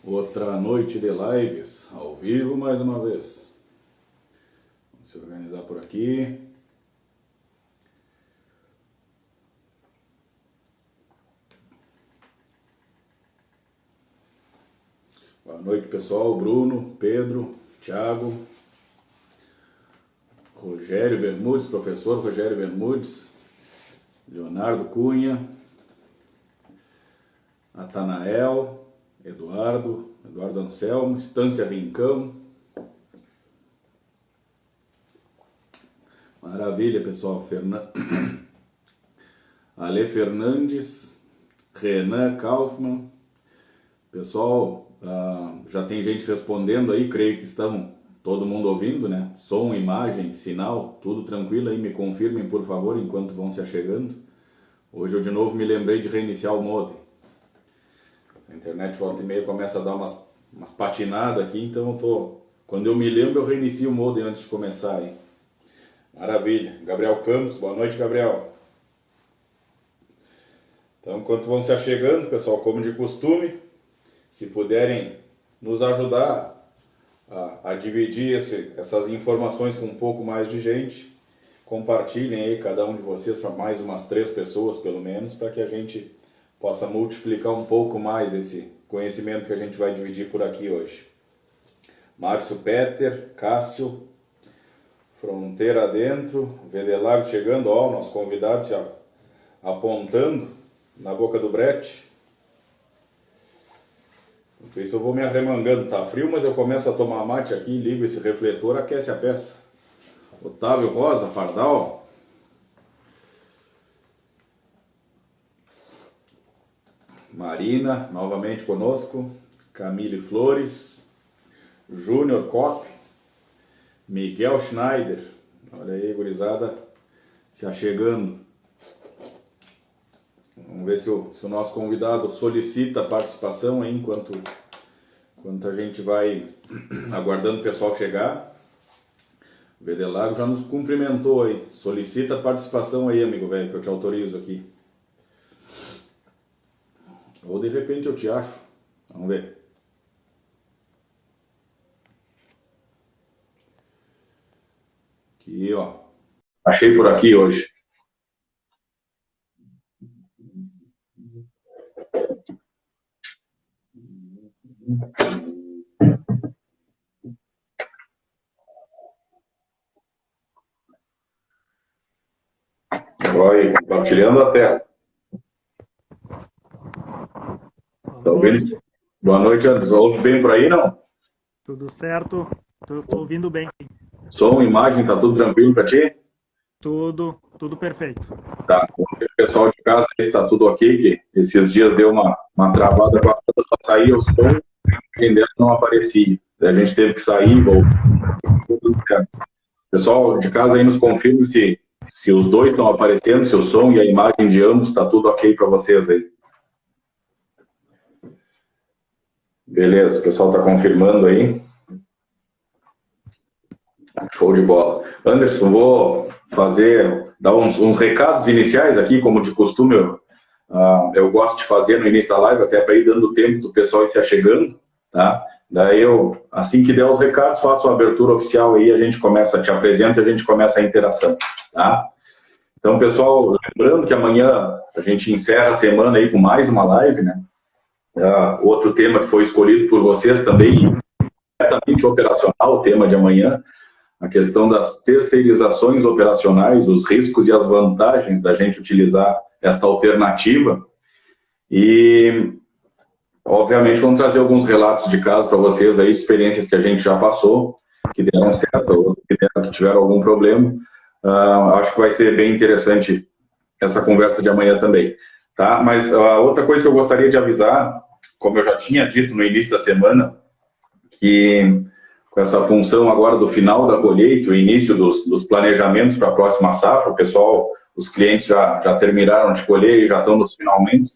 Outra noite de lives, ao vivo mais uma vez. Vamos se organizar por aqui. Boa noite, pessoal. Bruno, Pedro, Thiago, Rogério Bermudes, professor Rogério Bermudes, Leonardo Cunha, Natanael, Eduardo Anselmo, Estância Rincão. Maravilha, pessoal. Ale Fernandes, Renan Kaufmann. Pessoal, já tem gente respondendo aí, creio que estão todo mundo ouvindo, né? Som, imagem, sinal, tudo tranquilo aí, me confirmem por favor enquanto vão se achegando. Hoje eu de novo me lembrei de reiniciar o modem. A internet volta e meia começa a dar umas patinadas aqui, então quando eu me lembro eu reinicio o modem antes de começar, hein? Maravilha. Gabriel Campos, boa noite, Gabriel. Então, enquanto vão se achegando, pessoal, como de costume, se puderem nos ajudar a dividir essas informações com um pouco mais de gente, compartilhem aí cada um de vocês para mais umas 3 pessoas pelo menos, para que a gente possa multiplicar um pouco mais esse conhecimento que a gente vai dividir por aqui hoje. Márcio Peter, Cássio, Fronteira Adentro, Vedelago chegando, ó, nosso convidado se apontando na boca do brete. Enquanto isso eu vou me arremangando, tá frio, mas eu começo a tomar mate aqui, ligo esse refletor, aquece a peça. Otávio Rosa, Pardal. Marina, novamente conosco. Camille Flores. Júnior Kopp. Miguel Schneider. Olha aí, gurizada, se achegando. Vamos ver se o nosso convidado solicita a participação aí, enquanto a gente vai aguardando o pessoal chegar. O Vedelago já nos cumprimentou aí. Solicita a participação aí, amigo velho, que eu te autorizo aqui. Ou de repente eu te acho. Vamos ver. Aqui, ó. Achei por aqui hoje. Vai compartilhando a tela. Boa noite, Anderson. Ouve bem por aí, não? Tudo certo. Tô ouvindo bem. Som, imagem, tá tudo tranquilo pra ti? Tudo perfeito. Tá. O pessoal de casa está tudo ok, que esses dias deu uma travada, só saía o som, entendendo, não aparecia. Daí a gente teve que sair, voltar. Pessoal de casa aí nos confirme se os dois estão aparecendo, se o som e a imagem de ambos está tudo ok para vocês aí. Beleza, o pessoal está confirmando aí. Show de bola. Anderson, vou dar uns recados iniciais aqui, como de costume eu gosto de fazer no início da live, até para ir dando tempo do pessoal ir se achegando, tá? Daí eu, assim que der os recados, faço a abertura oficial aí, a gente te apresenta e a gente começa a interação, tá? Então, pessoal, lembrando que amanhã a gente encerra a semana aí com mais uma live, né? Outro tema que foi escolhido por vocês também, completamente operacional, o tema de amanhã, a questão das terceirizações operacionais, os riscos e as vantagens da gente utilizar esta alternativa. E, obviamente, vamos trazer alguns relatos de caso para vocês aí, experiências que a gente já passou, que deram certo, ou que tiveram algum problema. Acho que vai ser bem interessante essa conversa de amanhã também. Tá? Mas outra coisa que eu gostaria de avisar, como eu já tinha dito no início da semana, que com essa função agora do final da colheita, o início dos planejamentos para a próxima safra, o pessoal, os clientes já terminaram de colher e já estão nos finalmente.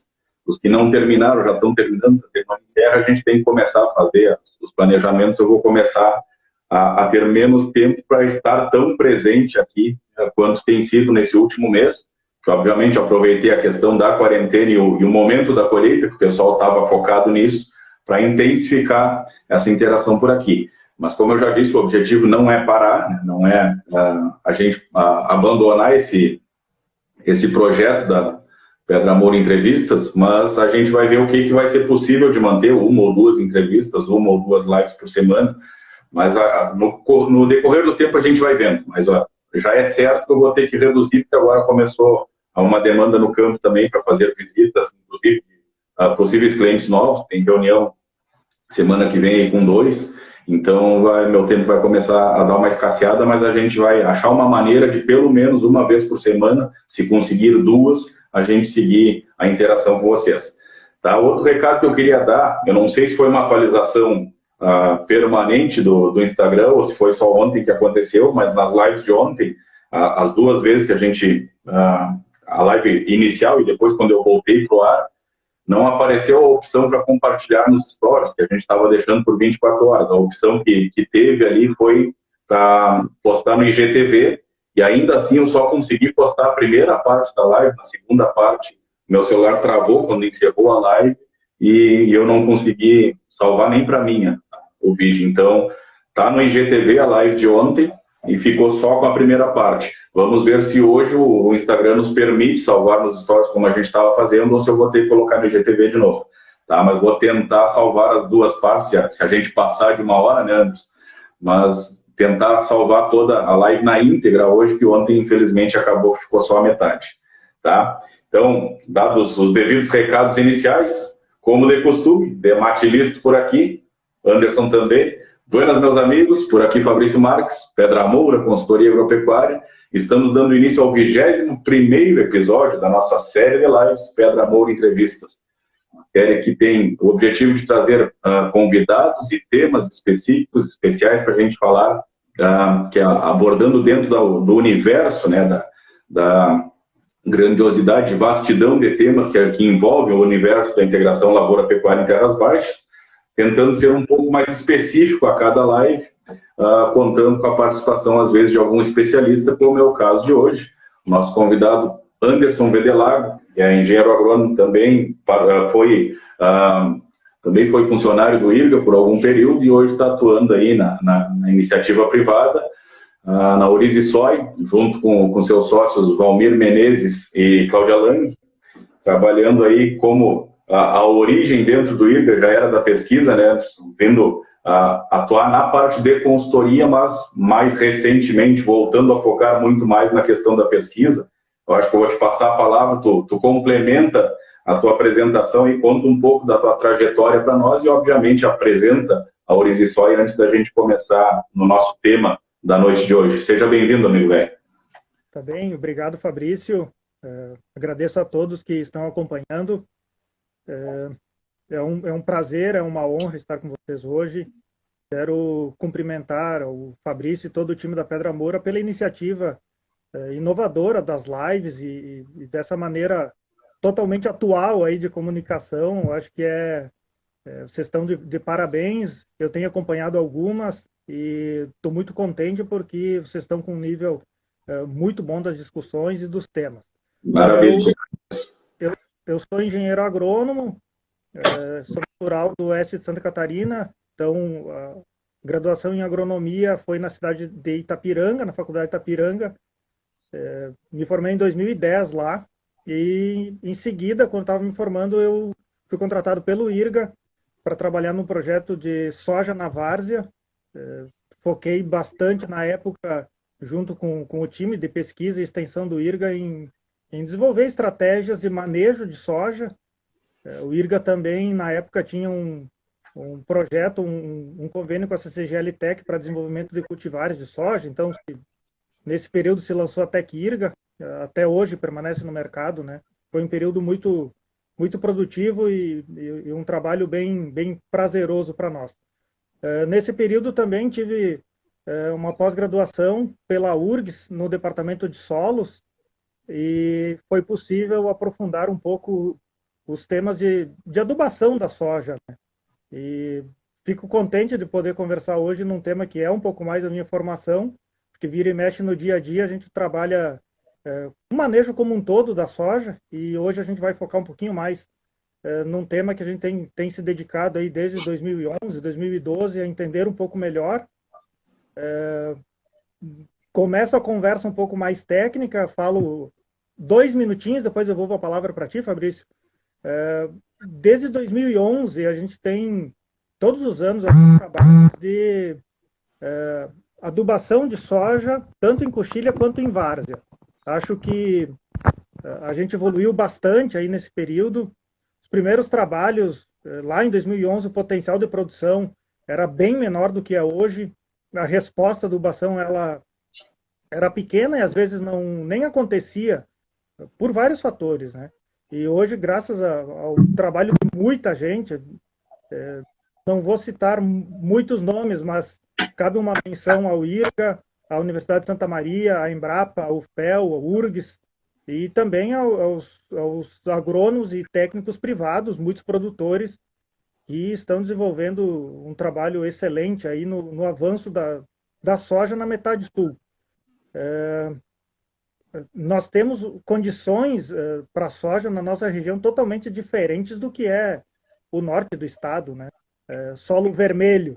Os que não terminaram já estão terminando, se não encerra, a gente tem que começar a fazer os planejamentos. Eu vou começar a ter menos tempo para estar tão presente aqui quanto tem sido nesse último mês, que obviamente aproveitei a questão da quarentena e o momento da colheita, que o pessoal estava focado nisso, para intensificar essa interação por aqui. Mas, como eu já disse, o objetivo não é parar, né? Não é a gente abandonar esse projeto da Pedra Moura Entrevistas, mas a gente vai ver o que vai ser possível de manter uma ou duas entrevistas, uma ou duas lives por semana, mas no decorrer do tempo a gente vai vendo. Mas já é certo que eu vou ter que reduzir, porque agora começou uma demanda no campo também para fazer visitas, inclusive possíveis clientes novos. Tem reunião semana que vem aí com 2, então meu tempo vai começar a dar uma escasseada, mas a gente vai achar uma maneira de pelo menos uma vez por semana, se conseguir 2, a gente seguir a interação com vocês. Tá? Outro recado que eu queria dar, eu não sei se foi uma atualização permanente do Instagram ou se foi só ontem que aconteceu, mas nas lives de ontem, as 2 vezes que a gente, a live inicial e depois quando eu voltei para o ar, não apareceu a opção para compartilhar nos stories, que a gente estava deixando por 24 horas. A opção que teve ali foi para postar no IGTV, e ainda assim eu só consegui postar a primeira parte da live, a segunda parte, meu celular travou quando encerrou a live, e eu não consegui salvar nem para mim o vídeo. Então, tá no IGTV a live de ontem, e ficou só com a primeira parte. Vamos ver se hoje o Instagram nos permite salvar nos stories como a gente estava fazendo, ou se eu vou ter que colocar no IGTV de novo. Tá? Mas vou tentar salvar as 2 partes, se a gente passar de 1 hora, né, Anderson? Mas tentar salvar toda a live na íntegra hoje, que ontem, infelizmente, ficou só a metade. Tá? Então, dados os devidos recados iniciais, como de costume, Demate Listo por aqui, Anderson também. Buenas, meus amigos, por aqui Fabrício Marques, Pedra Moura, consultoria agropecuária. Estamos dando início ao 21º episódio da nossa série de lives Pedra Moura Entrevistas. Uma série que tem o objetivo de trazer convidados e temas específicos, especiais para a gente falar, que é abordando dentro do universo, né, da grandiosidade, vastidão de temas que envolvem o universo da integração lavoura-pecuária em terras baixas, tentando ser um pouco mais específico a cada live, contando com a participação, às vezes, de algum especialista, como é o caso de hoje. Nosso convidado, Anderson Vedelago, que é engenheiro agrônomo, também foi funcionário do IRGA por algum período e hoje está atuando aí na iniciativa privada, na Orizisoy, junto com seus sócios Valmir Menezes e Cláudia Lang, trabalhando aí como a origem dentro do IRGA já era da pesquisa, né, vindo atuar na parte de consultoria, mas mais recentemente voltando a focar muito mais na questão da pesquisa. Eu acho que eu vou te passar a palavra, tu complementa a tua apresentação e conta um pouco da tua trajetória para nós e, obviamente, apresenta a Orizisoy antes da gente começar no nosso tema da noite de hoje. Seja bem-vindo, amigo velho. Tá bem, obrigado, Fabrício. Agradeço a todos que estão acompanhando. É um prazer, é uma honra estar com vocês hoje. Quero cumprimentar o Fabrício e todo o time da Pedra Moura pela iniciativa inovadora das lives e dessa maneira totalmente atual aí de comunicação. Eu acho que vocês estão de parabéns. Eu tenho acompanhado algumas e estou muito contente porque vocês estão com um nível muito bom das discussões e dos temas. Maravilha. Eu sou engenheiro agrônomo, sou natural do oeste de Santa Catarina, então a graduação em agronomia foi na cidade de Itapiranga, na Faculdade de Itapiranga. Me formei em 2010 lá e em seguida, quando estava me formando, eu fui contratado pelo IRGA para trabalhar no projeto de soja na várzea. Foquei bastante na época, junto com o time de pesquisa e extensão do IRGA, em desenvolver estratégias de manejo de soja. O IRGA também, na época, tinha um projeto, um convênio com a CCGL Tech para desenvolvimento de cultivares de soja. Então, nesse período se lançou a Tech IRGA, até hoje permanece no mercado, né? Foi um período muito, muito produtivo e um trabalho bem prazeroso para nós. Nesse período também tive uma pós-graduação pela URGS no departamento de solos, e foi possível aprofundar um pouco os temas de adubação da soja, né? E fico contente de poder conversar hoje num tema que é um pouco mais a minha formação, porque vira e mexe no dia a dia a gente trabalha o manejo como um todo da soja, e hoje a gente vai focar um pouquinho mais num tema que a gente tem se dedicado aí desde 2011, 2012, a entender um pouco melhor. Começo a conversa um pouco mais técnica, falo 2 minutinhos, depois eu vou a palavra para ti, Fabrício. Desde 2011, a gente tem, todos os anos, um trabalho de adubação de soja, tanto em coxilha quanto em várzea. Acho que a gente evoluiu bastante aí nesse período. Os primeiros trabalhos, lá em 2011, o potencial de produção era bem menor do que é hoje. A resposta da adubação ela era pequena e às vezes nem acontecia por vários fatores, né? E hoje, graças ao trabalho de muita gente, não vou citar muitos nomes, mas cabe uma menção ao IRGA, à Universidade de Santa Maria, à Embrapa, ao UFPEL, ao URGS, e também aos agrônomos e técnicos privados, muitos produtores, que estão desenvolvendo um trabalho excelente aí no avanço da soja na metade sul. Nós temos condições para a soja na nossa região totalmente diferentes do que é o norte do estado, né? Solo vermelho.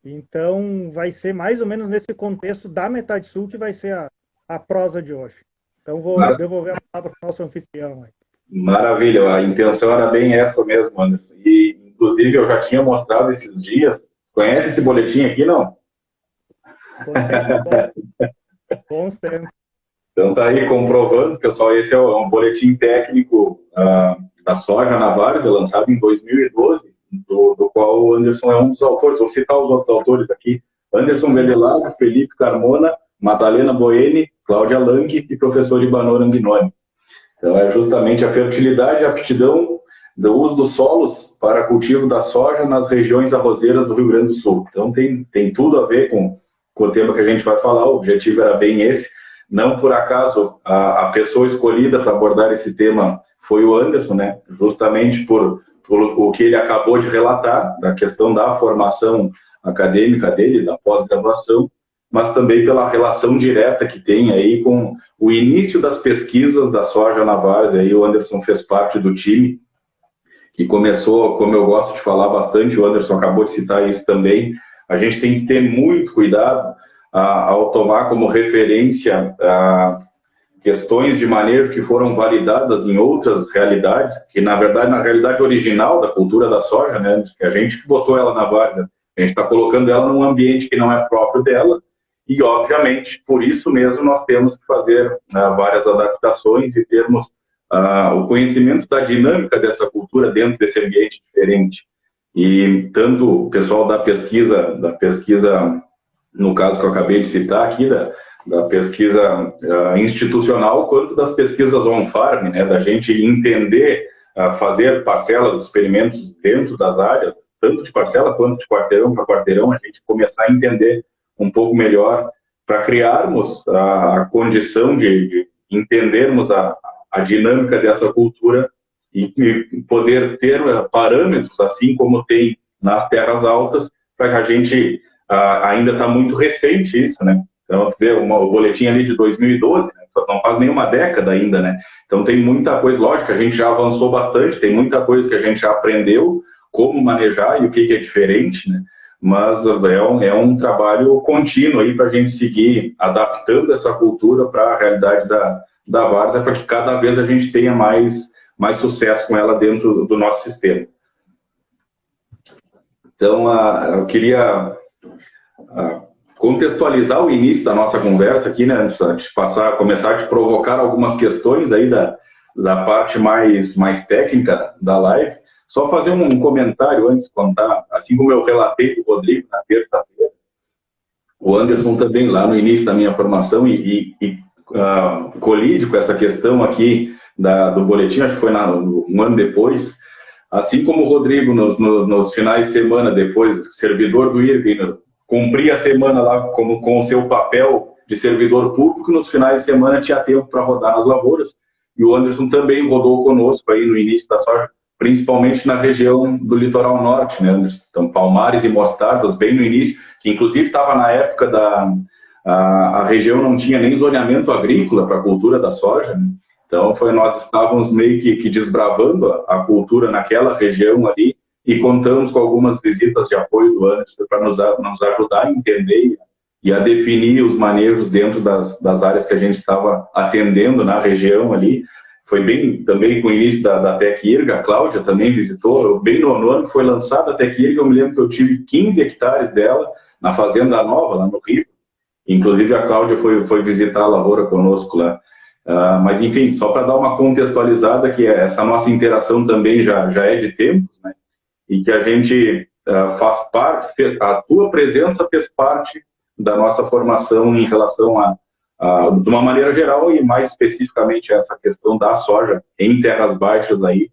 Então, vai ser mais ou menos nesse contexto da metade sul que vai ser a prosa de hoje. Então, vou devolver a palavra para o nosso anfitrião. Maravilha, a intenção era bem essa mesmo, Anderson. E, inclusive, eu já tinha mostrado esses dias. Conhece esse boletim aqui, não? Bons tempos. Então, tá aí comprovando, pessoal, esse é um boletim técnico da soja na várzea, lançado em 2012, do qual o Anderson é um dos autores. Vou citar os outros autores aqui: Anderson Vedelago, Felipe Carmona, Madalena Boeni, Cláudia Lang e professor Ibanor Anguinoni. Então, é justamente a fertilidade e a aptidão do uso dos solos para cultivo da soja nas regiões arrozeiras do Rio Grande do Sul. Então, tem tudo a ver com o tema que a gente vai falar. O objetivo era bem esse. Não por acaso a pessoa escolhida para abordar esse tema foi o Anderson, né? Justamente por o que ele acabou de relatar, da questão da formação acadêmica dele, da pós-graduação, mas também pela relação direta que tem aí com o início das pesquisas da soja na várzea. Aí o Anderson fez parte do time, que começou, como eu gosto de falar bastante, o Anderson acabou de citar isso também. A gente tem que ter muito cuidado ao tomar como referência questões de manejo que foram validadas em outras realidades, que na verdade, na realidade original da cultura da soja, né, que a gente que botou ela na várzea, a gente está colocando ela num ambiente que não é próprio dela, e obviamente, por isso mesmo, nós temos que fazer várias adaptações e termos o conhecimento da dinâmica dessa cultura dentro desse ambiente diferente. E tanto o pessoal da pesquisa, no caso que eu acabei de citar aqui, da pesquisa institucional, quanto das pesquisas on-farm, né, da gente entender, fazer parcelas, experimentos dentro das áreas, tanto de parcela quanto de quarteirão para quarteirão, a gente começar a entender um pouco melhor para criarmos a condição de entendermos a dinâmica dessa cultura e poder ter parâmetros, assim como tem nas terras altas, para que a gente ainda está muito recente isso, né? Então, o boletim ali de 2012, né? Não faz nenhuma década ainda, né? Então, tem muita coisa, lógico, a gente já avançou bastante, tem muita coisa que a gente já aprendeu, como manejar e o que é diferente, né? Mas é um trabalho contínuo aí para a gente seguir adaptando essa cultura para a realidade da várzea, para que cada vez a gente tenha mais sucesso com ela dentro do nosso sistema. Então, eu queria contextualizar o início da nossa conversa aqui, né, antes de começar a provocar algumas questões aí da parte mais técnica da live. Só fazer um comentário antes de contar, assim como eu relatei para o Rodrigo na terça-feira, o Anderson também lá no início da minha formação e colide com essa questão aqui do boletim, acho que foi um ano depois, assim como o Rodrigo nos finais de semana depois, servidor do IRB, cumpria a semana lá com o seu papel de servidor público, nos finais de semana tinha tempo para rodar nas lavouras, e o Anderson também rodou conosco aí no início da soja, principalmente na região do litoral norte, né, Anderson? Então, Palmares e Mostardas, bem no início, que inclusive estava na época a região não tinha nem zoneamento agrícola para a cultura da soja, né? Então, nós estávamos meio que desbravando a cultura naquela região ali e contamos com algumas visitas de apoio do Anderson para nos ajudar a entender e a definir os manejos dentro das áreas que a gente estava atendendo na região ali. Foi bem também com o início da Tec Irga, a Cláudia também visitou, bem no ano que foi lançada a Tec Irga, eu me lembro que eu tive 15 hectares dela na Fazenda Nova, lá no Rio. Inclusive a Cláudia foi visitar a lavoura conosco lá. Mas, enfim, só para dar uma contextualizada, que essa nossa interação também já é de tempos, né? E que a gente faz parte, a tua presença fez parte da nossa formação em relação de uma maneira geral e mais especificamente essa questão da soja em terras baixas aí,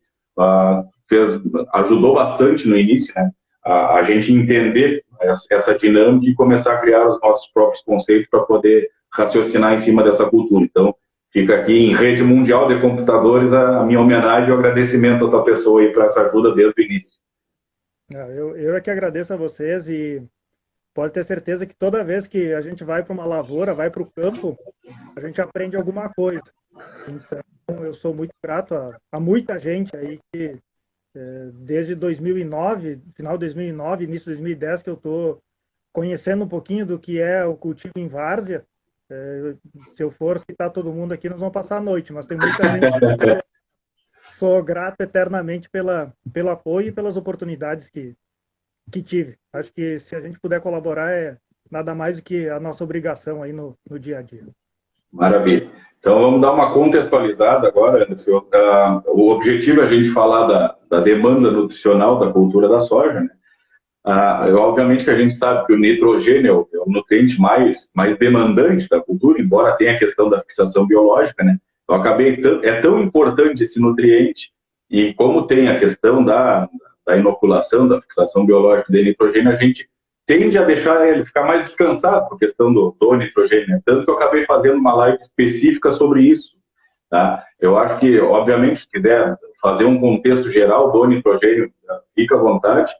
ajudou bastante no início, né? A gente entender essa dinâmica e começar a criar os nossos próprios conceitos para poder raciocinar em cima dessa cultura. Então, fica aqui em rede mundial de computadores a minha homenagem e o agradecimento à tua pessoa aí para essa ajuda desde o início. Eu é que agradeço a vocês e pode ter certeza que toda vez que a gente vai para uma lavoura, vai para o campo, a gente aprende alguma coisa. Então, eu sou muito grato a muita gente aí que desde 2009, final de 2009, início de 2010, que eu estou conhecendo um pouquinho do que é o cultivo em várzea. Se eu for citar todo mundo aqui, nós vamos passar a noite, mas tem muita gente. Sou grato eternamente pelo apoio e pelas oportunidades que tive. Acho que se a gente puder colaborar é nada mais do que a nossa obrigação aí no dia a dia. Maravilha. Então vamos dar uma contextualizada agora, Anderson. O objetivo é a gente falar da demanda nutricional da cultura da soja, né? Obviamente que a gente sabe que o nitrogênio é o nutriente mais demandante da cultura, embora tenha a questão da fixação biológica, né? Então, é tão importante esse nutriente, e como tem a questão da inoculação, da fixação biológica de nitrogênio, a gente tende a deixar ele ficar mais descansado por questão do nitrogênio, né? Tanto que eu acabei fazendo uma live específica sobre isso. Tá? Eu acho que, obviamente, se quiser fazer um contexto geral do nitrogênio, fica à vontade,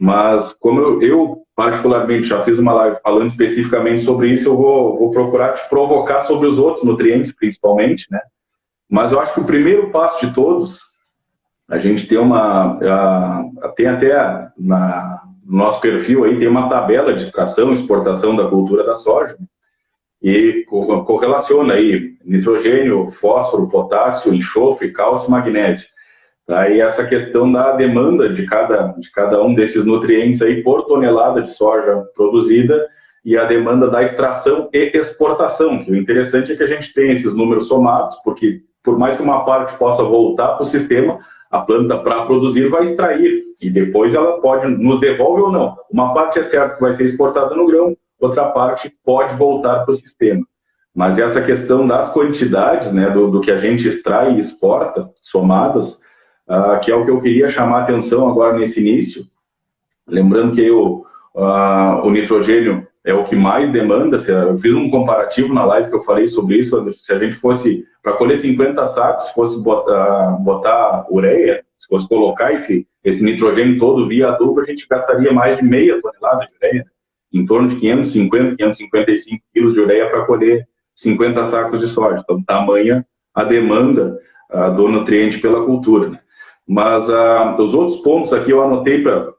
mas como eu particularmente já fiz uma live falando especificamente sobre isso, eu vou procurar te provocar sobre os outros nutrientes, principalmente, né? Mas eu acho que o primeiro passo de todos, a gente tem tem até no nosso perfil aí, tem uma tabela de extração e exportação da cultura da soja, e correlaciona aí nitrogênio, fósforo, potássio, enxofre, cálcio e magnésio. Aí essa questão da demanda de cada um desses nutrientes aí por tonelada de soja produzida e a demanda da extração e exportação, que o interessante é que a gente tem esses números somados, porque por mais que uma parte possa voltar para o sistema, a planta para produzir vai extrair e depois ela pode nos devolve ou não. Uma parte é certo que vai ser exportada no grão, outra parte pode voltar para o sistema. Mas essa questão das quantidades, né, do que a gente extrai e exporta, somadas, que é o que eu queria chamar a atenção agora nesse início, lembrando que o nitrogênio é o que mais demanda. Eu fiz um comparativo na live que eu falei sobre isso. Se a gente fosse, para colher 50 sacos, se fosse botar ureia, se fosse colocar esse nitrogênio todo via adubo, a gente gastaria mais de meia tonelada de ureia, em torno de 550, 555 quilos de ureia para colher 50 sacos de soja. Então, tamanha a demanda do nutriente pela cultura, né? Mas os outros pontos aqui eu anotei para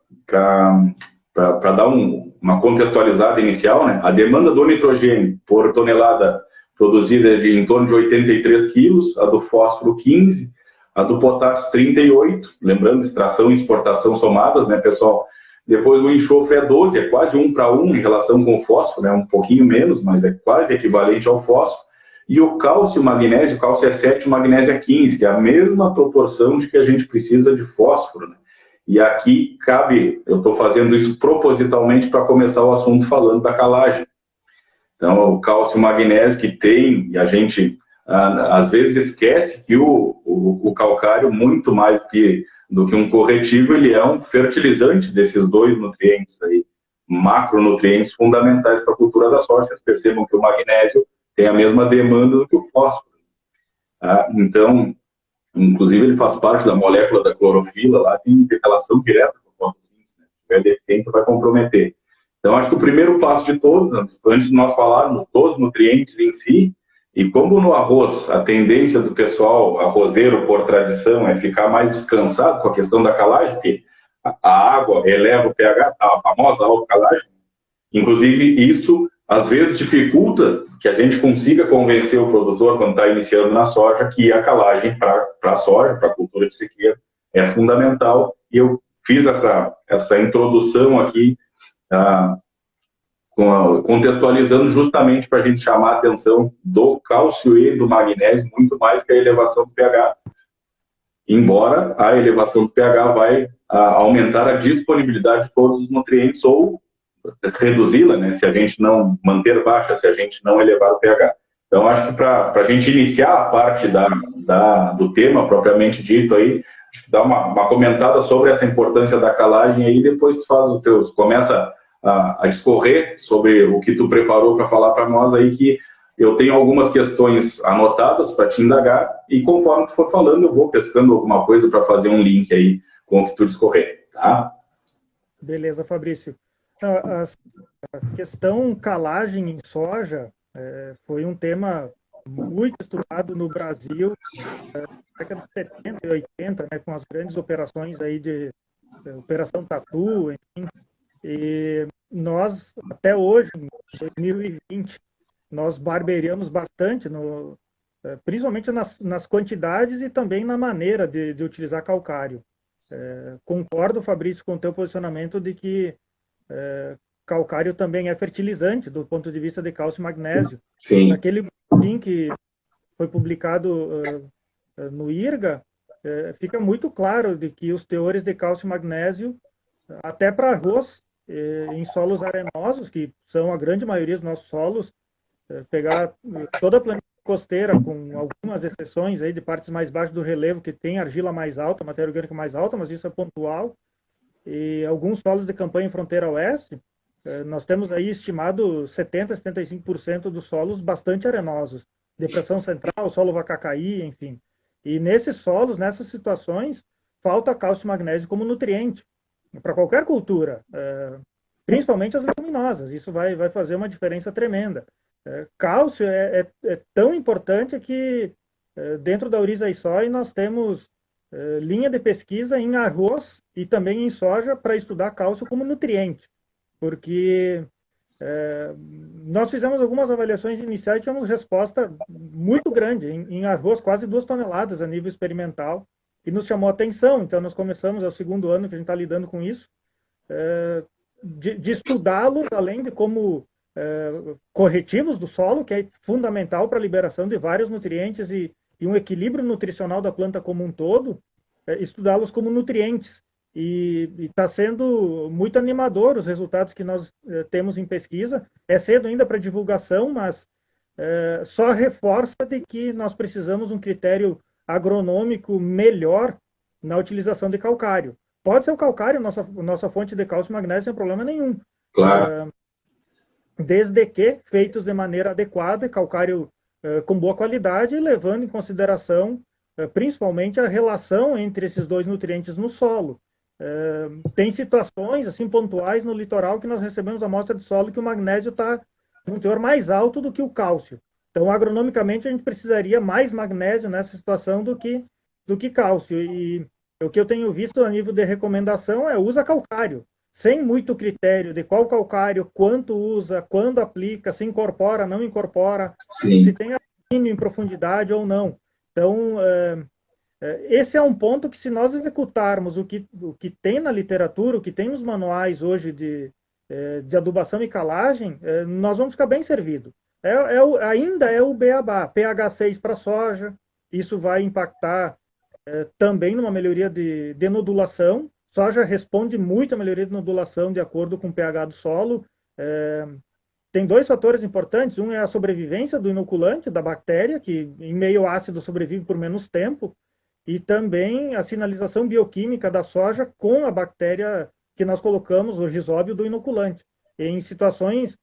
dar uma contextualizada inicial, né? A demanda do nitrogênio por tonelada produzida é de em torno de 83 quilos, a do fósforo 15, a do potássio 38, lembrando, extração e exportação somadas, né, pessoal? Depois o enxofre é 12, é quase 1 para 1 em relação com o fósforo, né? Um pouquinho menos, mas é quase equivalente ao fósforo. E o cálcio e o magnésio, o cálcio é 7, o magnésio é 15, que é a mesma proporção de que a gente precisa de fósforo, né? E aqui cabe, eu estou fazendo isso propositalmente para começar o assunto falando da calagem. Então, o cálcio e o magnésio que tem, e a gente às vezes esquece que o calcário, muito mais do que um corretivo, ele é um fertilizante desses dois nutrientes aí, macronutrientes fundamentais para a cultura da soja. Vocês percebam que o magnésio tem a mesma demanda do que o fósforo. Então, inclusive, ele faz parte da molécula da clorofila, lá tem relação direta com o fotossíntese, né? Se tiver deficiente, vai comprometer. Então, acho que o primeiro passo de todos, antes de nós falarmos dos nutrientes em si, E como no arroz, a tendência do pessoal arrozeiro, por tradição, é ficar mais descansado com a questão da calagem, porque a água eleva o pH, a famosa alcalagem. Inclusive, isso às vezes dificulta que a gente consiga convencer o produtor, quando está iniciando na soja, que a calagem para a soja, para a cultura de sequeiro, é fundamental. E eu fiz essa introdução aqui, contextualizando justamente para a gente chamar a atenção do cálcio e do magnésio, muito mais que a elevação do pH. Embora a elevação do pH vai aumentar a disponibilidade de todos os nutrientes ou reduzi-la, né, se a gente não manter baixa, se a gente não elevar o pH. Então, acho que para a gente iniciar a parte do tema propriamente dito aí, acho que dá uma comentada sobre essa importância da calagem aí, depois tu faz os teus, começa a discorrer sobre o que tu preparou para falar para nós aí, que eu tenho algumas questões anotadas para te indagar, e conforme tu for falando, eu vou pescando alguma coisa para fazer um link aí com o que tu discorrer, tá? Beleza, Fabrício. A questão calagem em soja foi um tema muito estudado no Brasil na década de 70 e 80, né, com as grandes operações aí de Operação Tatu, enfim. E nós, até hoje, em 2020, nós barbeiramos bastante, principalmente nas quantidades e também na maneira de utilizar calcário. Concordo, Fabrício, com o teu posicionamento de que calcário também é fertilizante do ponto de vista de cálcio e magnésio. Sim. Naquele boletim que foi publicado no IRGA, fica muito claro de que os teores de cálcio e magnésio, até para arroz, em solos arenosos, que são a grande maioria dos nossos solos, pegar toda a planície costeira, com algumas exceções aí de partes mais baixas do relevo, que tem argila mais alta, matéria orgânica mais alta, mas isso é pontual, e alguns solos de campanha em fronteira oeste, nós temos aí estimado 70% a 75% dos solos bastante arenosos. Depressão central, solo Vacacaí, enfim. E nesses solos, nessas situações, falta cálcio e magnésio como nutriente para qualquer cultura, principalmente as leguminosas. Isso vai fazer uma diferença tremenda. Cálcio é tão importante que dentro da Uriza Soy nós temos linha de pesquisa em arroz e também em soja para estudar cálcio como nutriente, porque nós fizemos algumas avaliações iniciais e tivemos resposta muito grande, em arroz quase 2 toneladas a nível experimental, e nos chamou a atenção. Então nós começamos, é o segundo ano que a gente está lidando com isso, de estudá-los, além de como corretivos do solo, que é fundamental para a liberação de vários nutrientes e um equilíbrio nutricional da planta como um todo, estudá-los como nutrientes. E está sendo muito animador os resultados que nós temos em pesquisa. É cedo ainda para divulgação, mas só reforça de que nós precisamos um critério agronômico melhor na utilização de calcário. Pode ser o calcário, nossa fonte de cálcio e magnésio, sem problema nenhum. Claro. Desde que feitos de maneira adequada, calcário com boa qualidade, levando em consideração principalmente a relação entre esses dois nutrientes no solo. Tem situações assim pontuais no litoral que nós recebemos amostra de solo que o magnésio está num teor mais alto do que o cálcio. Então, agronomicamente, a gente precisaria mais magnésio nessa situação do que cálcio. E o que eu tenho visto a nível de recomendação usa calcário, sem muito critério de qual calcário, quanto usa, quando aplica, se incorpora, não incorpora, Sim. se tem alumínio em profundidade ou não. Então, esse é um ponto que, se nós executarmos o que tem na literatura, o que tem nos manuais hoje de adubação e calagem, nós vamos ficar bem servidos. Ainda é o beabá, pH 6 para soja, isso vai impactar também numa melhoria de nodulação. Soja responde muito à melhoria de nodulação de acordo com o pH do solo. Tem dois fatores importantes. Um é a sobrevivência do inoculante, da bactéria, que em meio ácido sobrevive por menos tempo, e também a sinalização bioquímica da soja com a bactéria que nós colocamos, o risóbio do inoculante. Em situações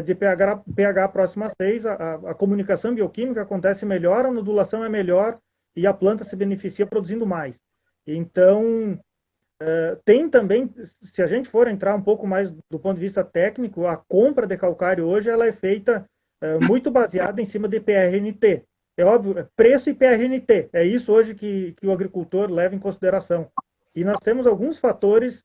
de pH próximo a 6, a comunicação bioquímica acontece melhor, a nodulação é melhor e a planta se beneficia produzindo mais. Então, tem também, se a gente for entrar um pouco mais do ponto de vista técnico, a compra de calcário hoje ela é feita muito baseada em cima de PRNT. É óbvio, preço e PRNT. É isso hoje que o agricultor leva em consideração. E nós temos alguns fatores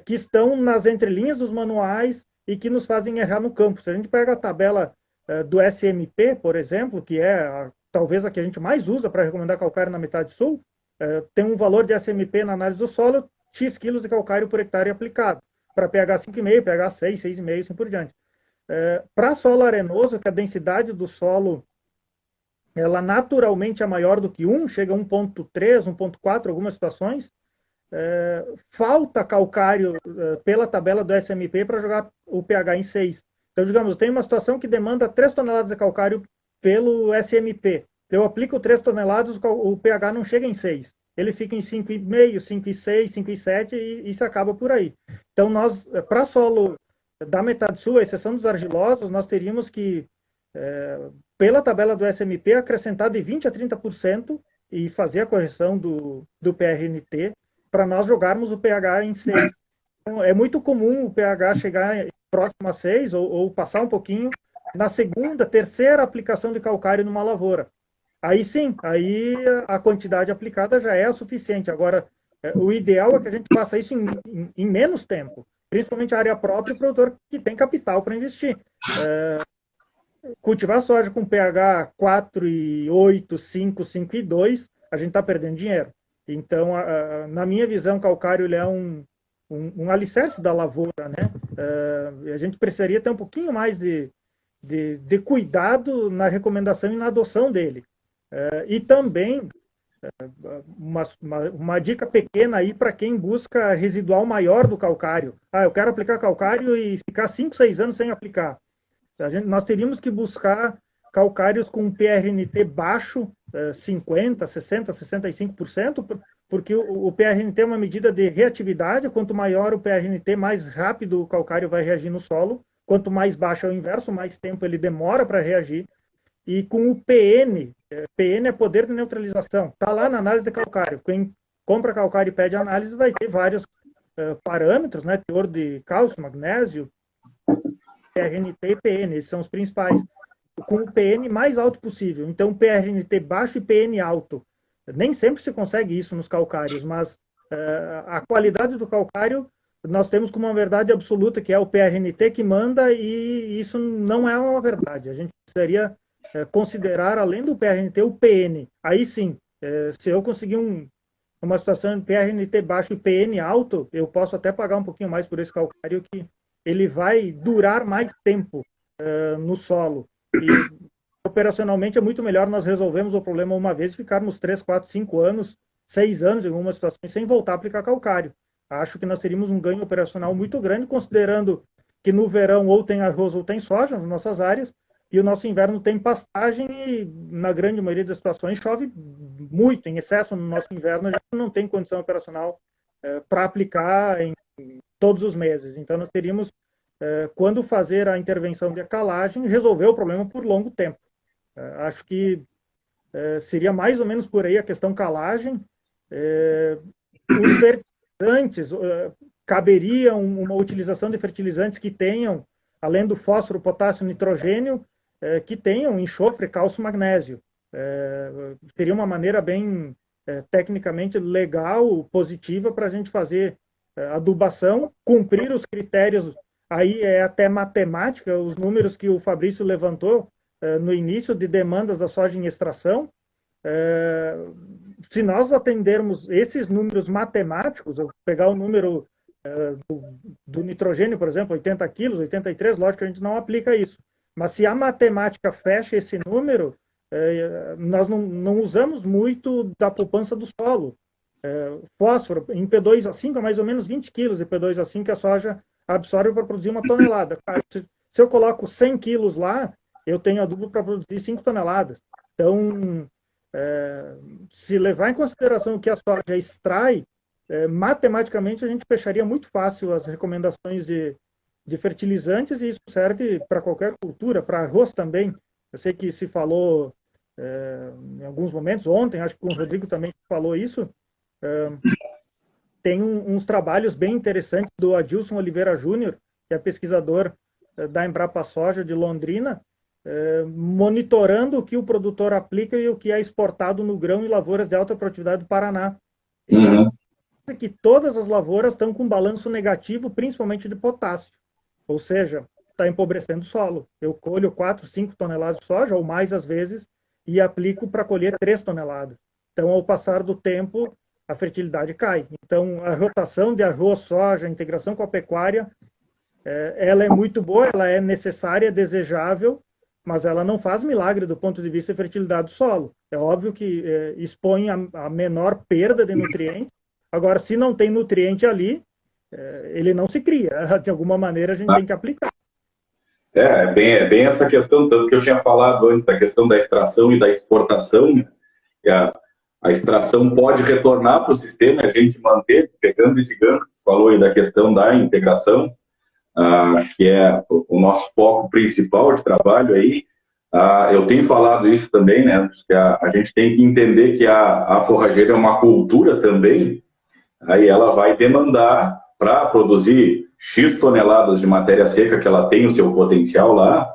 que estão nas entrelinhas dos manuais e que nos fazem errar no campo. Se a gente pega a tabela do SMP, por exemplo, que é talvez a que a gente mais usa para recomendar calcário na metade sul, tem um valor de SMP na análise do solo, X quilos de calcário por hectare aplicado. Para pH 5,5, pH 6, 6,5, assim por diante. Para solo arenoso, que a densidade do solo ela naturalmente é maior do que 1, chega a 1,3, 1,4, algumas situações, falta calcário pela tabela do SMP para jogar o pH em 6. Então, digamos, tem uma situação que demanda 3 toneladas de calcário pelo SMP. Eu aplico 3 toneladas, o pH não chega em 6. Ele fica em 5,5, 5,6, 5,7 e se acaba por aí. Então, nós, para solo da metade sul, à exceção dos argilosos, nós teríamos que, pela tabela do SMP, acrescentar de 20% a 30% e fazer a correção do PRNT para nós jogarmos o pH em 6. Então, é muito comum o pH chegar próximo a 6 ou passar um pouquinho na segunda, terceira aplicação de calcário numa lavoura. Aí sim, aí a quantidade aplicada já é a suficiente. Agora, o ideal é que a gente faça isso em menos tempo, principalmente a área própria e o produtor que tem capital para investir. Cultivar soja com pH 4,8, 5, 5,2, a gente está perdendo dinheiro. Então, na minha visão, calcário ele é um alicerce da lavoura, né? A gente precisaria ter um pouquinho mais de cuidado na recomendação e na adoção dele. E também uma dica pequena aí para quem busca residual maior do calcário. Eu quero aplicar calcário e ficar 5, 6 anos sem aplicar. Nós teríamos que buscar calcários com PRNT baixo, 50%, 60%, 65%, porque o PRNT é uma medida de reatividade. Quanto maior o PRNT, mais rápido o calcário vai reagir no solo. Quanto mais baixo é o inverso, mais tempo ele demora para reagir. E com o PN, PN é poder de neutralização, está lá na análise de calcário. Quem compra calcário e pede análise vai ter vários parâmetros, né? Teor de cálcio, magnésio, PRNT e PN, esses são os principais. Com o PN mais alto possível. Então, PRNT baixo e PN alto. Nem sempre se consegue isso nos calcários, mas a qualidade do calcário nós temos como uma verdade absoluta, que é o PRNT que manda, e isso não é uma verdade. A gente precisaria considerar, além do PRNT, o PN. Aí sim, se eu conseguir uma situação de PRNT baixo e PN alto, eu posso até pagar um pouquinho mais por esse calcário, que ele vai durar mais tempo no solo. E operacionalmente é muito melhor nós resolvermos o problema uma vez e ficarmos 3, 4, 5 anos, 6 anos em algumas situações sem voltar a aplicar calcário. Acho que nós teríamos um ganho operacional muito grande, considerando que no verão ou tem arroz ou tem soja nas nossas áreas, e o nosso inverno tem pastagem e, na grande maioria das situações, chove muito, em excesso no nosso inverno, já não tem condição operacional para aplicar em todos os meses. Então, nós teríamos, quando fazer a intervenção de calagem, resolver o problema por longo tempo. Acho que seria mais ou menos por aí a questão calagem. Os fertilizantes, caberia uma utilização de fertilizantes que tenham, além do fósforo, potássio, nitrogênio, que tenham enxofre, cálcio, magnésio. Seria uma maneira bem tecnicamente legal, positiva, para a gente fazer adubação, cumprir os critérios, aí é até matemática, os números que o Fabrício levantou no início de demandas da soja em extração. Se nós atendermos esses números matemáticos, eu pegar o número do nitrogênio, por exemplo, 80 quilos, 83, lógico que a gente não aplica isso. Mas se a matemática fecha esse número, nós não usamos muito da poupança do solo. Fósforo, em P2A5, é mais ou menos 20 quilos de P2A5 que a soja absorve para produzir 1 tonelada. Se eu coloco 100 quilos lá, eu tenho adubo para produzir 5 toneladas. Então, se levar em consideração o que a soja extrai, matematicamente a gente fecharia muito fácil as recomendações de fertilizantes, e isso serve para qualquer cultura, para arroz também. Eu sei que se falou em alguns momentos, ontem, acho que o Rodrigo também falou isso. Tem uns trabalhos bem interessantes do Adilson Oliveira Júnior, que é pesquisador da Embrapa Soja de Londrina, monitorando o que o produtor aplica e o que é exportado no grão e lavouras de alta produtividade do Paraná. Uhum. Que todas as lavouras estão com balanço negativo, principalmente de potássio. Ou seja, está empobrecendo o solo. Eu colho 4, 5 toneladas de soja, ou mais às vezes, e aplico para colher 3 toneladas. Então, ao passar do tempo, a fertilidade cai. Então, a rotação de arroz, soja, a integração com a pecuária, ela é muito boa, ela é necessária, desejável, mas ela não faz milagre do ponto de vista de fertilidade do solo. É óbvio que expõe a menor perda de nutrientes. Agora, se não tem nutriente ali, ele não se cria. De alguma maneira, a gente tem que aplicar. É bem essa questão, tanto que eu tinha falado antes, da questão da extração e da exportação, né? Que a extração pode retornar para o sistema, a gente manter, pegando esse gancho, que falou aí da questão da integração, que é o nosso foco principal de trabalho aí. Eu tenho falado isso também, né? Que a gente tem que entender que a forrageira é uma cultura também, aí ela vai demandar para produzir X toneladas de matéria seca, que ela tem o seu potencial lá.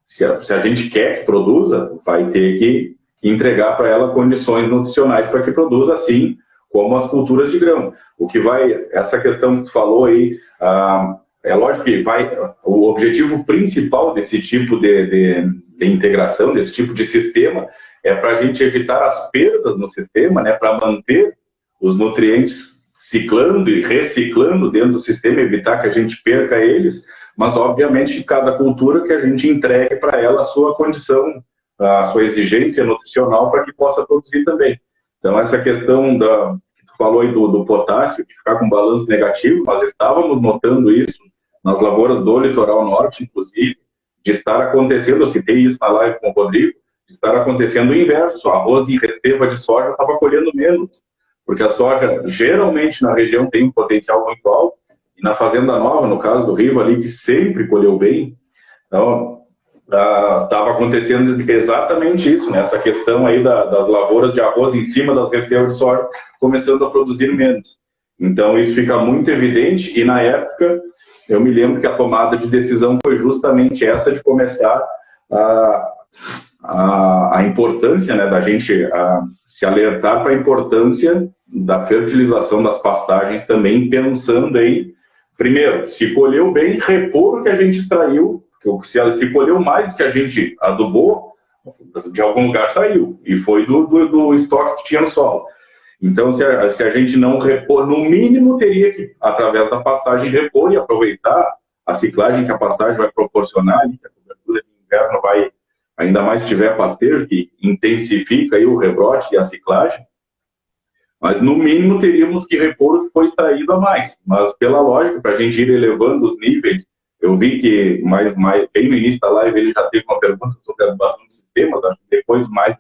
Se a gente quer que produza, vai ter que entregar para ela condições nutricionais para que produza, assim como as culturas de grão. Essa questão que tu falou aí, é lógico que o objetivo principal desse tipo de integração, desse tipo de sistema, é para a gente evitar as perdas no sistema, né, para manter os nutrientes ciclando e reciclando dentro do sistema, evitar que a gente perca eles, mas obviamente cada cultura que a gente entregue para ela a sua condição, a sua exigência nutricional para que possa produzir também. Então essa questão que tu falou aí do potássio, de ficar com balanço negativo, nós estávamos notando isso nas lavouras do litoral norte, inclusive, de estar acontecendo, eu citei isso na live com o Rodrigo, de estar acontecendo o inverso, arroz em resteva de soja estava colhendo menos, porque a soja, geralmente, na região tem um potencial muito alto, e na Fazenda Nova, no caso do Rio, ali, que sempre colheu bem, então, estava acontecendo exatamente isso, né? Essa questão aí das lavouras de arroz em cima das restevas de soja, começando a produzir menos. Então, isso fica muito evidente, e na época, eu me lembro que a tomada de decisão foi justamente essa de começar a importância, né, da gente se alertar para a importância da fertilização das pastagens também, pensando em, primeiro, se colheu bem, repor o que a gente extraiu, se colheu mais do que a gente adubou, de algum lugar saiu, e foi do estoque que tinha no solo. Então, se a gente não repor, no mínimo teria que, através da pastagem, repor e aproveitar a ciclagem que a pastagem vai proporcionar, que a cobertura de inverno vai, ainda mais se tiver pastejo, que intensifica aí o rebrote e a ciclagem, mas no mínimo teríamos que repor o que foi extraído a mais. Mas pela lógica, para a gente ir elevando os níveis, eu vi que bem no início da live ele já teve uma pergunta sobre a adubação de sistemas, acho que depois, mais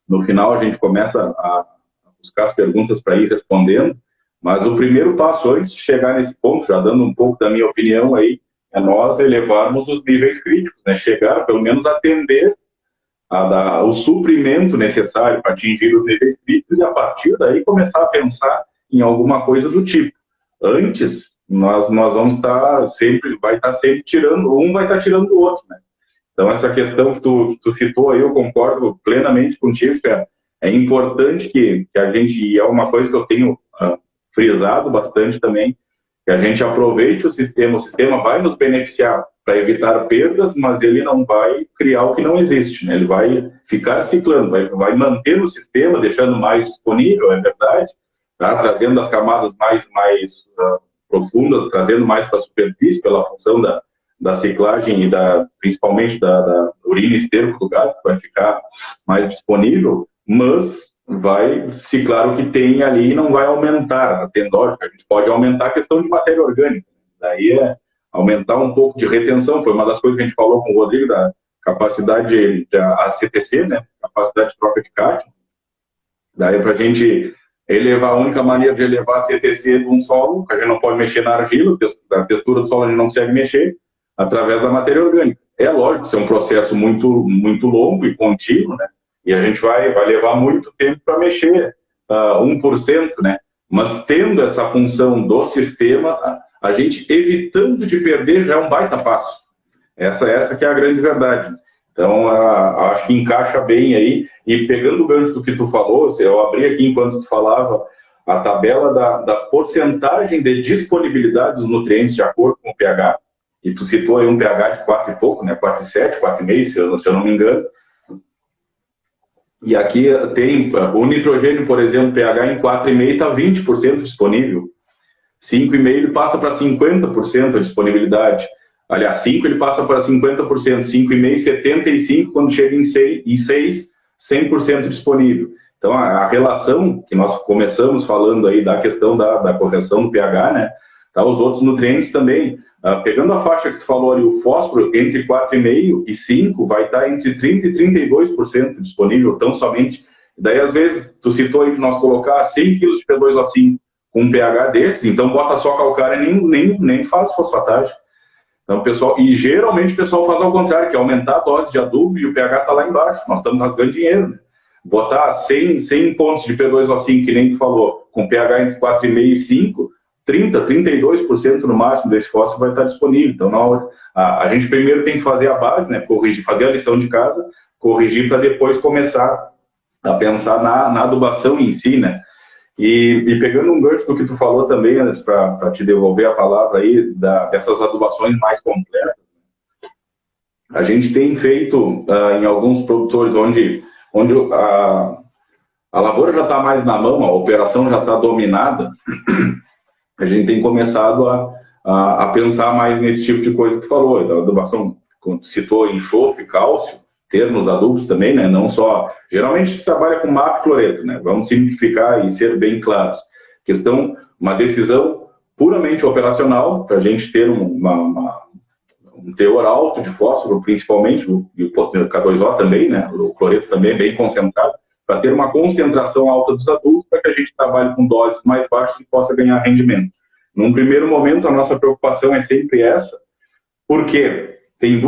no final, a gente começa a buscar as perguntas para ir respondendo, mas o primeiro passo antes de chegar nesse ponto, já dando um pouco da minha opinião aí, é nós elevarmos os níveis críticos, né? Chegar, pelo menos, atender o suprimento necessário para atingir os níveis críticos e, a partir daí, começar a pensar em alguma coisa do tipo. Antes, nós vamos estar sempre, vai estar sempre tirando, um vai estar tirando do outro, né? Então, essa questão que tu citou aí, eu concordo plenamente contigo, cara. É importante que a gente, e é uma coisa que eu tenho frisado bastante também, que a gente aproveite o sistema vai nos beneficiar para evitar perdas, mas ele não vai criar o que não existe, né? Ele vai ficar ciclando, vai manter o sistema, deixando mais disponível, é verdade, tá? Trazendo as camadas mais profundas, trazendo mais para a superfície, pela função da ciclagem e principalmente da urina e esterco do gado, que vai ficar mais disponível, mas vai ciclar o que tem ali e não vai aumentar a tendógena. A gente pode aumentar a questão de matéria orgânica. Daí é aumentar um pouco de retenção. Foi uma das coisas que a gente falou com o Rodrigo, da capacidade da CTC, né? Capacidade de troca de cátion. Daí para a gente elevar, a única maneira de elevar a CTC de um solo, que a gente não pode mexer na argila, a textura do solo a gente não consegue mexer, através da matéria orgânica. É lógico, isso é um processo muito, muito longo e contínuo, né? E a gente vai levar muito tempo para mexer 1%, né? Mas tendo essa função do sistema, a gente evitando de perder já é um baita passo. Essa que é a grande verdade. Então, acho que encaixa bem aí. E pegando o gancho do que tu falou, eu abri aqui enquanto tu falava a tabela da porcentagem de disponibilidade dos nutrientes de acordo com o pH, e tu citou aí um pH de 4 e pouco, né? 4,7, 4,5, se eu não me engano. E aqui tem o nitrogênio, por exemplo, pH em 4,5 está 20% disponível. 5,5 ele passa para 50% a disponibilidade. Aliás, 5 ele passa para 50%, 5,5, 75, quando chega em 6, 100% disponível. Então, a relação que nós começamos falando aí da questão da correção do pH, né? Tá, os outros nutrientes também. Pegando a faixa que tu falou ali, o fósforo entre 4,5 e 5 vai estar entre 30% e 32% disponível, tão somente. Daí, às vezes, tu citou aí que nós colocar 100 kg de P2O5 com um pH desse, então bota só calcário e nem faz fosfatagem. Então, pessoal, e geralmente o pessoal faz ao contrário, que é aumentar a dose de adubo e o pH está lá embaixo. Nós estamos rasgando dinheiro, né? Botar 100 pontos de P2O5, que nem tu falou, com pH entre 4,5 e 5, 32% no máximo desse fósforo vai estar disponível. Então, na hora, a gente primeiro tem que fazer a base, né? Corrigir, fazer a lição de casa, corrigir para depois começar a pensar na adubação em si, né? E pegando um gancho do que tu falou também, Anderson, para te devolver a palavra aí, dessas adubações mais completas, a gente tem feito em alguns produtores onde a lavoura já está mais na mão, a operação já está dominada, a gente tem começado a pensar mais nesse tipo de coisa que tu falou, da adubação, quando tu citou enxofre, cálcio, termos adubos também, né? Não só... Geralmente se trabalha com MAP e cloreto, né? Vamos simplificar e ser bem claros. Uma decisão puramente operacional, para a gente ter um teor alto de fósforo, principalmente, e o K2O também, né? O cloreto também é bem concentrado, para ter uma concentração alta dos adubos, para que a gente trabalhe com doses mais baixas e possa ganhar rendimento. Num primeiro momento, a nossa preocupação é sempre essa, porque tem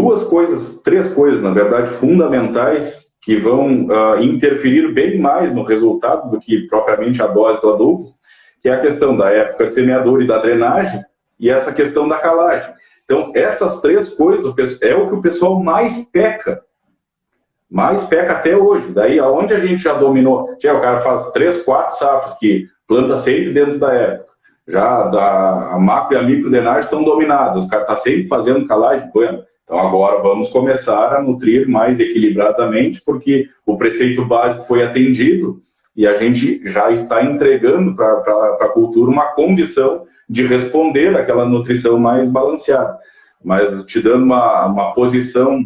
três coisas, na verdade, fundamentais que vão interferir bem mais no resultado do que propriamente a dose do adubo, que é a questão da época de semeadura e da drenagem, e essa questão da calagem. Então, essas três coisas é o que o pessoal mais peca até hoje. Daí, aonde a gente já dominou, o cara faz 3, 4 safras que planta sempre dentro da época, já a macro e a micro drenagem estão dominadas, o cara está sempre fazendo calagem, bueno. Então, agora vamos começar a nutrir mais equilibradamente, porque o preceito básico foi atendido e a gente já está entregando para a cultura uma condição de responder àquela nutrição mais balanceada. Mas te dando uma posição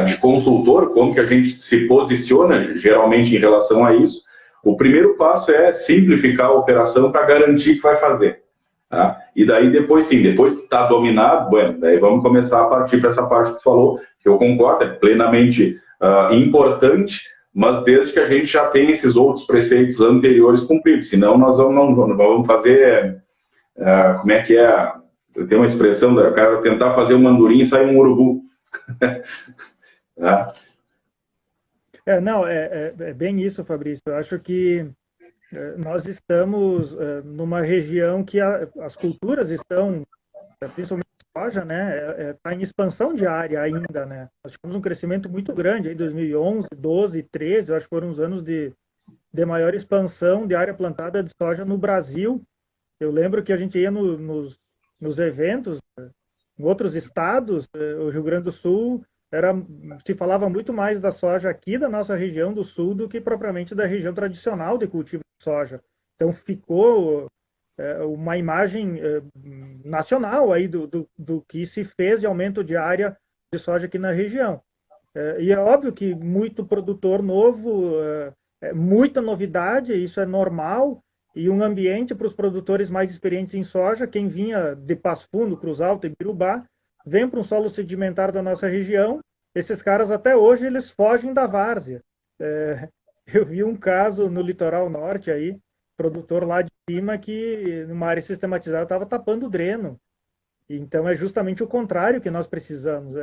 de consultor, como que a gente se posiciona geralmente em relação a isso, o primeiro passo é simplificar a operação para garantir que vai fazer. Tá? E daí depois sim, depois que está dominado, bueno, daí vamos começar a partir para essa parte que tu falou, que eu concordo, é plenamente importante, mas desde que a gente já tenha esses outros preceitos anteriores cumpridos, senão nós vamos fazer, como é que é, tem uma expressão, o cara tentar fazer uma andorinha e sair um urubu. Tá? Não, é bem isso, Fabrício. Eu acho que nós estamos numa região que as culturas estão, principalmente a soja, né, está em expansão de área ainda, né. Nós tivemos um crescimento muito grande em 2011, 12, 13, eu acho que foram os anos de maior expansão de área plantada de soja no Brasil. Eu lembro que a gente ia nos eventos em outros estados, o Rio Grande do Sul, se falava muito mais da soja aqui da nossa região do sul do que propriamente da região tradicional de cultivo de soja. Então ficou uma imagem nacional aí do que se fez de aumento de área de soja aqui na região. E é óbvio que muito produtor novo, muita novidade, isso é normal, e um ambiente para os produtores mais experientes em soja, quem vinha de Passo Fundo, Cruz Alta e Birubá, vem para um solo sedimentar da nossa região, esses caras até hoje eles fogem da várzea. Eu vi um caso no litoral norte aí, produtor lá de cima que numa área sistematizada estava tapando o dreno. Então é justamente o contrário que nós precisamos.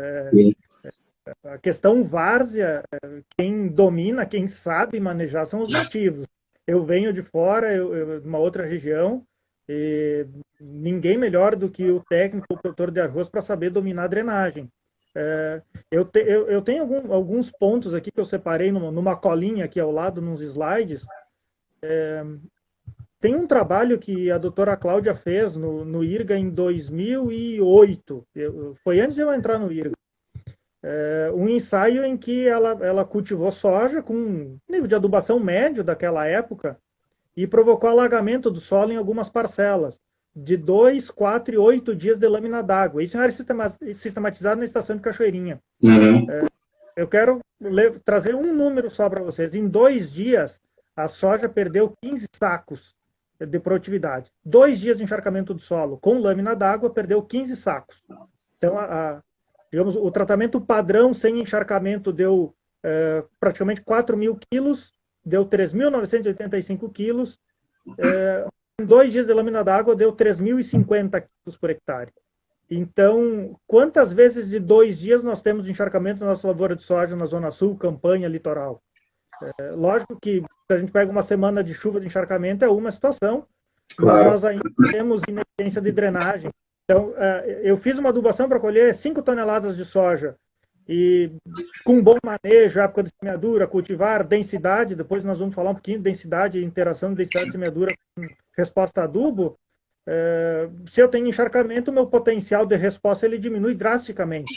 A questão várzea, quem domina, quem sabe manejar são os nativos. Eu venho de fora, de uma outra região, e ninguém melhor do que o técnico, o produtor de arroz, para saber dominar a drenagem. Eu tenho alguns pontos aqui que eu separei numa colinha aqui ao lado, nos slides. Tem um trabalho que a doutora Cláudia fez no IRGA em 2008, foi antes de eu entrar no IRGA, um ensaio em que ela cultivou soja com um nível de adubação médio daquela época e provocou alagamento do solo em algumas parcelas, de 2, 4 e 8 dias de lâmina d'água. Isso era sistematizado na estação de Cachoeirinha. Uhum. Eu quero trazer um número só para vocês. Em 2 dias, a soja perdeu 15 sacos de produtividade. 2 dias de encharcamento do solo com lâmina d'água, perdeu 15 sacos. Então, digamos, o tratamento padrão sem encharcamento deu praticamente 4.000 quilos, deu 3.985 quilos. Em 2 dias de lâmina d'água, deu 3.050 quilos por hectare. Então, quantas vezes de 2 dias nós temos de encharcamento na nossa lavoura de soja na Zona Sul, campanha, litoral? Lógico que se a gente pega uma semana de chuva de encharcamento é uma situação, mas nós ainda temos ineficiência de drenagem. Então, eu fiz uma adubação para colher 5 toneladas de soja e com bom manejo, época de semeadura, cultivar, densidade, depois nós vamos falar um pouquinho de densidade, interação de densidade de semeadura com resposta a adubo. Se eu tenho encharcamento, o meu potencial de resposta ele diminui drasticamente.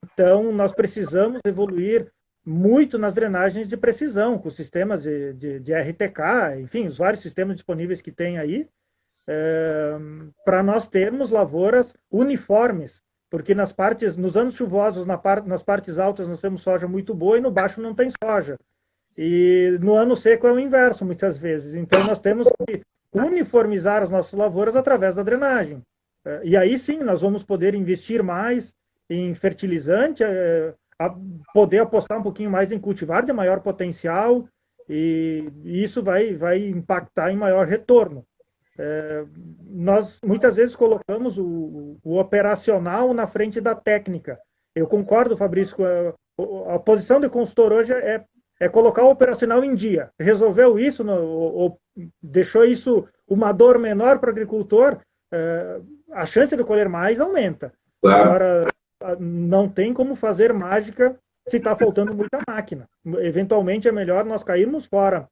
Então, nós precisamos evoluir muito nas drenagens de precisão, com sistemas de RTK, enfim, os vários sistemas disponíveis que tem aí, para nós termos lavouras uniformes, porque nos anos chuvosos, nas partes altas nós temos soja muito boa e no baixo não tem soja. E no ano seco é o inverso, muitas vezes. Então, nós temos que uniformizar as nossas lavouras através da drenagem. E aí sim, nós vamos poder investir mais em fertilizante, poder apostar um pouquinho mais em cultivar de maior potencial, e isso vai impactar em maior retorno. Nós muitas vezes colocamos o operacional na frente da técnica. Eu concordo, Fabrício, a posição de consultor hoje é colocar o operacional em dia. Resolveu isso, ou deixou isso uma dor menor para o agricultor, a chance de colher mais aumenta. Claro. Agora, não tem como fazer mágica se está faltando muita máquina. Eventualmente é melhor nós cairmos fora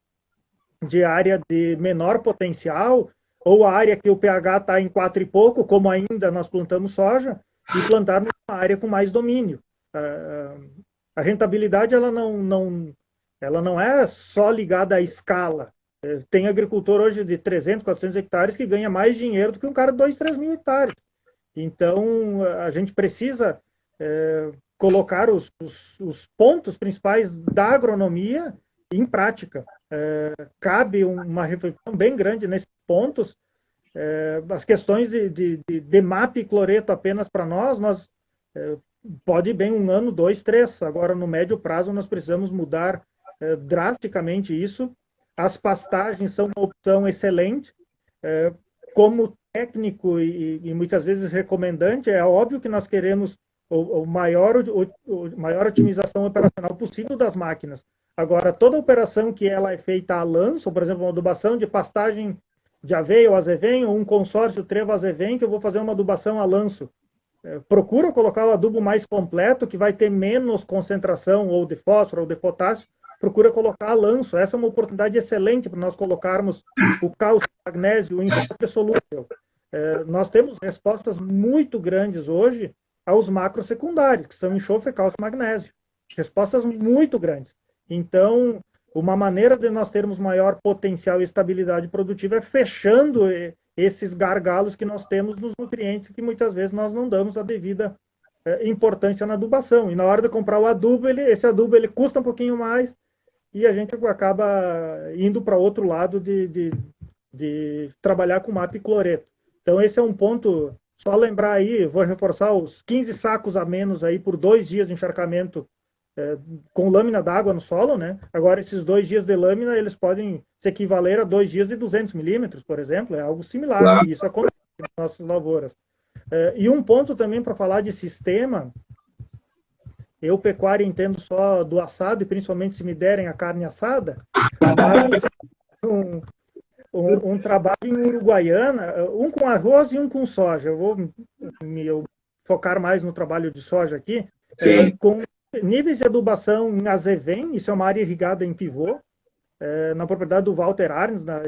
de área de menor potencial, ou a área que o pH está em 4 e pouco, como ainda nós plantamos soja, e plantarmos uma área com mais domínio. A rentabilidade ela não é só ligada à escala. Tem agricultor hoje de 300, 400 hectares que ganha mais dinheiro do que um cara de 2, 3 mil hectares. Então, a gente precisa colocar os pontos principais da agronomia em prática. Cabe uma reflexão bem grande nesses pontos. As questões de MAP e cloreto apenas para nós pode ir bem 1 ano, 2, 3. Agora, no médio prazo, nós precisamos mudar drasticamente isso. As pastagens são uma opção excelente. Como técnico e muitas vezes recomendante, é óbvio que nós queremos a maior otimização operacional possível das máquinas. Agora, toda operação que ela é feita a lanço, por exemplo, uma adubação de pastagem de aveia ou azevém, ou um consórcio trevo-azevém, que eu vou fazer uma adubação a lanço. Procura colocar o adubo mais completo, que vai ter menos concentração ou de fósforo ou de potássio, procura colocar a lanço. Essa é uma oportunidade excelente para nós colocarmos o cálcio, o magnésio, o enxofre solúvel. Nós temos respostas muito grandes hoje aos macros secundários, que são enxofre, cálcio e magnésio. Respostas muito grandes. Então, uma maneira de nós termos maior potencial e estabilidade produtiva é fechando esses gargalos que nós temos nos nutrientes, que muitas vezes nós não damos a devida importância na adubação. E na hora de comprar o adubo, esse adubo ele custa um pouquinho mais e a gente acaba indo para outro lado de trabalhar com MAP e cloreto. Então, esse é um ponto, só lembrar aí, vou reforçar os 15 sacos a menos aí por 2 dias de encharcamento com lâmina d'água no solo, né? Agora, esses 2 dias de lâmina, eles podem se equivaler a 2 dias de 200 milímetros, por exemplo, é algo similar, claro. Isso acontece nas nossas lavouras. E um ponto também para falar de sistema, eu, pecuária, entendo só do assado, e principalmente se me derem a carne assada, mas um trabalho em Uruguaiana, um com arroz e um com soja. Eu vou me focar mais no trabalho de soja aqui. com níveis de adubação em azevém, isso é uma área irrigada em pivô, na propriedade do Walter Arns, na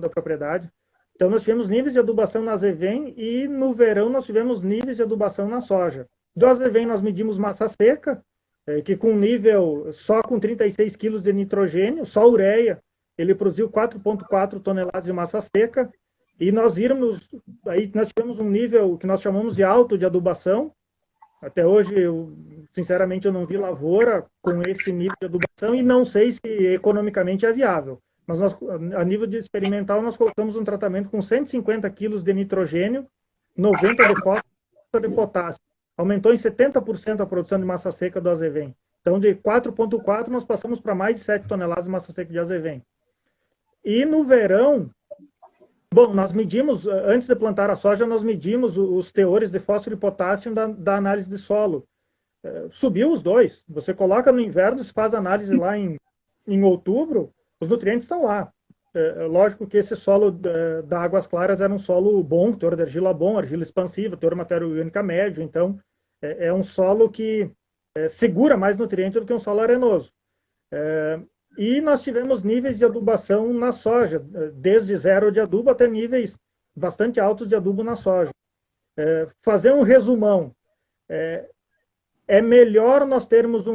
da propriedade. Então, nós tivemos níveis de adubação na azevém e no verão nós tivemos níveis de adubação na soja. Do azevém nós medimos massa seca, que com nível, só com 36 quilos de nitrogênio, só ureia, ele produziu 4,4 toneladas de massa seca, e nós tivemos um nível que nós chamamos de alto de adubação. Até hoje, sinceramente, eu não vi lavoura com esse nível de adubação e não sei se economicamente é viável. Mas nós, a nível de experimental, nós colocamos um tratamento com 150 quilos de nitrogênio, 90 de fósforo e de potássio. Aumentou em 70% a produção de massa seca do azevém. Então, de 4,4 nós passamos para mais de 7 toneladas de massa seca de azevém. E no verão, bom, nós medimos, antes de plantar a soja, nós medimos os teores de fósforo e potássio da análise de solo. Subiu os dois. Você coloca no inverno, se faz análise lá em outubro, os nutrientes estão lá. Lógico que esse solo da Águas Claras era um solo bom, teor de argila bom, argila expansiva, teor de matéria orgânica médio, então é um solo que segura mais nutrientes do que um solo arenoso. E nós tivemos níveis de adubação na soja, desde zero de adubo até níveis bastante altos de adubo na soja. Fazer um resumão, é melhor nós termos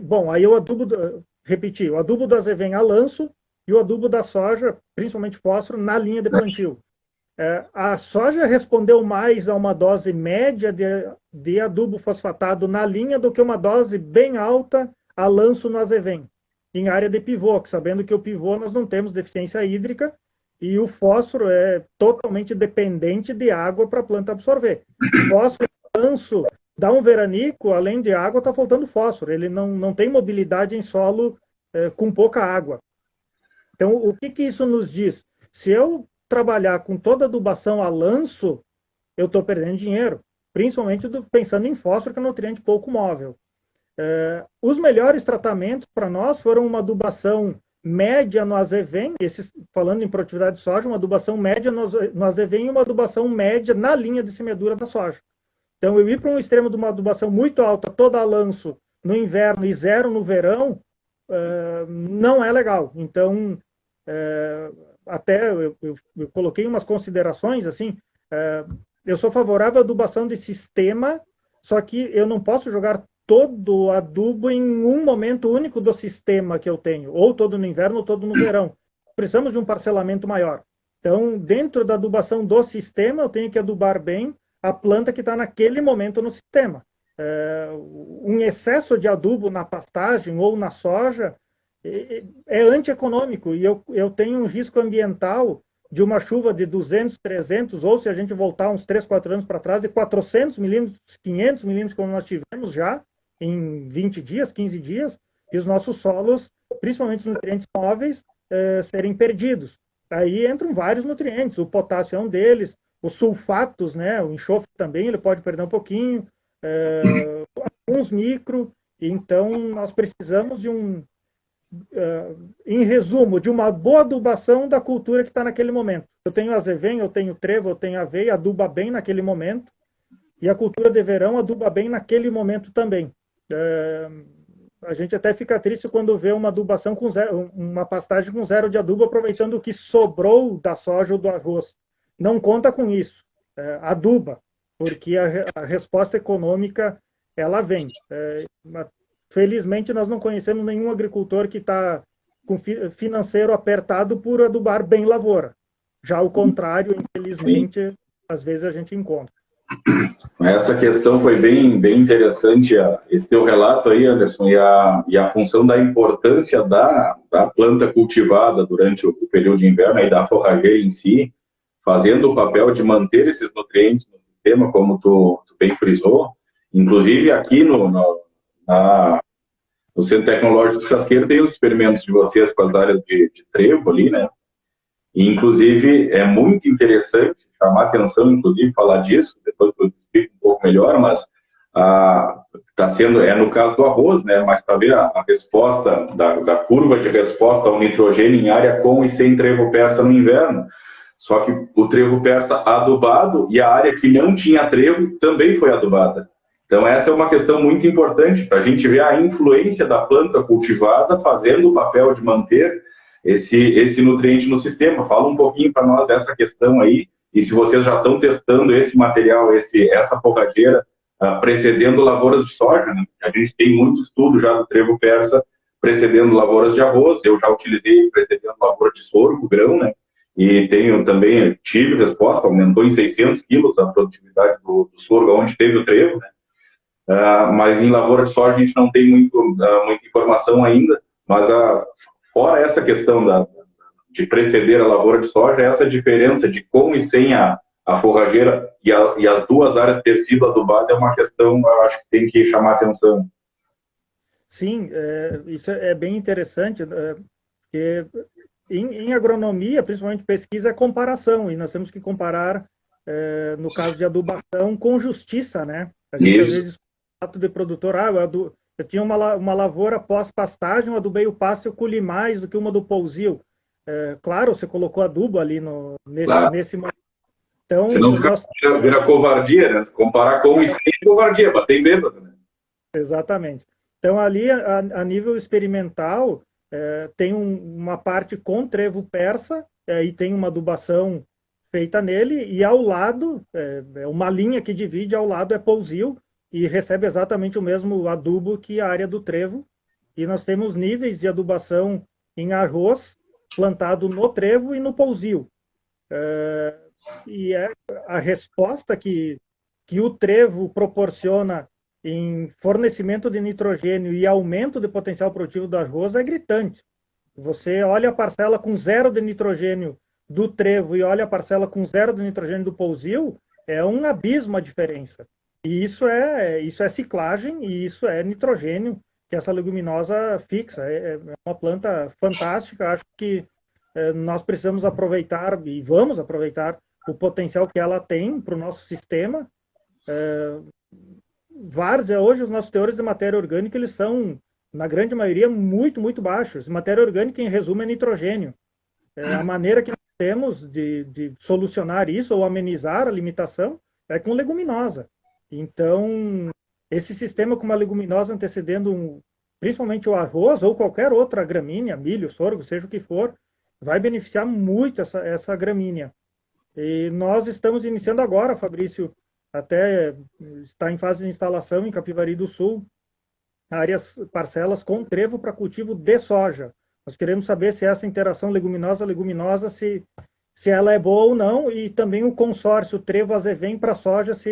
bom, aí o adubo, repetir, o adubo do azevém a lanço e o adubo da soja, principalmente fósforo, na linha de plantio. A soja respondeu mais a uma dose média de adubo fosfatado na linha do que uma dose bem alta a lanço no azevém, em área de pivô, sabendo que o pivô nós não temos deficiência hídrica e o fósforo é totalmente dependente de água para a planta absorver. O fósforo lanço dá um veranico, além de água, está faltando fósforo. Ele não tem mobilidade em solo com pouca água. Então, o que isso nos diz? Se eu trabalhar com toda a adubação a lanço, eu estou perdendo dinheiro, principalmente pensando em fósforo, que é um nutriente pouco móvel. Os melhores tratamentos para nós foram uma adubação média no azevém, falando em produtividade de soja, uma adubação média no azevém e uma adubação média na linha de semeadura da soja. Então, eu ir para um extremo de uma adubação muito alta, toda a lanço, no inverno e zero no verão, não é legal. Então, até eu coloquei umas considerações, assim, eu sou favorável à adubação de sistema, só que eu não posso jogar todo o adubo em um momento único do sistema que eu tenho, ou todo no inverno ou todo no verão. Precisamos de um parcelamento maior. Então, dentro da adubação do sistema, eu tenho que adubar bem a planta que está naquele momento no sistema. Um excesso de adubo na pastagem ou na soja é antieconômico, e eu tenho um risco ambiental de uma chuva de 200, 300, ou se a gente voltar uns 3, 4 anos para trás, de 400 milímetros, 500 milímetros, como nós tivemos já em 20 dias, 15 dias, e os nossos solos, principalmente os nutrientes móveis, serem perdidos. Aí entram vários nutrientes, o potássio é um deles, os sulfatos, né, o enxofre também, ele pode perder um pouquinho, alguns micro, então nós precisamos de em resumo, de uma boa adubação da cultura que está naquele momento. Eu tenho azevém, eu tenho trevo, eu tenho aveia, aduba bem naquele momento, e a cultura de verão aduba bem naquele momento também. A gente até fica triste quando vê uma adubação com uma pastagem com zero de adubo, aproveitando o que sobrou da soja ou do arroz. Não conta com isso. Aduba, porque a resposta econômica ela vem. Felizmente, nós não conhecemos nenhum agricultor que está com financeiro apertado por adubar bem lavoura. Já o contrário, infelizmente, às vezes a gente encontra. Essa questão foi bem interessante, esse teu relato aí, Anderson, e a função da importância da planta cultivada durante o período de inverno, aí da forrageira em si, fazendo o papel de manter esses nutrientes no sistema, como tu bem frisou. Inclusive, aqui no Centro Tecnológico do Chasqueiro tem os experimentos de vocês com as áreas de trevo ali, né? E, inclusive, é muito interessante chamar atenção, inclusive, falar disso, depois eu explico um pouco melhor, mas está sendo, no caso do arroz, né? Mas para ver a resposta, da curva de resposta ao nitrogênio em área com e sem trevo persa no inverno. Só que o trevo persa adubado e a área que não tinha trevo também foi adubada. Então, essa é uma questão muito importante para a gente ver a influência da planta cultivada fazendo o papel de manter esse nutriente no sistema. Fala um pouquinho para nós dessa questão aí, e se vocês já estão testando esse material, essa forrageira, precedendo lavouras de soja, né? A gente tem muito estudo já do trevo persa precedendo lavouras de arroz, eu já utilizei precedendo lavoura de sorgo, grão, né? E tive resposta, aumentou em 600 quilos a produtividade do sorgo, onde teve o trevo, né? Mas em lavoura de soja a gente não tem muita informação ainda, mas fora essa questão de preceder a lavoura de soja, essa diferença de com e sem a forrageira e as duas áreas ter sido adubadas é uma questão, eu acho que tem que chamar atenção. Sim, isso é bem interessante, porque em agronomia, principalmente pesquisa, é comparação, e nós temos que comparar, no caso de adubação, com justiça, né? A gente, às vezes, fato de produtor, eu tinha uma lavoura pós-pastagem, eu adubei o pasto e eu colhi mais do que uma do pousio. Claro, você colocou adubo ali nesse momento. Então, senão vira covardia, né? Comparar com e sem covardia, bater em bêbado, né? Exatamente. Então, ali, a nível experimental, tem uma parte com trevo persa, e tem uma adubação feita nele, e ao lado, uma linha que divide, ao lado é pousio, e recebe exatamente o mesmo adubo que a área do trevo. E nós temos níveis de adubação em arroz, plantado no trevo e no pousio. E a resposta que o trevo proporciona em fornecimento de nitrogênio e aumento de potencial produtivo do arroz é gritante. Você olha a parcela com 0 de nitrogênio do trevo e olha a parcela com 0 de nitrogênio do pousio, é um abismo a diferença. E isso é ciclagem e isso é nitrogênio que essa leguminosa fixa. É uma planta fantástica. Acho que nós precisamos aproveitar e vamos aproveitar o potencial que ela tem para o nosso sistema. Várzea, hoje os nossos teores de matéria orgânica, eles são, na grande maioria, muito, muito baixos. Matéria orgânica, em resumo, é nitrogênio. A maneira que nós temos de solucionar isso ou amenizar a limitação é com leguminosa. Então, esse sistema com uma leguminosa antecedendo principalmente o arroz ou qualquer outra gramínea, milho, sorgo, seja o que for, vai beneficiar muito essa gramínea. E nós estamos iniciando agora, Fabrício, até está em fase de instalação em Capivari do Sul, parcelas com trevo para cultivo de soja. Nós queremos saber se essa interação leguminosa-leguminosa, se ela é boa ou não, e também o consórcio trevo-azevém para soja, se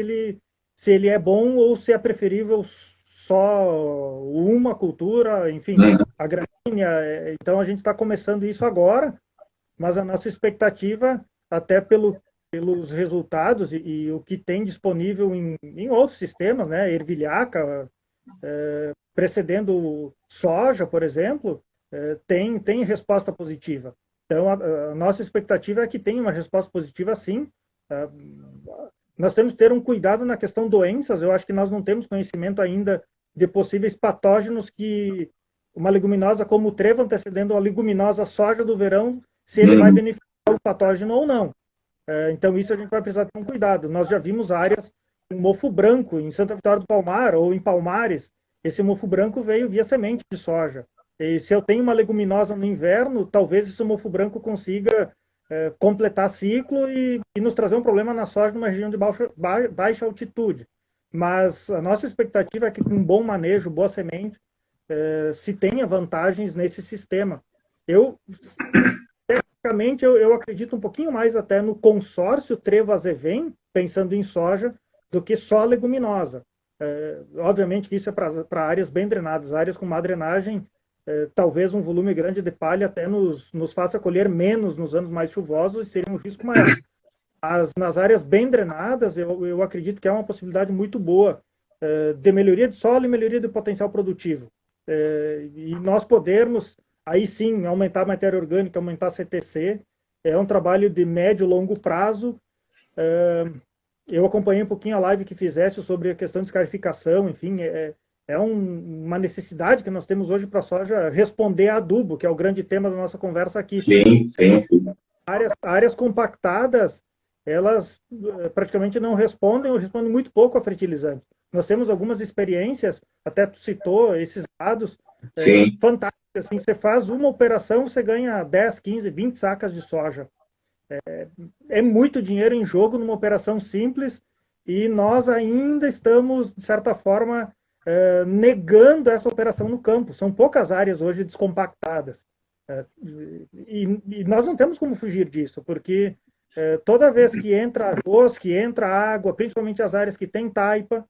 ele é bom ou se é preferível só uma cultura, enfim, a gramínea. Então, a gente está começando isso agora, mas a nossa expectativa, até pelos resultados e o que tem disponível em outros sistemas, né, ervilhaca, precedendo soja, por exemplo, tem resposta positiva. Então, a nossa expectativa é que tenha uma resposta positiva, sim. Nós temos que ter um cuidado na questão doenças. Eu acho que nós não temos conhecimento ainda de possíveis patógenos que uma leguminosa como o trevo antecedendo a leguminosa soja do verão, se ele vai beneficiar o patógeno ou não. Então, isso a gente vai precisar ter um cuidado. Nós já vimos áreas com mofo branco, em Santa Vitória do Palmar ou em Palmares, esse mofo branco veio via semente de soja. E se eu tenho uma leguminosa no inverno, talvez esse mofo branco consiga completar ciclo e nos trazer um problema na soja numa região de baixa altitude. Mas a nossa expectativa é que com um bom manejo, boa semente, se tenha vantagens nesse sistema. Tecnicamente, eu acredito um pouquinho mais até no consórcio trevo-azevém, pensando em soja, do que só leguminosa. Obviamente que isso é para áreas bem drenadas, áreas com má drenagem, talvez um volume grande de palha até nos faça colher menos nos anos mais chuvosos e seria um risco maior. Mas nas áreas bem drenadas, eu acredito que é uma possibilidade muito boa de melhoria de solo e melhoria do potencial produtivo. E nós podermos, aí sim, aumentar a matéria orgânica, aumentar a CTC, é um trabalho de médio e longo prazo. Eu acompanhei um pouquinho a live que fizeste sobre a questão de escarificação, enfim, uma necessidade que nós temos hoje para a soja responder a adubo, que é o grande tema da nossa conversa aqui. Sim. Áreas compactadas, elas praticamente não respondem ou respondem muito pouco a fertilizante. nós temos algumas experiências, até tu citou esses dados, Sim. fantásticos. Assim, você faz uma operação, você ganha 10, 15, 20 sacas de soja. É muito dinheiro em jogo numa operação simples e nós ainda estamos, de certa forma, negando essa operação no campo. São poucas áreas hoje descompactadas. E nós não temos como fugir disso, porque toda vez que entra arroz, que entra água, principalmente as áreas que tem taipa,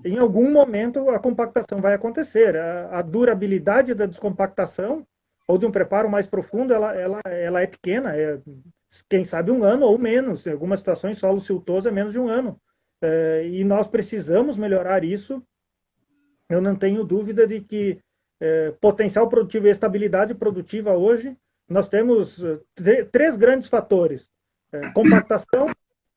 em algum momento a compactação vai acontecer. A durabilidade da descompactação ou de um preparo mais profundo, ela é pequena, quem sabe 1 ano ou menos. Em algumas situações, solo siltoso é menos de 1 ano. E nós precisamos melhorar isso. Eu não tenho dúvida de que potencial produtivo e estabilidade produtiva hoje, nós temos 3 grandes fatores: compactação,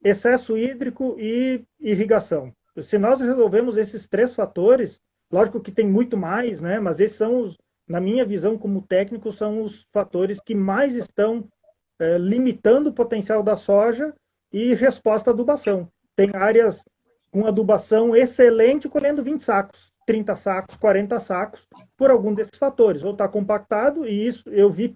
excesso hídrico e irrigação. Se nós resolvemos esses 3 fatores, lógico que tem muito mais, né? Mas esses são, na minha visão como técnico, são os fatores que mais estão limitando o potencial da soja e resposta à adubação. Tem áreas com adubação excelente colhendo 20 sacos, 30 sacos, 40 sacos, por algum desses fatores. Ou está compactado, e isso eu vi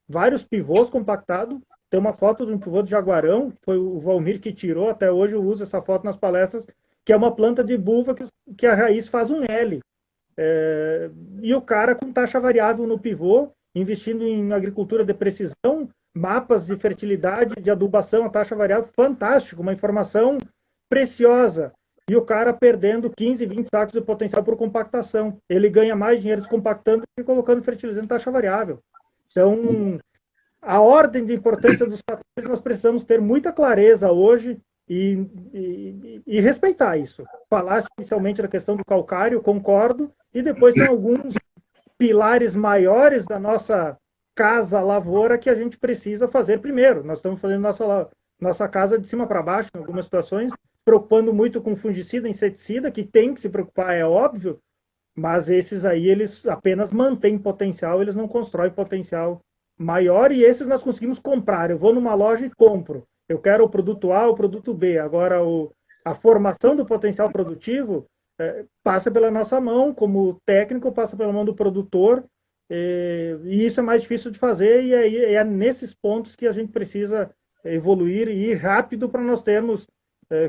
vários pivôs compactados. Tem uma foto de um pivô de Jaguarão, foi o Valmir que tirou, até hoje eu uso essa foto nas palestras, que é uma planta de buva que a raiz faz um L. E o cara com taxa variável no pivô, investindo em agricultura de precisão, mapas de fertilidade, de adubação, a taxa variável, fantástico, uma informação preciosa. E o cara perdendo 15, 20 sacos de potencial por compactação. Ele ganha mais dinheiro descompactando do que colocando fertilizante em taxa variável. Então, a ordem de importância dos fatores, nós precisamos ter muita clareza hoje e respeitar isso. Falar especialmente da questão do calcário, concordo, e depois tem alguns pilares maiores da nossa casa lavoura que a gente precisa fazer primeiro. Nós estamos fazendo nossa casa de cima para baixo, em algumas situações, preocupando muito com fungicida, inseticida, que tem que se preocupar, é óbvio, mas esses aí, eles apenas mantêm potencial, eles não constroem potencial maior, e esses nós conseguimos comprar. Eu vou numa loja e compro. Eu quero o produto A, o produto B. Agora, a formação do potencial produtivo passa pela nossa mão, como técnico, passa pela mão do produtor, e isso é mais difícil de fazer, e é nesses pontos que a gente precisa evoluir e ir rápido para nós termos,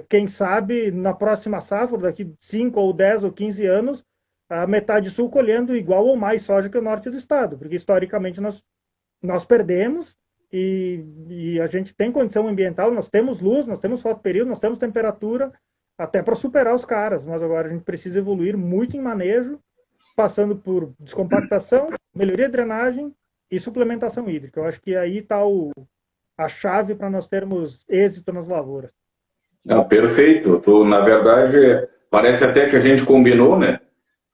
quem sabe, na próxima safra, daqui 5 ou 10 ou 15 anos, a metade sul colhendo igual ou mais soja que o norte do estado, porque historicamente nós perdemos e a gente tem condição ambiental, nós temos luz, nós temos fotoperíodo, nós temos temperatura, até para superar os caras, mas agora a gente precisa evoluir muito em manejo, passando por descompactação, melhoria de drenagem e suplementação hídrica. Eu acho que aí está a chave para nós termos êxito nas lavouras. Perfeito. Na verdade, parece até que a gente combinou, né?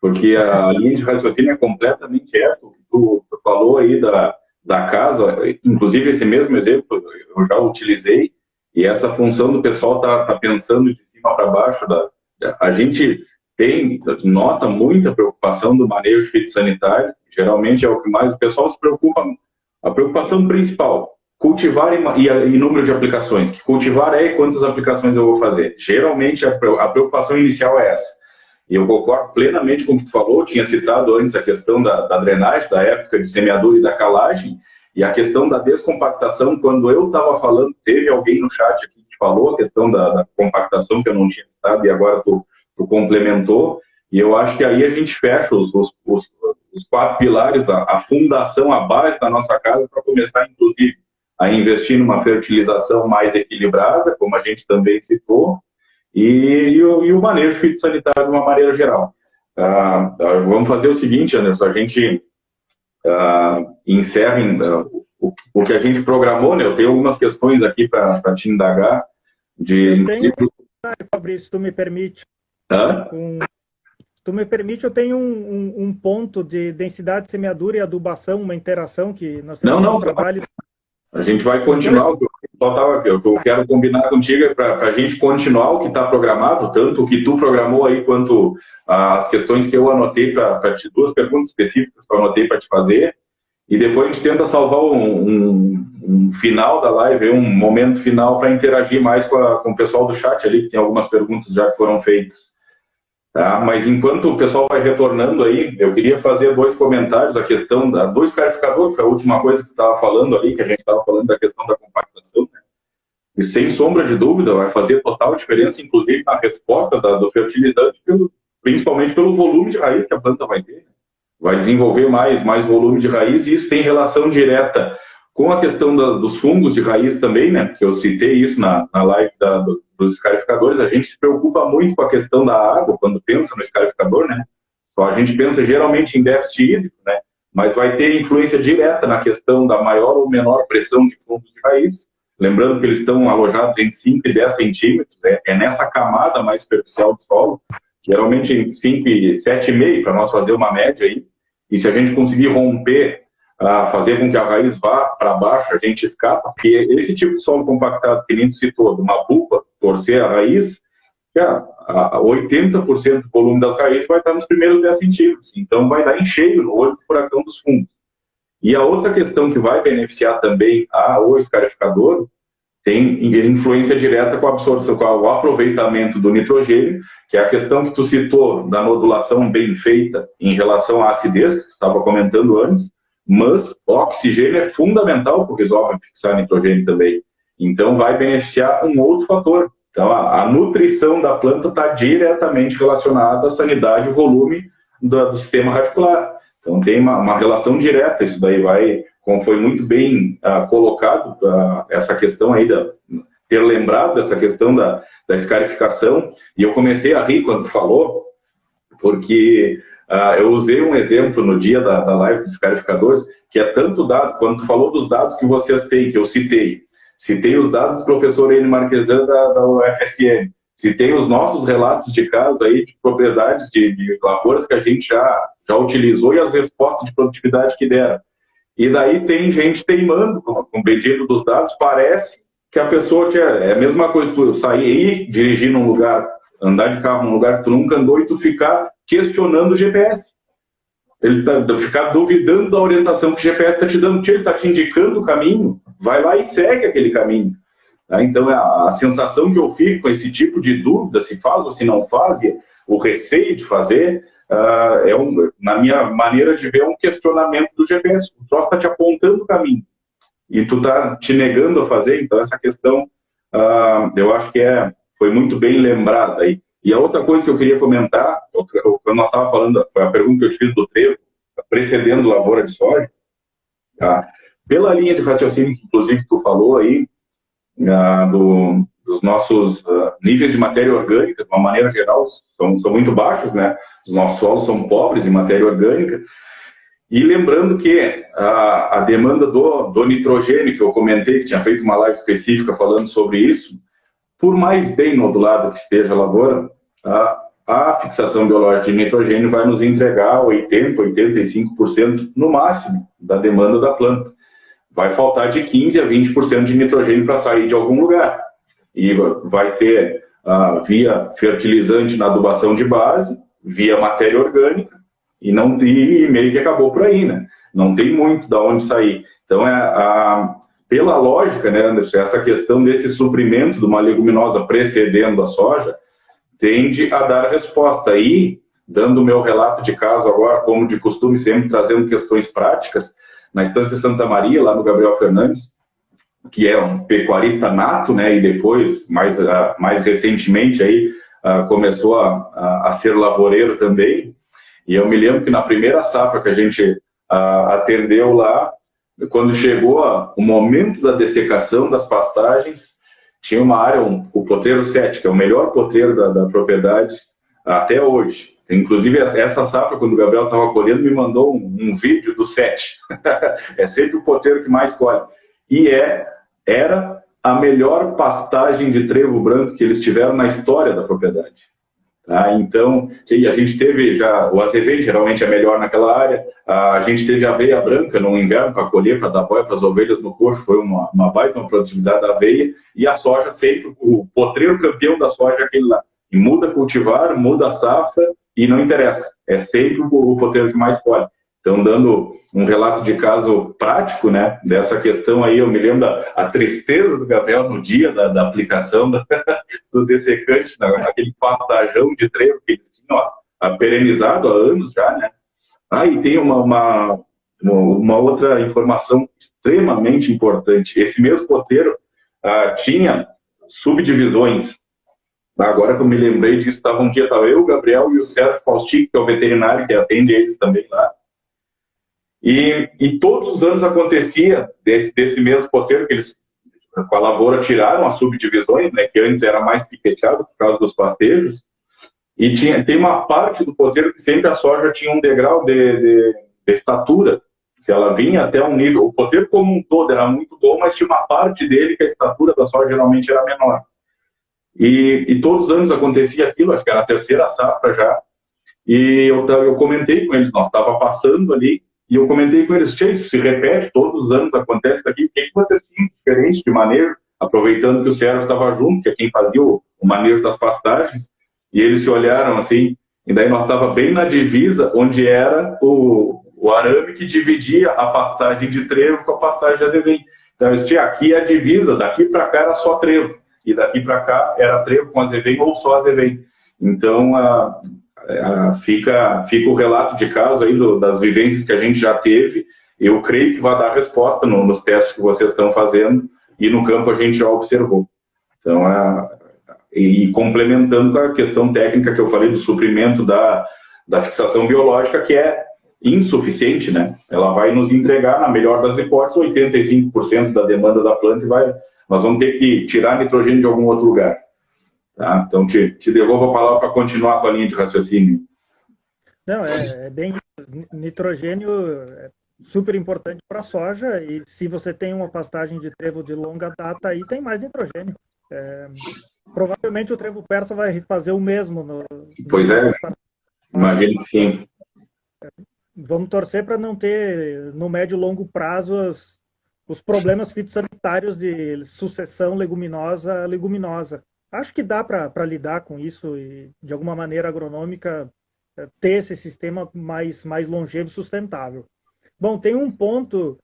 Porque a linha de raciocínio é completamente essa, o que tu falou aí da casa, inclusive esse mesmo exemplo eu já utilizei, e essa função do pessoal tá pensando de cima para baixo. A gente nota muita preocupação do manejo fitossanitário, geralmente é o que mais o pessoal se preocupa. A preocupação principal, cultivar e número de aplicações. Que cultivar é quantas aplicações eu vou fazer. Geralmente a preocupação inicial é essa. E eu concordo plenamente com o que tu falou, tinha citado antes a questão da drenagem, da época de semeadura e da calagem, e a questão da descompactação. Quando eu estava falando, teve alguém no chat aqui que falou a questão da compactação, que eu não tinha citado, e agora tu complementou, e eu acho que aí a gente fecha os 4 pilares, a fundação, a base da nossa casa, para começar, inclusive, a investir numa fertilização mais equilibrada, como a gente também citou, e o manejo fitossanitário de uma maneira geral. Vamos fazer o seguinte, Anderson, a gente encerra o que a gente programou, né? Eu tenho algumas questões aqui para te indagar. Fabrício, se tu me permite. Se tu me permite, eu tenho um ponto de densidade de semeadura e adubação, uma interação que nós temos no trabalho. A gente vai continuar. O que eu quero combinar contigo é para a gente continuar o que está programado, tanto o que tu programou aí, quanto as questões que eu anotei para te, 2 perguntas específicas que eu anotei para te fazer, e depois a gente tenta salvar um final da live, um momento final para interagir mais com o pessoal do chat ali, que tem algumas perguntas já que foram feitas. Tá? Mas enquanto o pessoal vai retornando aí, eu queria fazer 2 comentários, a questão do escarificador, que foi a última coisa que tu estava falando ali, que a gente estava falando da questão da compactação, né? E sem sombra de dúvida vai fazer total diferença, inclusive na resposta do fertilizante, principalmente pelo volume de raiz que a planta vai ter. Vai desenvolver mais volume de raiz, e isso tem relação direta com a questão dos fungos de raiz também, né? Que eu citei isso na live dos escarificadores. A gente se preocupa muito com a questão da água quando pensa no escarificador, né? Então, a gente pensa geralmente em déficit hídrico, né? Mas vai ter influência direta na questão da maior ou menor pressão de fungos de raiz. Lembrando que eles estão alojados em 5 e 10 centímetros, né? É nessa camada mais superficial do solo, geralmente em 5 e 7,5, para nós fazer uma média aí. E se a gente conseguir romper, fazer com que a raiz vá para baixo, a gente escapa, porque esse tipo de solo compactado, que nem citou, de uma bufa, torcer a raiz, 80% do volume das raízes vai estar nos primeiros 10 centímetros. Então, vai dar em cheio no olho do furacão dos fungos. E a outra questão que vai beneficiar também o escarificador tem influência direta com a absorção, com o aproveitamento do nitrogênio, que é a questão que tu citou da nodulação bem feita em relação à acidez, que tu estava comentando antes, mas o oxigênio é fundamental para o rizoma fixar nitrogênio também. Então, vai beneficiar um outro fator. Então, a nutrição da planta está diretamente relacionada à sanidade e volume do sistema radicular. Então, tem uma relação direta. Isso daí vai, como foi muito bem colocado, essa questão aí, ter lembrado dessa questão da escarificação. E eu comecei a rir quando falou, porque eu usei um exemplo no dia da live dos escarificadores, que é tanto dado, quando tu falou dos dados que vocês têm, que eu citei os dados do professor N. Marquesan da UFSM, citei os nossos relatos de caso aí de propriedades de lavouras que a gente já utilizou e as respostas de produtividade que deram. E daí tem gente teimando com o pedido dos dados, parece que a pessoa é a mesma coisa, tu sair e dirigir num lugar, andar de carro num lugar que tu nunca andou e tu ficar questionando o GPS. Ele ficar duvidando da orientação que o GPS está te dando, ele está te indicando o caminho, vai lá e segue aquele caminho. Então, a sensação que eu fico com esse tipo de dúvida, se faz ou se não faz, o receio de fazer, na minha maneira de ver, é um questionamento do GPS. O troço está te apontando o caminho e tu está te negando a fazer. Então, essa questão, eu acho que foi muito bem lembrada aí. E a outra coisa que eu queria comentar, quando nós estávamos falando, foi a pergunta que eu te fiz do trevo, precedendo lavoura de soja, pela linha de raciocínio, inclusive, que tu falou aí, dos nossos níveis de matéria orgânica, de uma maneira geral, são muito baixos, né? Os nossos solos são pobres em matéria orgânica. E lembrando que a demanda do nitrogênio, que eu comentei, que tinha feito uma live específica falando sobre isso, por mais bem nodulada que esteja a lavoura, a fixação biológica de nitrogênio vai nos entregar 80%, 85% no máximo da demanda da planta. Vai faltar de 15% a 20% de nitrogênio para sair de algum lugar. E vai ser via fertilizante na adubação de base, via matéria orgânica, e meio que acabou por aí, né? Não tem muito de onde sair. Então, pela lógica, né, Anderson, essa questão desse suprimento de uma leguminosa precedendo a soja tende a dar resposta. E, dando o meu relato de caso agora, como de costume, sempre trazendo questões práticas, na Estância Santa Maria, lá no Gabriel Fernandes, que é um pecuarista nato, né, e depois, mais recentemente, aí, começou a ser lavoureiro também. E eu me lembro que na primeira safra que a gente atendeu lá, quando chegou o momento da dessecação das pastagens, tinha uma área, o potreiro 7, que é o melhor potreiro da propriedade até hoje. Inclusive, essa safra, quando o Gabriel estava colhendo, me mandou um vídeo do 7. É sempre o potreiro que mais colhe. E era a melhor pastagem de trevo branco que eles tiveram na história da propriedade. Então, a gente teve já, o azeite geralmente é melhor naquela área, a gente teve aveia branca no inverno para colher, para dar boia para as ovelhas no coxo, foi uma baita uma produtividade da aveia, e a soja sempre, o potreiro campeão da soja é aquele lá. E muda cultivar, muda a safra, e não interessa, é sempre o potreiro que mais colhe. Então, dando um relato de caso prático, né, dessa questão aí, eu me lembro a tristeza do Gabriel no dia da aplicação do dessecante, aquele passajão de trevo que eles tinham perenizado há anos já, né? E tem uma outra informação extremamente importante. Esse mesmo poteiro tinha subdivisões. Agora que eu me lembrei disso, estava um dia, estava eu, o Gabriel e o Sérgio Faustic, que é o veterinário que atende eles também lá. E todos os anos acontecia desse mesmo poteiro que eles, com a lavoura, tiraram as subdivisões, né, que antes era mais piqueteado por causa dos pastejos, e tem uma parte do poteiro que sempre a soja tinha um degrau de estatura, que ela vinha até um nível, o poteiro como um todo era muito bom, mas tinha uma parte dele que a estatura da soja geralmente era menor. E todos os anos acontecia aquilo, acho que era a terceira safra já, e eu comentei com eles, nós estava passando ali, e eu comentei com eles, isso se repete, todos os anos acontece daqui, o que vocês tinham diferente de manejo, aproveitando que o Sérgio estava junto, que é quem fazia o manejo das pastagens, e eles se olharam assim, e daí nós estava bem na divisa, onde era o arame que dividia a pastagem de trevo com a pastagem de azevém. Então, eles tinham aqui a divisa, daqui para cá era só trevo, e daqui para cá era trevo com azevém ou só azevém. Então, fica o relato de caso aí das vivências que a gente já teve. Eu creio que vai dar resposta nos testes que vocês estão fazendo, e no campo a gente já observou. Então, e complementando com a questão técnica que eu falei do suprimento da fixação biológica, que é insuficiente, né? Ela vai nos entregar, na melhor das hipóteses, 85% da demanda da planta, e nós vamos ter que tirar nitrogênio de algum outro lugar. Tá? Então, te devolvo a palavra para continuar com a linha de raciocínio. Não, é bem... Nitrogênio é super importante para a soja, e se você tem uma pastagem de trevo de longa data, aí tem mais nitrogênio. Provavelmente o trevo persa vai fazer o mesmo. Pois é, imagino que sim. Vamos torcer para não ter, no médio e longo prazo, os problemas fitossanitários de sucessão leguminosa. Acho que dá para lidar com isso e, de alguma maneira agronômica, ter esse sistema mais longevo e sustentável. Bom, tem um ponto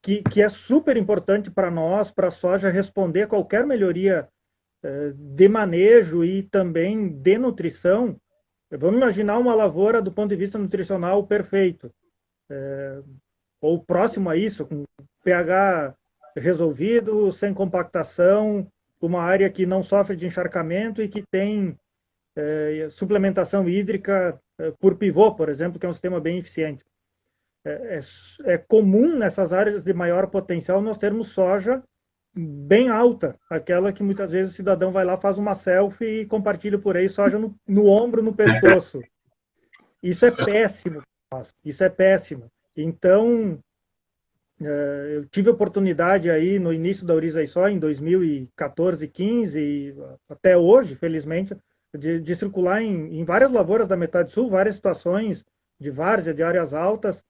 que é super importante para nós, para a soja, responder a qualquer melhoria de manejo e também de nutrição. Vamos imaginar uma lavoura do ponto de vista nutricional perfeito, ou próximo a isso, com pH resolvido, sem compactação, uma área que não sofre de encharcamento e que tem suplementação hídrica por pivô, por exemplo, que é um sistema bem eficiente. É comum nessas áreas de maior potencial nós termos soja bem alta, aquela que muitas vezes o cidadão vai lá, faz uma selfie e compartilha por aí soja no ombro, no pescoço. Isso é péssimo. Isso é péssimo. Então, eu tive a oportunidade aí no início da Ouriçai, em 2014, 15 e até hoje, felizmente, de circular em várias lavouras da metade sul, várias situações de várzea, de áreas altas,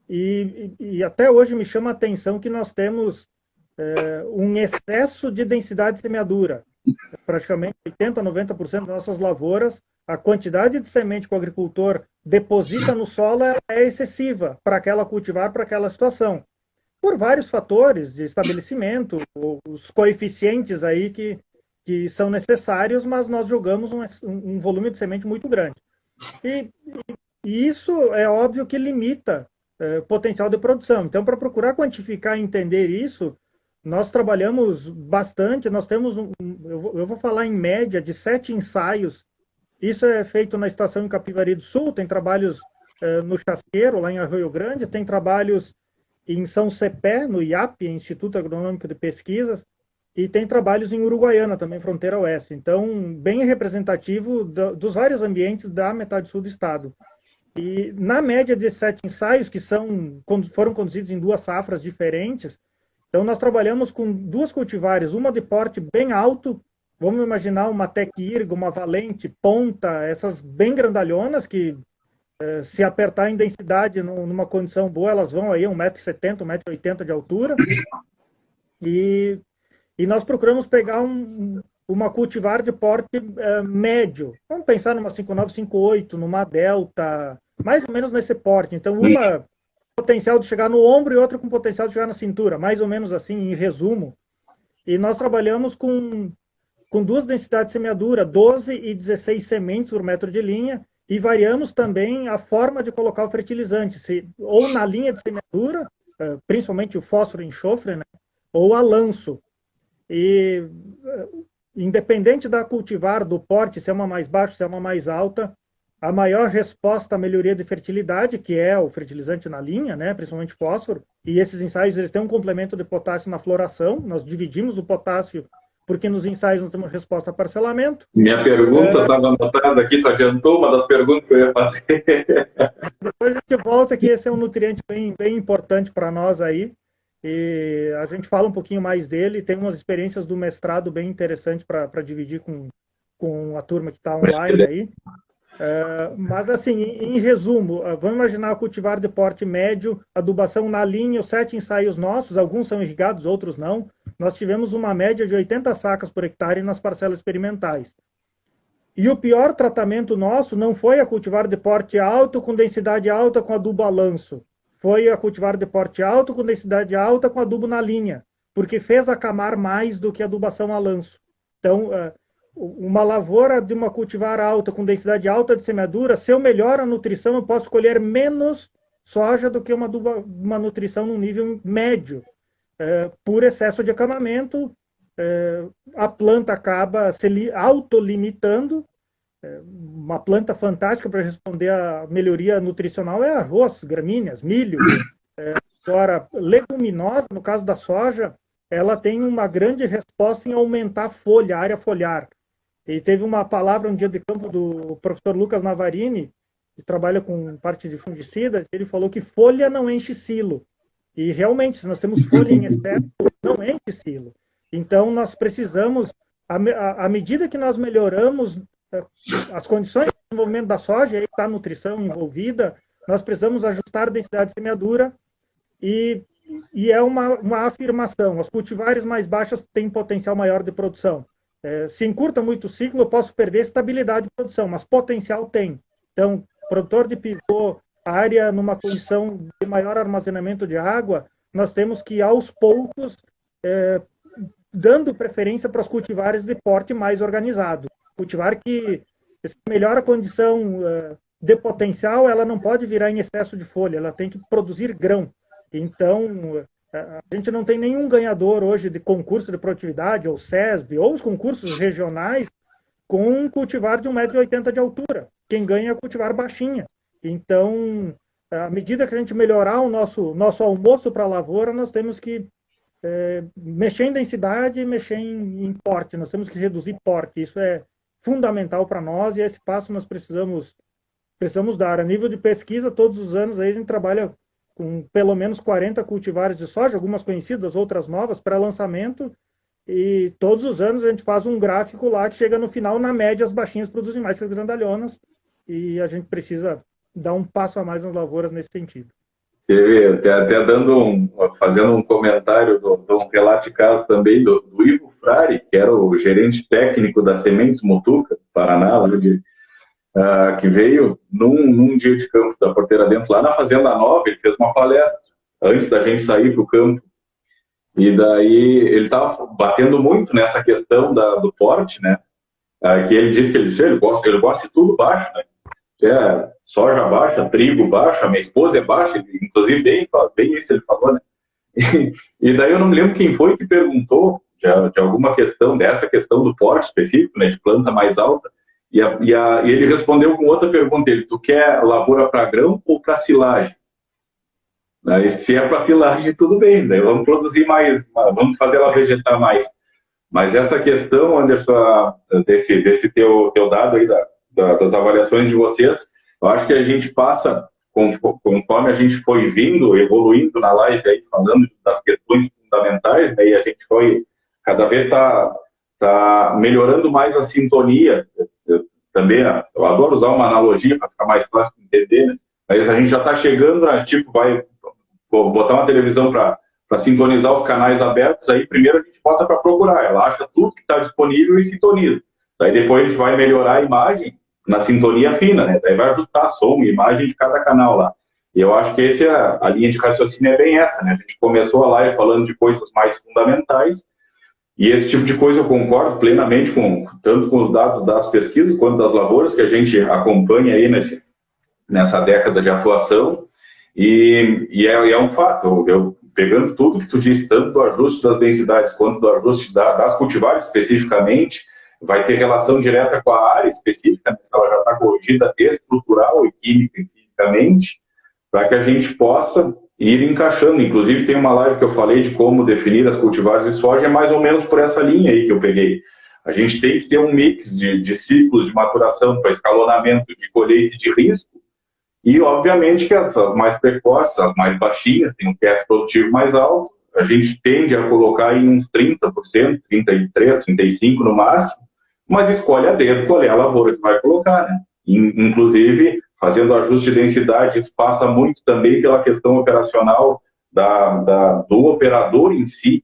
e até hoje me chama a atenção que nós temos um excesso de densidade de semeadura. Praticamente 80% a 90% das nossas lavouras, a quantidade de semente que o agricultor deposita no solo é excessiva para aquela cultivar, para aquela situação. Por vários fatores de estabelecimento, os coeficientes aí que são necessários, mas nós jogamos um volume de semente muito grande. E isso é óbvio que limita o potencial de produção. Então, para procurar quantificar e entender isso, nós trabalhamos bastante, nós temos, eu vou falar em média, de 7 ensaios. Isso é feito na estação em Capivari do Sul, tem trabalhos no Chasqueiro, lá em Arroio Grande, tem trabalhos em São Cepé, no IAP, Instituto Agronômico de Pesquisas, e tem trabalhos em Uruguaiana, também fronteira oeste. Então, bem representativo dos vários ambientes da metade sul do estado. E na média de 7 ensaios, que foram conduzidos em 2 safras diferentes, então nós trabalhamos com 2 cultivares, uma de porte bem alto, vamos imaginar uma Tec Irga, uma Valente, Ponta, essas bem grandalhonas que se apertar em densidade numa condição boa, elas vão aí a 1,70 m, 1,80 m de altura. E nós procuramos pegar uma cultivar de porte médio. Vamos pensar numa 5958, numa Delta, mais ou menos nesse porte. Então, uma com potencial de chegar no ombro e outra com potencial de chegar na cintura, mais ou menos assim, em resumo. E nós trabalhamos com duas densidades de semeadura, 12 e 16 sementes por metro de linha, e variamos também a forma de colocar o fertilizante, ou na linha de semeadura, principalmente o fósforo e enxofre, né, ou a lanço. E independente da cultivar, do porte, se é uma mais baixa, se é uma mais alta, a maior resposta à melhoria de fertilidade, que é o fertilizante na linha, né, principalmente fósforo, e esses ensaios eles têm um complemento de potássio na floração, nós dividimos o potássio porque nos ensaios não temos resposta a parcelamento. Minha pergunta estava anotada aqui, tu adiantou uma das perguntas que eu ia fazer. Depois a gente volta que esse é um nutriente bem importante para nós aí, e a gente fala um pouquinho mais dele, tem umas experiências do mestrado bem interessantes para dividir com a turma que está online aí. Mas assim, em resumo, vamos imaginar cultivar de porte médio, adubação na linha, os 7 ensaios nossos, alguns são irrigados, outros não. Nós tivemos uma média de 80 sacas por hectare nas parcelas experimentais. E o pior tratamento nosso não foi a cultivar de porte alto com densidade alta com adubo a lanço. Foi a cultivar de porte alto com densidade alta com adubo na linha, porque fez acamar mais do que a adubação a lanço. Então, uma lavoura de uma cultivar alta, com densidade alta de semeadura, se eu melhoro a nutrição, eu posso colher menos soja do que uma nutrição no nível médio. Por excesso de acamamento, a planta acaba se autolimitando. Uma planta fantástica para responder à melhoria nutricional é arroz, gramíneas, milho. Agora, leguminosa, no caso da soja, ela tem uma grande resposta em aumentar a área foliar. E teve uma palavra um dia de campo do professor Lucas Navarini, que trabalha com parte de fungicidas, ele falou que folha não enche silo. E realmente, se nós temos folha em excesso, não enche silo. Então, nós precisamos, à medida que nós melhoramos as condições de desenvolvimento da soja, aí está a nutrição envolvida, nós precisamos ajustar a densidade de semeadura e é uma afirmação. As cultivares mais baixas têm potencial maior de produção. Se encurta muito o ciclo, eu posso perder estabilidade de produção, mas potencial tem. Então, produtor de pivô, área numa condição de maior armazenamento de água, nós temos que, aos poucos, dando preferência para os cultivares de porte mais organizado. Cultivar que melhora a condição de potencial, ela não pode virar em excesso de folha, ela tem que produzir grão. Então, a gente não tem nenhum ganhador hoje de concurso de produtividade, ou SESB, ou os concursos regionais, com um cultivar de 1,80 m de altura. Quem ganha é cultivar baixinha. Então, à medida que a gente melhorar o nosso almoço para a lavoura, nós temos que mexer em densidade e mexer em porte. Nós temos que reduzir porte. Isso é fundamental para nós e esse passo nós precisamos dar. A nível de pesquisa, todos os anos aí a gente trabalha com pelo menos 40 cultivares de soja, algumas conhecidas, outras novas, para lançamento, e todos os anos a gente faz um gráfico lá que chega no final, na média, as baixinhas produzem mais que as grandalhonas, e a gente precisa dar um passo a mais nas lavouras nesse sentido. Até fazendo um comentário de um relato de caso também do Ivo Frari, que era o gerente técnico da Sementes Mutuca, Paraná, que veio num dia de campo da Porteira Dentro, lá na Fazenda Nova. Ele fez uma palestra antes da gente sair para o campo. E daí ele estava batendo muito nessa questão do porte, né? Que ele disse que ele gosta de tudo baixo, né? Soja baixa, trigo baixo, a minha esposa é baixa, inclusive bem isso ele falou, né? E daí eu não me lembro quem foi que perguntou de alguma questão, dessa questão do porte específico, né, de planta mais alta, e ele respondeu com outra pergunta, tu quer lavoura para grão ou para silagem? Aí, se é para silagem, tudo bem, daí vamos produzir mais, vamos fazer ela vegetar mais. Mas essa questão, Anderson, desse teu dado aí das avaliações de vocês, eu acho que a gente passa, conforme a gente foi evoluindo na live aí, falando das questões fundamentais, né, e a gente foi, cada vez está melhorando mais a sintonia. Eu adoro usar uma analogia para ficar mais fácil de entender, né? Mas a gente já está chegando, vai botar uma televisão para sintonizar os canais abertos, aí primeiro a gente bota para procurar, ela acha tudo que está disponível e sintoniza. Daí depois a gente vai melhorar a imagem, na sintonia fina, né? Daí vai ajustar som e imagem de cada canal lá. E eu acho que a linha de raciocínio é bem essa, né? A gente começou a live falando de coisas mais fundamentais, e esse tipo de coisa eu concordo plenamente tanto com os dados das pesquisas quanto das lavouras que a gente acompanha aí nessa década de atuação, e é um fato. Eu pegando tudo que tu disse, tanto do ajuste das densidades quanto do ajuste das cultivares especificamente, vai ter relação direta com a área específica, né, se ela já está corrigida estrutural e química e fisicamente, para que a gente possa ir encaixando. Inclusive, tem uma live que eu falei de como definir as cultivares de soja, é mais ou menos por essa linha aí que eu peguei. A gente tem que ter um mix de ciclos de maturação para escalonamento de colheita de risco, e, obviamente, que as mais precoces, as mais baixinhas, têm um teto produtivo mais alto, a gente tende a colocar em uns 30%, 33%, 35% no máximo, mas escolhe a dedo qual é a lavoura que vai colocar, né? Inclusive, fazendo ajuste de densidade, isso passa muito também pela questão operacional do operador em si.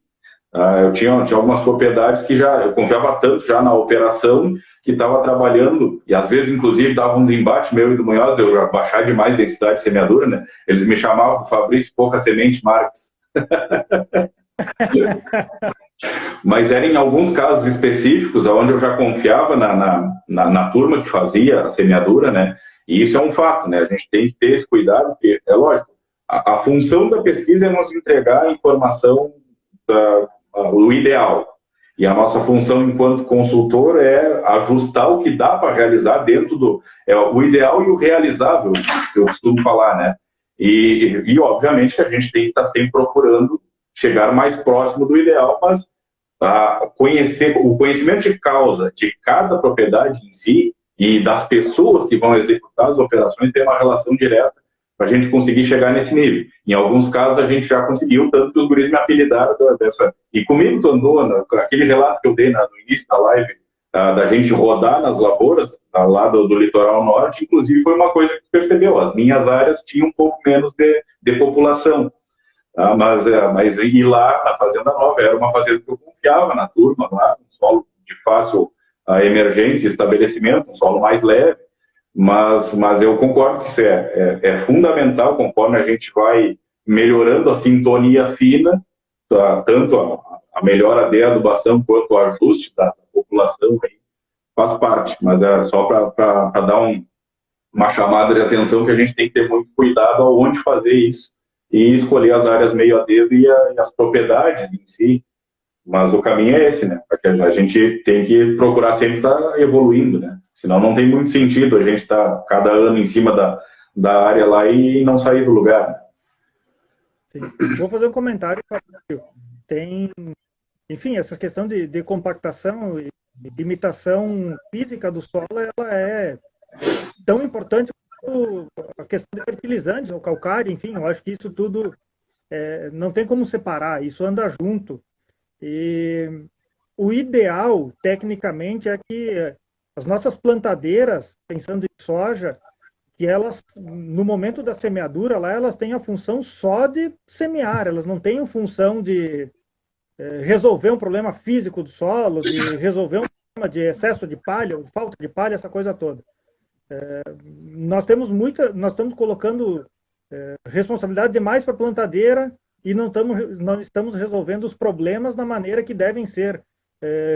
Eu tinha algumas propriedades que eu confiava tanto já na operação, que estava trabalhando, e às vezes, inclusive, dava uns embates, meu e do Munhoz, de eu baixar demais densidade de semeadura, né? Eles me chamavam de Fabrício Pouca Semente Marques. Mas era em alguns casos específicos, onde eu já confiava na turma que fazia a semeadura, né? E isso é um fato, né? A gente tem que ter esse cuidado, porque, é lógico, a função da pesquisa é nos entregar a informação o ideal. E a nossa função enquanto consultor é ajustar o que dá para realizar dentro o ideal e o realizável, que eu costumo falar, né? E obviamente que a gente tem que estar sempre procurando chegar mais próximo do ideal, mas o conhecimento de causa de cada propriedade em si e das pessoas que vão executar as operações tem uma relação direta para a gente conseguir chegar nesse nível. Em alguns casos a gente já conseguiu, tanto que os guris me apelidaram dessa. E comigo tu andou, aquele relato que eu dei no início da live, da gente rodar nas lavouras, lá do litoral norte, inclusive foi uma coisa que tu percebeu, as minhas áreas tinham um pouco menos de população. Mas ir lá na Fazenda Nova era uma fazenda que eu confiava na turma, lá, um solo de fácil emergência e estabelecimento, um solo mais leve. Mas eu concordo que isso é fundamental, conforme a gente vai melhorando a sintonia fina, tanto a melhora de adubação quanto o ajuste da população, aí, faz parte. Mas é só para dar uma chamada de atenção que a gente tem que ter muito cuidado aonde fazer isso e escolher as áreas meio a dedo e as propriedades em si. Mas o caminho é esse, né? Porque a gente tem que procurar sempre estar evoluindo, né? Senão não tem muito sentido a gente estar cada ano em cima da área lá e não sair do lugar. Né? Sim. Vou fazer um comentário. Tem, enfim, essa questão de compactação e limitação física do solo, ela é tão importante quanto a questão de fertilizantes, o calcário, enfim, eu acho que isso tudo não tem como separar, isso anda junto. E o ideal, tecnicamente, é que as nossas plantadeiras, pensando em soja, que elas, no momento da semeadura, lá elas têm a função só de semear, elas não têm a função de resolver um problema físico do solo, de resolver um problema de excesso de palha, falta de palha, essa coisa toda. Nós estamos colocando responsabilidade demais para a plantadeira e não estamos resolvendo os problemas da maneira que devem ser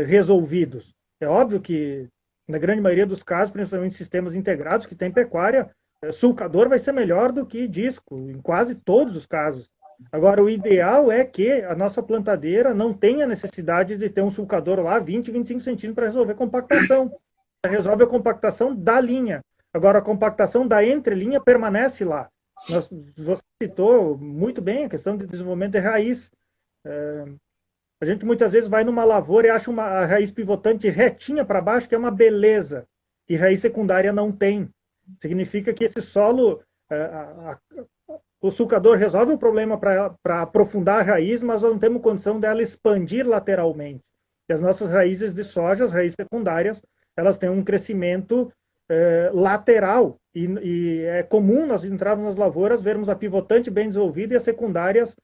resolvidos. É óbvio que, na grande maioria dos casos, principalmente sistemas integrados que tem pecuária, sulcador vai ser melhor do que disco, em quase todos os casos. Agora, o ideal é que a nossa plantadeira não tenha necessidade de ter um sulcador lá 20, 25 centímetros para resolver compactação. Resolve a compactação da linha. Agora, a compactação da entrelinha permanece lá. Você citou muito bem a questão de desenvolvimento de raiz. A gente muitas vezes vai numa lavoura e acha a raiz pivotante retinha para baixo, que é uma beleza, e raiz secundária não tem. Significa que esse solo, o sulcador resolve o problema para aprofundar a raiz, mas nós não temos condição dela expandir lateralmente. E as nossas raízes de soja, as raízes secundárias, elas têm um crescimento lateral. E é comum nós entrarmos nas lavouras, vermos a pivotante bem desenvolvida e as secundárias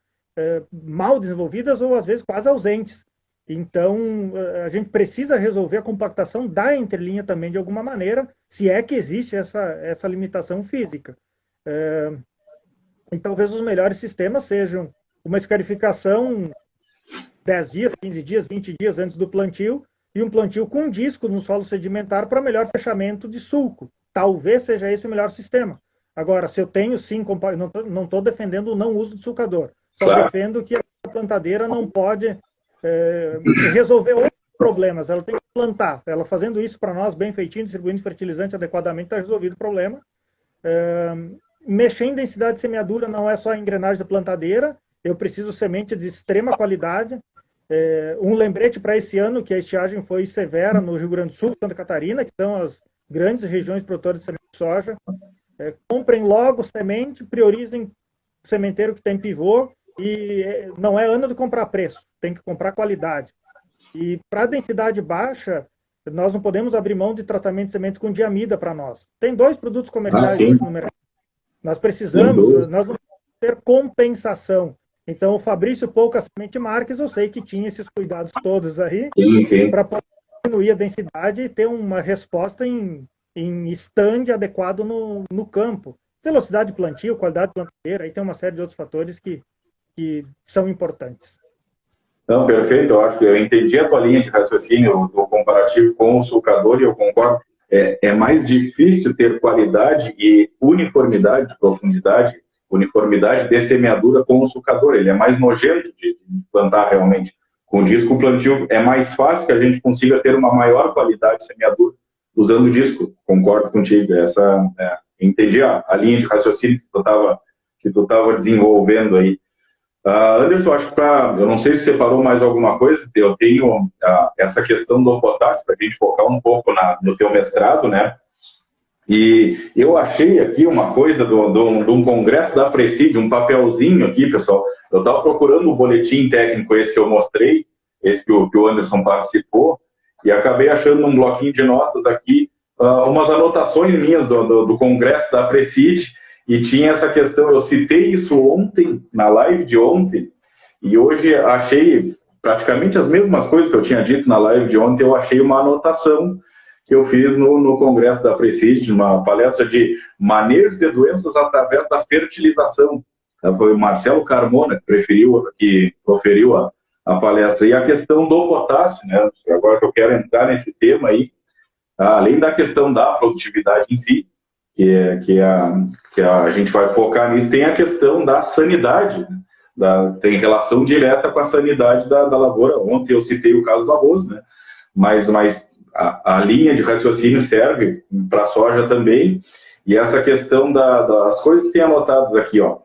mal desenvolvidas ou às vezes quase ausentes. Então, a gente precisa resolver a compactação da entrelinha também de alguma maneira, se é que existe essa limitação física. E talvez os melhores sistemas sejam uma escarificação 10 dias, 15 dias, 20 dias antes do plantio, e um plantio com disco no solo sedimentar para melhor fechamento de sulco. Talvez seja esse o melhor sistema. Agora, se eu tenho sim, não estou defendendo o não uso do sulcador, só Claro. defendo que a plantadeira não pode resolver outros problemas. Ela tem que plantar. Ela fazendo isso para nós, bem feitinho, distribuindo fertilizante adequadamente, está resolvido o problema. Mexer em densidade de semeadura não é só a engrenagem da plantadeira, eu preciso semente de extrema qualidade. Um lembrete para esse ano, que a estiagem foi severa no Rio Grande do Sul, Santa Catarina, que são as grandes regiões produtoras de semente de soja. Comprem logo semente, priorizem o sementeiro que tem pivô, e não é ano de comprar preço, tem que comprar qualidade. E para densidade baixa, nós não podemos abrir mão de tratamento de semente com diamida para nós. Tem 2 produtos comerciais hoje no mercado. Nós precisamos, nós não podemos ter compensação. Então, o Fabrício Pouca Semente Marques, eu sei que tinha esses cuidados todos aí para diminuir a densidade e ter uma resposta em stand adequado no campo. Velocidade de plantio, qualidade de plantadeira, aí tem uma série de outros fatores que são importantes. Não, perfeito. Eu acho que eu entendi a tua linha de raciocínio do comparativo com o sulcador e eu concordo. É mais difícil ter qualidade e uniformidade de profundidade, uniformidade de semeadura com o sulcador. Ele é mais nojento de plantar realmente. Com o disco, o plantio é mais fácil que a gente consiga ter uma maior qualidade de semeadura usando o disco. Concordo contigo. Entendi a linha de raciocínio que tu estava desenvolvendo aí. Anderson, acho que eu não sei se separou mais alguma coisa, eu tenho essa questão do potássio para a gente focar um pouco no teu mestrado, né? E eu achei aqui uma coisa de um congresso da Preside, um papelzinho aqui, pessoal. Eu estava procurando o boletim técnico, esse que eu mostrei, esse que o Anderson participou, e acabei achando num bloquinho de notas aqui umas anotações minhas do congresso da Preside. E tinha essa questão, eu citei isso ontem, na live de ontem, e hoje achei praticamente as mesmas coisas que eu tinha dito na live de ontem, eu achei uma anotação que eu fiz no Congresso da Preside, uma palestra de manejo de doenças através da fertilização. Foi o Marcelo Carmona que proferiu a palestra. E a questão do potássio, né? Agora que eu quero entrar nesse tema aí, além da questão da produtividade em si, que a gente vai focar nisso, tem a questão da sanidade, tem relação direta com a sanidade da lavoura. Ontem eu citei o caso do arroz, né? Mas a linha de raciocínio serve para a soja também, e essa questão das coisas que tem anotadas aqui, ó.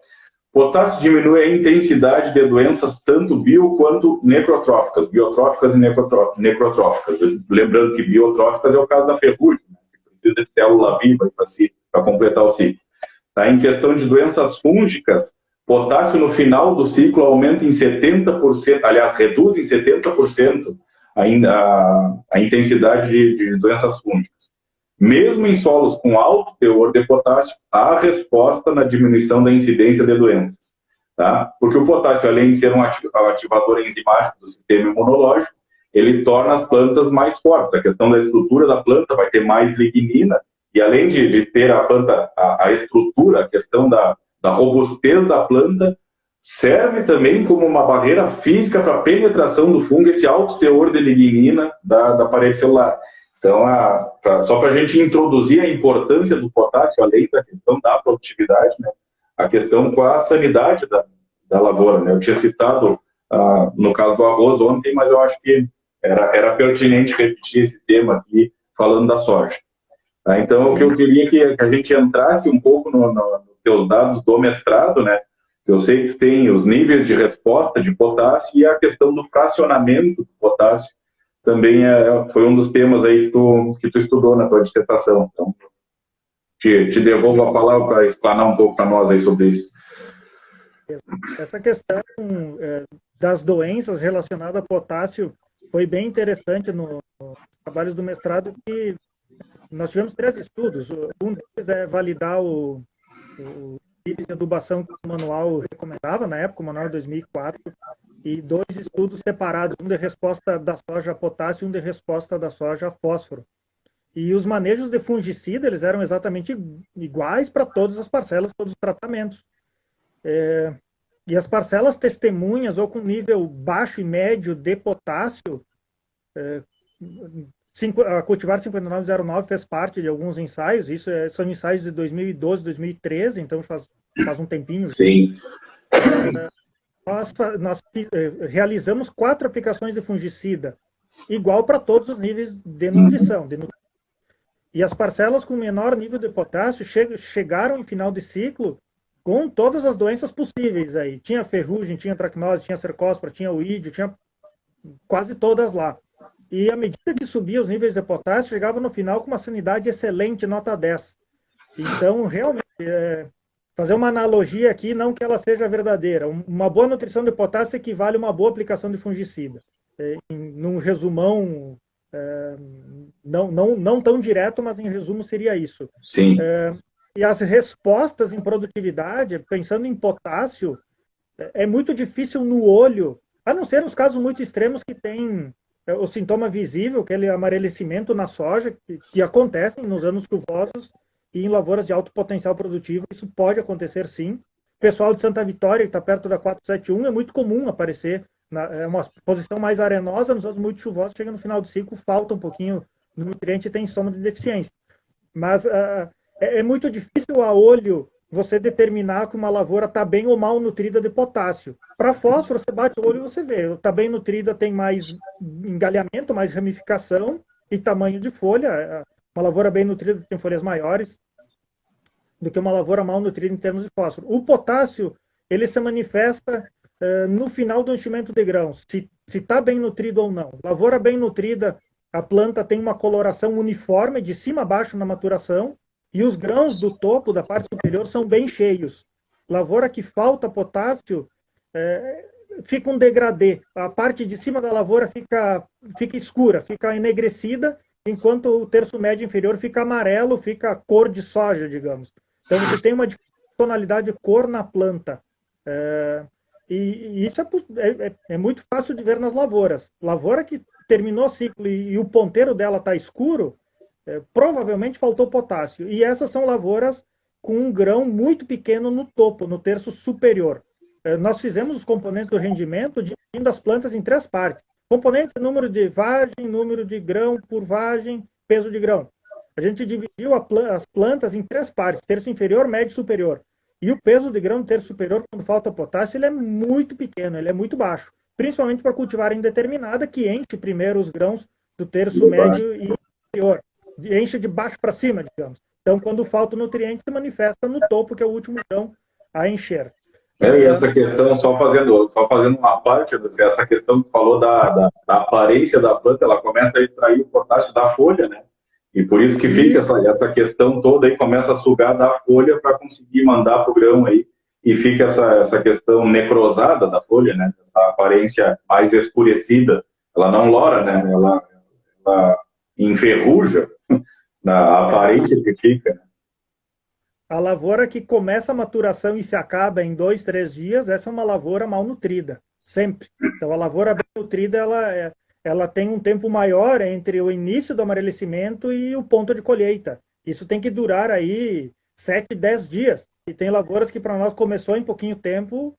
Potássio diminui a intensidade de doenças tanto bio quanto necrotróficas, biotróficas e necrotróficas. Lembrando que biotróficas é o caso da ferrugem, né? Que precisa de célula viva para completar o ciclo. Tá? Em questão de doenças fúngicas, potássio no final do ciclo aumenta em 70%, aliás, reduz em 70% a intensidade de doenças fúngicas. Mesmo em solos com alto teor de potássio, há resposta na diminuição da incidência de doenças. Tá? Porque o potássio, além de ser um ativador enzimático do sistema imunológico, ele torna as plantas mais fortes. A questão da estrutura da planta vai ter mais lignina, e além de ter a planta, a estrutura, a questão da robustez da planta, serve também como uma barreira física para a penetração do fungo, esse alto teor de lignina da parede celular. Então, só para a gente introduzir a importância do potássio, além da questão da produtividade, né, a questão com a sanidade da lavoura. Né? Eu tinha citado, no caso do arroz ontem, mas eu acho que era pertinente repetir esse tema aqui, falando da soja. Tá? Então, o que eu queria que a gente entrasse um pouco nos teus dados do mestrado, né? Eu sei que tem os níveis de resposta de potássio e a questão do fracionamento do potássio também foi um dos temas aí que tu estudou na tua dissertação. Então, te devolvo a palavra para explanar um pouco para nós aí sobre isso. Essa questão das doenças relacionadas a potássio foi bem interessante nos trabalhos do mestrado, que nós tivemos 3 estudos. Um deles é validar o tipo de adubação que o manual recomendava, na época, o manual 2004, e 2 estudos separados, um de resposta da soja a potássio e um de resposta da soja a fósforo. E os manejos de fungicida, eles eram exatamente iguais para todas as parcelas, todos os tratamentos. E as parcelas testemunhas, ou com nível baixo e médio de potássio, a Cultivar 5909 fez parte de alguns ensaios, são ensaios de 2012, 2013, então faz um tempinho. Sim. Nós realizamos 4 aplicações de fungicida, igual para todos os níveis de nutrição. E as parcelas com menor nível de potássio chegaram em final de ciclo com todas as doenças possíveis aí. Tinha ferrugem, tinha tracnose, tinha cercospora, tinha oídio, tinha quase todas lá. E à medida que subia os níveis de potássio, chegava no final com uma sanidade excelente, nota 10. Então, realmente, fazer uma analogia aqui, não que ela seja verdadeira. Uma boa nutrição de potássio equivale a uma boa aplicação de fungicida. Num resumão, não tão direto, mas em resumo seria isso. Sim. E as respostas em produtividade, pensando em potássio, é muito difícil no olho, a não ser nos casos muito extremos que tem o sintoma visível, aquele amarelecimento na soja, que acontecem nos anos chuvosos e em lavouras de alto potencial produtivo. Isso pode acontecer sim. O pessoal de Santa Vitória, que está perto da 471, é muito comum aparecer. É uma posição mais arenosa, nos anos muito chuvosos, chega no final do ciclo, falta um pouquinho do nutriente e tem sintoma de deficiência. Mas é muito difícil a olho você determinar que uma lavoura está bem ou mal nutrida de potássio. Para fósforo, você bate o olho e você vê. Está bem nutrida, tem mais engalhamento, mais ramificação e tamanho de folha. Uma lavoura bem nutrida tem folhas maiores do que uma lavoura mal nutrida em termos de fósforo. O potássio, ele se manifesta no final do enchimento de grãos, se está bem nutrido ou não. Lavoura bem nutrida, a planta tem uma coloração uniforme de cima a baixo na maturação, e os grãos do topo, da parte superior, são bem cheios. Lavoura que falta potássio, fica um degradê. A parte de cima da lavoura fica escura, fica enegrecida, enquanto o terço médio inferior fica amarelo, fica cor de soja, digamos. Então, você tem uma tonalidade de cor na planta. E isso é muito fácil de ver nas lavouras. Lavoura que terminou o ciclo e o ponteiro dela está escuro, provavelmente faltou potássio. E essas são lavouras com um grão muito pequeno no topo, no terço superior. Nós fizemos os componentes do rendimento dividindo as plantas em 3 partes. Componentes: número de vagem, número de grão por vagem, peso de grão. A gente dividiu as plantas em 3 partes: terço inferior, médio e superior. E o peso de grão no terço superior, quando falta potássio, ele é muito pequeno, ele é muito baixo. Principalmente para cultivar indeterminada, que enche primeiro os grãos do terço médio e inferior. Enche de baixo para cima, digamos. Então, quando falta o nutriente, se manifesta no topo, que é o último grão a encher. E essa questão, só fazendo uma parte, essa questão que falou da aparência da planta, ela começa a extrair o potássio da folha, né? E por isso que fica essa questão toda aí, começa a sugar da folha para conseguir mandar para o grão aí, e fica essa questão necrosada da folha, né? Essa aparência mais escurecida, ela não lora, né? Ela enferruja na aparência que fica, né? A lavoura que começa a maturação e se acaba em 2, 3 dias, essa é uma lavoura mal nutrida, sempre. Então, a lavoura bem nutrida, ela tem um tempo maior entre o início do amarelecimento e o ponto de colheita. Isso tem que durar aí 7, 10 dias. E tem lavouras que para nós começou em pouquinho tempo,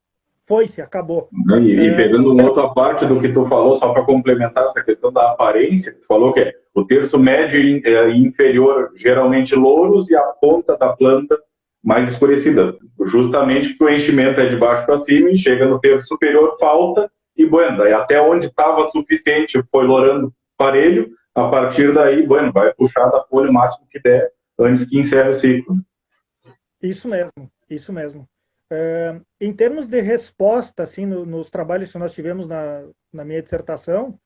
foi-se, acabou. E pegando uma outra parte do que tu falou, só para complementar essa questão da aparência, tu falou que o terço médio e inferior geralmente louros e a ponta da planta mais escurecida, justamente porque o enchimento é de baixo para cima e chega no terço superior, falta e bueno, daí até onde estava suficiente foi lourando parelho, a partir daí, bueno, vai puxar da folha o máximo que der antes que encerre o ciclo. Isso mesmo, isso mesmo. Em termos de resposta, assim, nos trabalhos que nós tivemos na minha dissertação,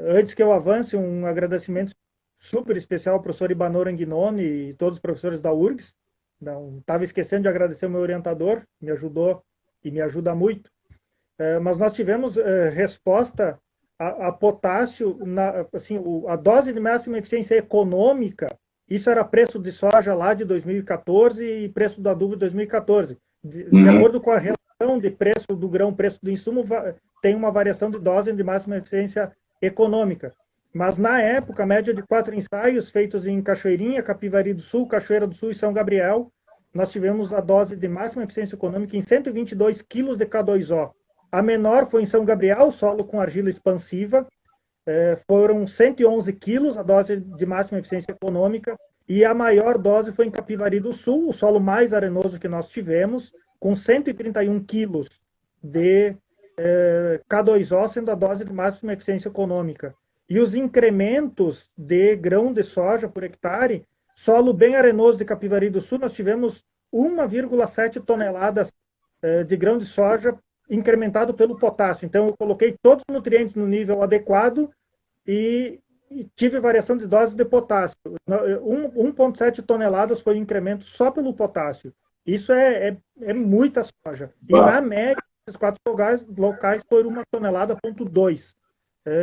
antes que eu avance, um agradecimento super especial ao professor Ibanor Anguinoni e todos os professores da URGS. Não estava esquecendo de agradecer o meu orientador, me ajudou e me ajuda muito. Mas nós tivemos resposta a potássio, assim, a dose de máxima eficiência econômica, isso era preço de soja lá de 2014 e preço do adubo de 2014. De acordo com a relação de preço do grão, preço do insumo, tem uma variação de dose de máxima eficiência econômica. Mas, na época, a média de 4 ensaios feitos em Cachoeirinha, Capivari do Sul, Cachoeira do Sul e São Gabriel, nós tivemos a dose de máxima eficiência econômica em 122 quilos de K2O. A menor foi em São Gabriel, solo com argila expansiva, foram 111 quilos a dose de máxima eficiência econômica, e a maior dose foi em Capivari do Sul, o solo mais arenoso que nós tivemos, com 131 quilos de K2O, sendo a dose de máxima eficiência econômica. E os incrementos de grão de soja por hectare, solo bem arenoso de Capivari do Sul, nós tivemos 1,7 toneladas de grão de soja incrementado pelo potássio. Então, eu coloquei todos os nutrientes no nível adequado e tive variação de dose de potássio. 1,7 toneladas foi o incremento só pelo potássio. Isso é muita soja. E na média, esses 4 locais foi 1,2 tonelada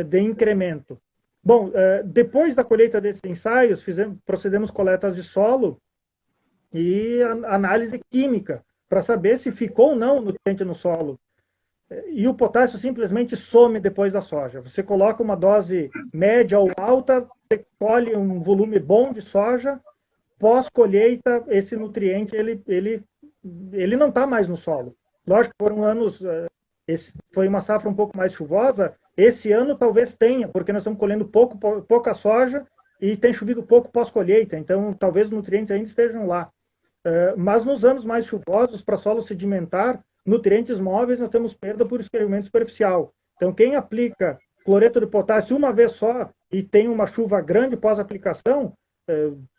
de incremento. Bom, depois da colheita desses ensaios, procedemos coletas de solo e análise química para saber se ficou ou não nutriente no solo. E o potássio simplesmente some depois da soja. Você coloca uma dose média ou alta, você colhe um volume bom de soja, pós-colheita, esse nutriente ele não está mais no solo. Lógico que foram anos, foi uma safra um pouco mais chuvosa. Esse ano talvez tenha, porque nós estamos colhendo pouca soja e tem chovido pouco pós-colheita, então talvez os nutrientes ainda estejam lá. Mas nos anos mais chuvosos, para solo sedimentar, nutrientes móveis, nós temos perda por escorrimento superficial. Então, quem aplica cloreto de potássio uma vez só e tem uma chuva grande pós-aplicação,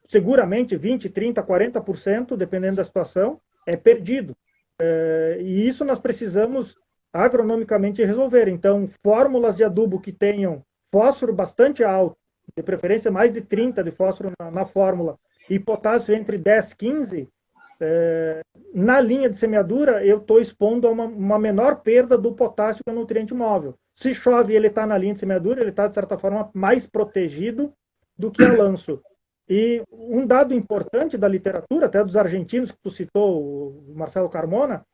seguramente 20%, 30%, 40%, dependendo da situação, é perdido. E isso nós precisamos agronomicamente resolver. Então, fórmulas de adubo que tenham fósforo bastante alto, de preferência mais de 30 de fósforo na fórmula, e potássio entre 10 e 15, na linha de semeadura, eu estou expondo a uma menor perda do potássio que é nutriente móvel. Se chove e ele está na linha de semeadura, ele está, de certa forma, mais protegido do que a lanço. E um dado importante da literatura, até dos argentinos, que tu citou, o Marcelo Carmona,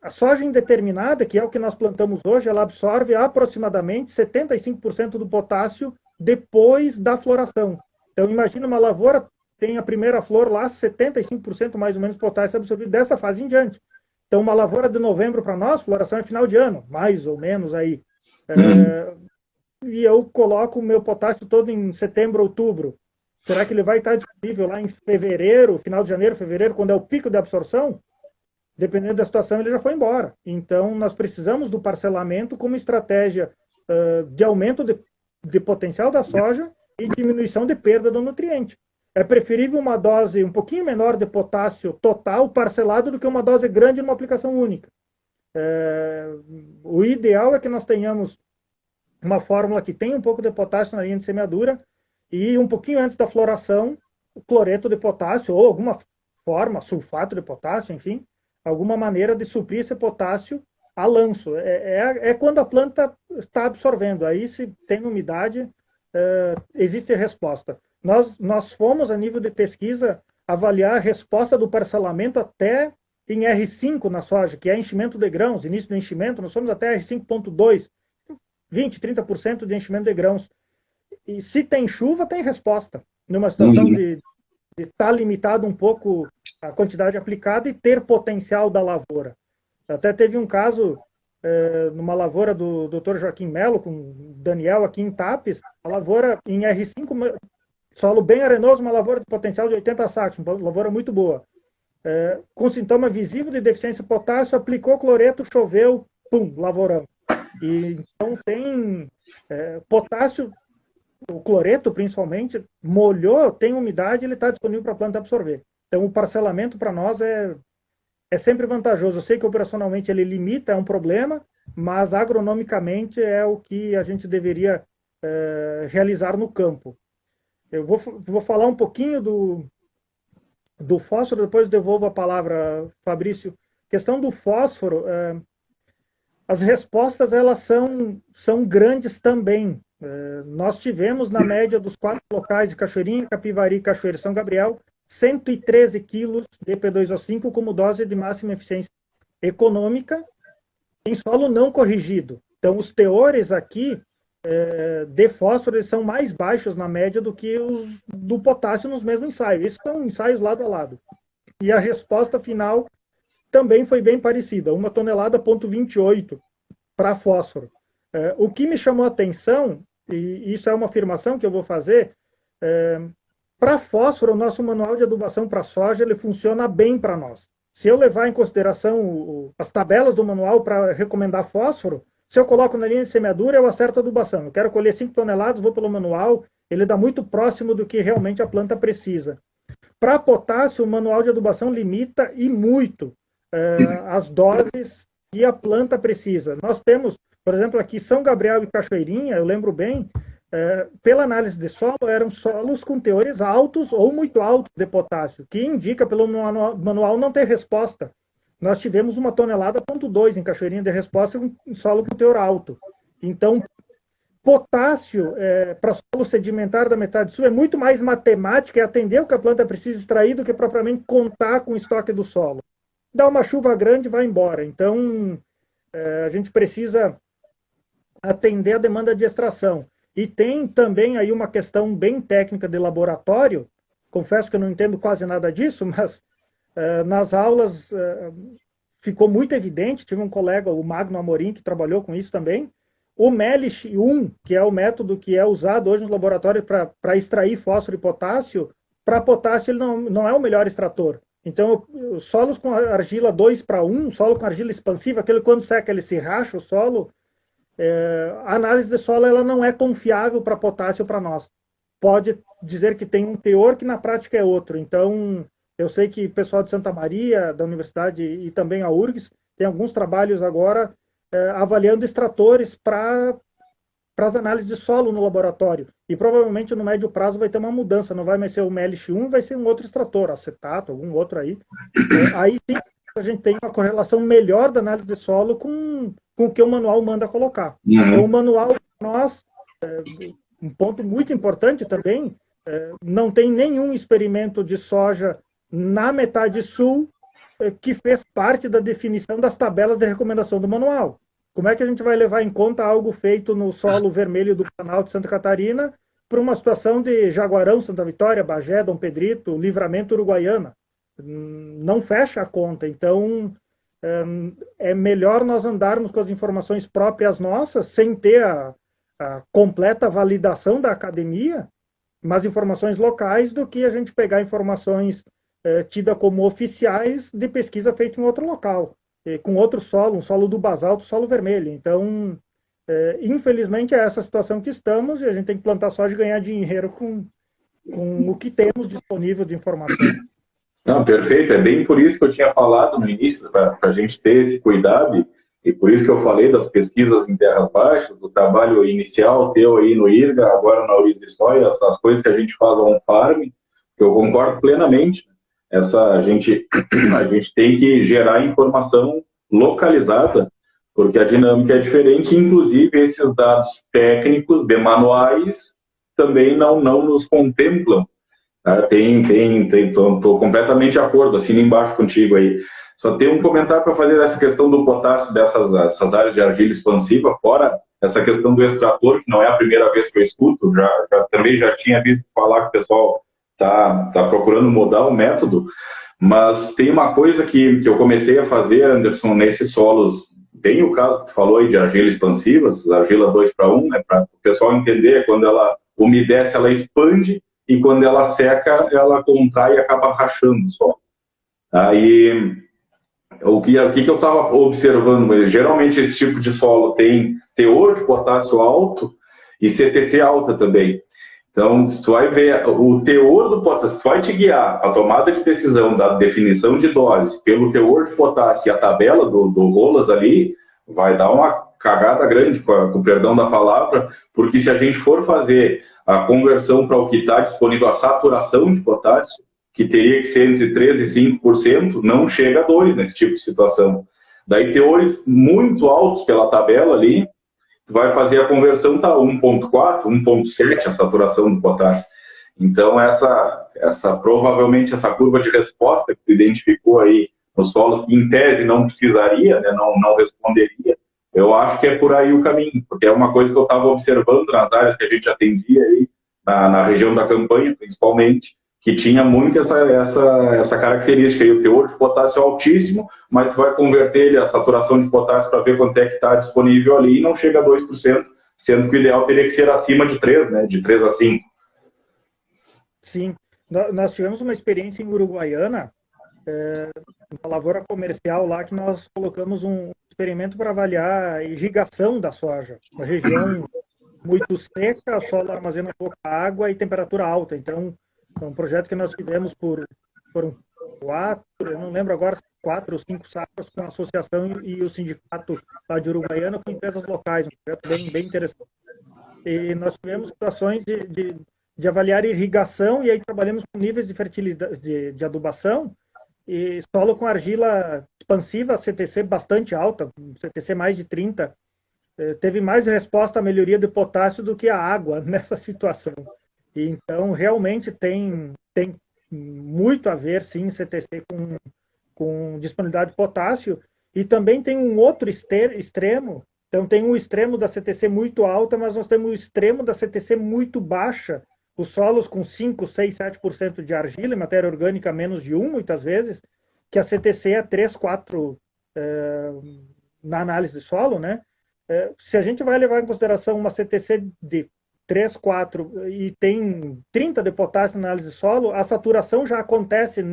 a soja indeterminada, que é o que nós plantamos hoje, ela absorve aproximadamente 75% do potássio depois da floração. Então, imagina uma lavoura, tem a primeira flor lá, 75% mais ou menos potássio absorvido dessa fase em diante. Então, uma lavoura de novembro para nós, floração é final de ano, mais ou menos aí. E eu coloco o meu potássio todo em setembro, outubro. Será que ele vai estar disponível lá em fevereiro, final de janeiro, fevereiro, quando é o pico de absorção? Dependendo da situação, ele já foi embora. Então, nós precisamos do parcelamento como estratégia de aumento de potencial da soja e diminuição de perda do nutriente. É preferível uma dose um pouquinho menor de potássio total parcelado do que uma dose grande numa aplicação única. O ideal é que nós tenhamos uma fórmula que tenha um pouco de potássio na linha de semeadura e um pouquinho antes da floração, o cloreto de potássio ou alguma forma, sulfato de potássio, enfim, alguma maneira de suprir esse potássio a lanço. É quando a planta está absorvendo. Aí, se tem umidade, existe resposta. Nós fomos, a nível de pesquisa, avaliar a resposta do parcelamento até em R5 na soja, que é enchimento de grãos, início do enchimento, nós fomos até R5.2, 20%, 30% de enchimento de grãos. E se tem chuva, tem resposta. Numa situação de estar limitado um pouco a quantidade aplicada e ter potencial da lavoura. Até teve um caso numa lavoura do Dr. Joaquim Melo, com o Daniel aqui em Tapes, a lavoura em R5, solo bem arenoso, uma lavoura de potencial de 80 sacos, uma lavoura muito boa. Com sintoma visível de deficiência de potássio, aplicou cloreto, choveu, pum, lavourão. E, então tem potássio, o cloreto principalmente, molhou, tem umidade, ele está disponível para a planta absorver. Então o parcelamento para nós é sempre vantajoso. Eu sei que operacionalmente ele limita, é um problema, mas agronomicamente é o que a gente deveria realizar no campo. Eu vou falar um pouquinho do fósforo, depois devolvo a palavra, Fabrício. Questão do fósforo, as respostas elas são grandes também. Nós tivemos, na média dos 4 locais de Cachoeirinha, Capivari, Cachoeira e São Gabriel, 113 quilos de P2O5 como dose de máxima eficiência econômica em solo não corrigido. Então, os teores aqui de fósforo eles são mais baixos na média do que os do potássio nos mesmos ensaios. Esses são ensaios lado a lado. E a resposta final também foi bem parecida, 1,28 tonelada para fósforo. O que me chamou a atenção, e isso é uma afirmação que eu vou fazer, para fósforo, o nosso manual de adubação para soja ele funciona bem para nós. Se eu levar em consideração as tabelas do manual para recomendar fósforo, se eu coloco na linha de semeadura, eu acerto a adubação. Eu quero colher 5 toneladas, vou pelo manual, ele dá muito próximo do que realmente a planta precisa. Para potássio, o manual de adubação limita e muito as doses que a planta precisa. Nós temos, por exemplo, aqui São Gabriel e Cachoeirinha, eu lembro bem, pela análise de solo, eram solos com teores altos ou muito altos de potássio, que indica pelo manual não ter resposta. Nós tivemos 1,2 tonelada em Cachoeirinha de resposta em solo com teor alto. Então, potássio para solo sedimentar da metade sul é muito mais matemática, é atender o que a planta precisa extrair do que propriamente contar com o estoque do solo. Dá uma chuva grande e vai embora. Então, a gente precisa atender a demanda de extração. E tem também aí uma questão bem técnica de laboratório, confesso que eu não entendo quase nada disso, mas nas aulas ficou muito evidente, tive um colega, o Magno Amorim, que trabalhou com isso também, o MELISH 1, que é o método que é usado hoje nos laboratórios para extrair fósforo e potássio, para potássio ele não é o melhor extrator. Então, solos com argila 2:1, solo com argila expansiva, aquele quando seca ele se racha o solo, a análise de solo ela não é confiável para potássio para nós. Pode dizer que tem um teor que na prática é outro. Então, eu sei que o pessoal de Santa Maria, da Universidade e também a URGS, tem alguns trabalhos agora avaliando extratores para as análises de solo no laboratório. E provavelmente no médio prazo vai ter uma mudança, não vai mais ser o MELISH 1, vai ser um outro extrator, acetato, algum outro aí. Aí sim a gente tem uma correlação melhor da análise de solo com o que o manual manda colocar. Então, o manual, para nós, um ponto muito importante também, não tem nenhum experimento de soja na metade sul que fez parte da definição das tabelas de recomendação do manual. Como é que a gente vai levar em conta algo feito no solo vermelho do Planalto de Santa Catarina para uma situação de Jaguarão, Santa Vitória, Bagé, Dom Pedrito, Livramento, Uruguaiana? Não fecha a conta. Então, é melhor nós andarmos com as informações próprias nossas, sem ter a completa validação da academia, mas informações locais, do que a gente pegar informações tidas como oficiais de pesquisa feita em outro local, com outro solo, um solo do basalto, solo vermelho. Então, infelizmente, é essa situação que estamos, e a gente tem que plantar soja e ganhar dinheiro com o que temos disponível de informação. Não, perfeito, é bem por isso que eu tinha falado no início, para a gente ter esse cuidado, e por isso que eu falei das pesquisas em terras baixas, do trabalho inicial teu aí no IRGA, agora na Urizistóia, essas coisas que a gente faz on-farm, que eu concordo plenamente. A gente tem que gerar informação localizada, porque a dinâmica é diferente, inclusive esses dados técnicos de manuais também não nos contemplam. Estou completamente de acordo, assino embaixo contigo aí. Só tem um comentário para fazer dessa questão do potássio dessas áreas de argila expansiva, fora essa questão do extrator, que não é a primeira vez que eu escuto, também já tinha visto falar que o pessoal está procurando mudar o método, mas tem uma coisa que eu comecei a fazer, Anderson, nesses solos, tem o caso que tu falou aí de argila expansivas, argila 2:1, né, para o pessoal entender, quando ela umedece, ela expande, e quando ela seca, ela contrai e acaba rachando o solo. Aí, o que eu estava observando, geralmente esse tipo de solo tem teor de potássio alto e CTC alta também. Então, se tu vai ver o teor do potássio, tu vai te guiar a tomada de decisão da definição de dose pelo teor de potássio e a tabela do Rolas ali, vai dar uma cagada grande, com o perdão da palavra, porque se a gente for fazer a conversão para o que está disponível, a saturação de potássio, que teria que ser entre 13% e 5%, não chega a 2% nesse tipo de situação. Daí, teores muito altos pela tabela ali, vai fazer a conversão, tá 1,4, 1,7 a saturação do potássio. Então, provavelmente essa curva de resposta que tu identificou aí nos solos que, em tese, não precisaria, né, não responderia. Eu acho que é por aí o caminho, porque é uma coisa que eu estava observando nas áreas que a gente atendia aí, na região da campanha, principalmente, que tinha muito essa característica aí, o teor de potássio é altíssimo, mas tu vai converter ele a saturação de potássio para ver quanto é que está disponível ali e não chega a 2%, sendo que o ideal teria que ser acima de 3, né, de 3 a 5. Sim, nós tivemos uma experiência em Uruguaiana, uma lavoura comercial lá, que nós colocamos um experimento para avaliar a irrigação da soja. Uma região muito seca, solo armazena pouca água e temperatura alta. Então, é um projeto que nós tivemos foram 4, eu não lembro agora, 4 ou 5 safras com a associação e o sindicato lá de Uruguaiana com empresas locais. Um projeto bem interessante. E nós tivemos situações de avaliar irrigação, e aí trabalhamos com níveis de fertilidade, de adubação, e solo com argila expansiva, CTC bastante alta, CTC mais de 30, teve mais resposta à melhoria de potássio do que a água nessa situação. E então, realmente tem muito a ver, sim, CTC com disponibilidade de potássio, e também tem um outro extremo. Então, tem um extremo da CTC muito alta, mas nós temos o extremo da CTC muito baixa, os solos com 5, 6, 7% de argila e matéria orgânica menos de 1, muitas vezes, que a CTC é 3, 4 na análise de solo, né? Se a gente vai levar em consideração uma CTC de 3, 4 e tem 30 de potássio na análise de solo, a saturação já acontece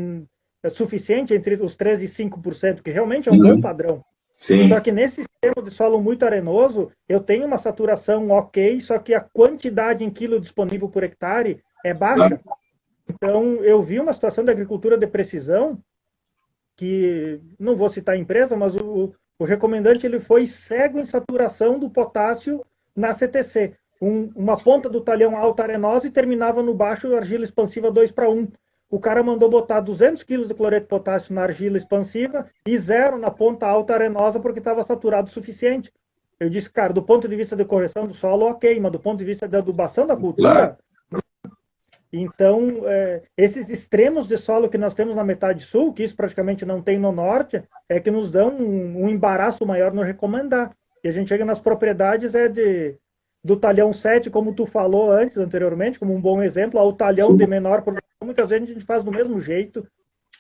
suficiente entre os 3 e 5%, que realmente é um bom padrão. Sim. Só que nesse sistema de solo muito arenoso, eu tenho uma saturação ok, só que a quantidade em quilo disponível por hectare é baixa. Então, eu vi uma situação da agricultura de precisão, que não vou citar a empresa, mas o recomendante ele foi cego em saturação do potássio na CTC. Uma ponta do talhão alta arenosa e terminava no baixo argila expansiva 2:1. O cara mandou botar 200 quilos de cloreto de potássio na argila expansiva e 0 na ponta alta arenosa porque estava saturado o suficiente. Eu disse, cara, do ponto de vista de correção do solo, ok, mas do ponto de vista da adubação da cultura... Claro. Então, esses extremos de solo que nós temos na metade sul, que isso praticamente não tem no norte, é que nos dão um embaraço maior no recomendar. E a gente chega nas propriedades do talhão 7, como tu falou anteriormente, como um bom exemplo, ao talhão Sim. de menor produção, muitas vezes a gente faz do mesmo jeito.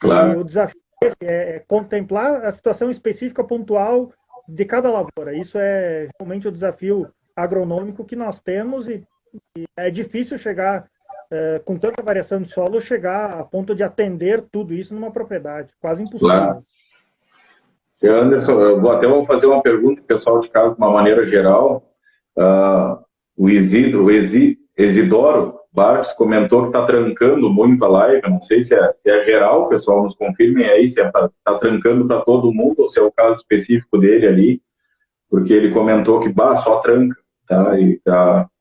Claro. E o desafio é contemplar a situação específica pontual de cada lavoura. Isso é realmente o desafio agronômico que nós temos, e é difícil chegar, com tanta variação de solo, chegar a ponto de atender tudo isso numa propriedade. Quase impossível. Claro. Anderson, eu vou fazer uma pergunta pessoal de casa de uma maneira geral. O Isidoro Bartes comentou que está trancando muito a live. Não sei se é geral, pessoal, nos confirmem aí se está trancando para todo mundo ou se é o caso específico dele ali, porque ele comentou que só tranca, tá? E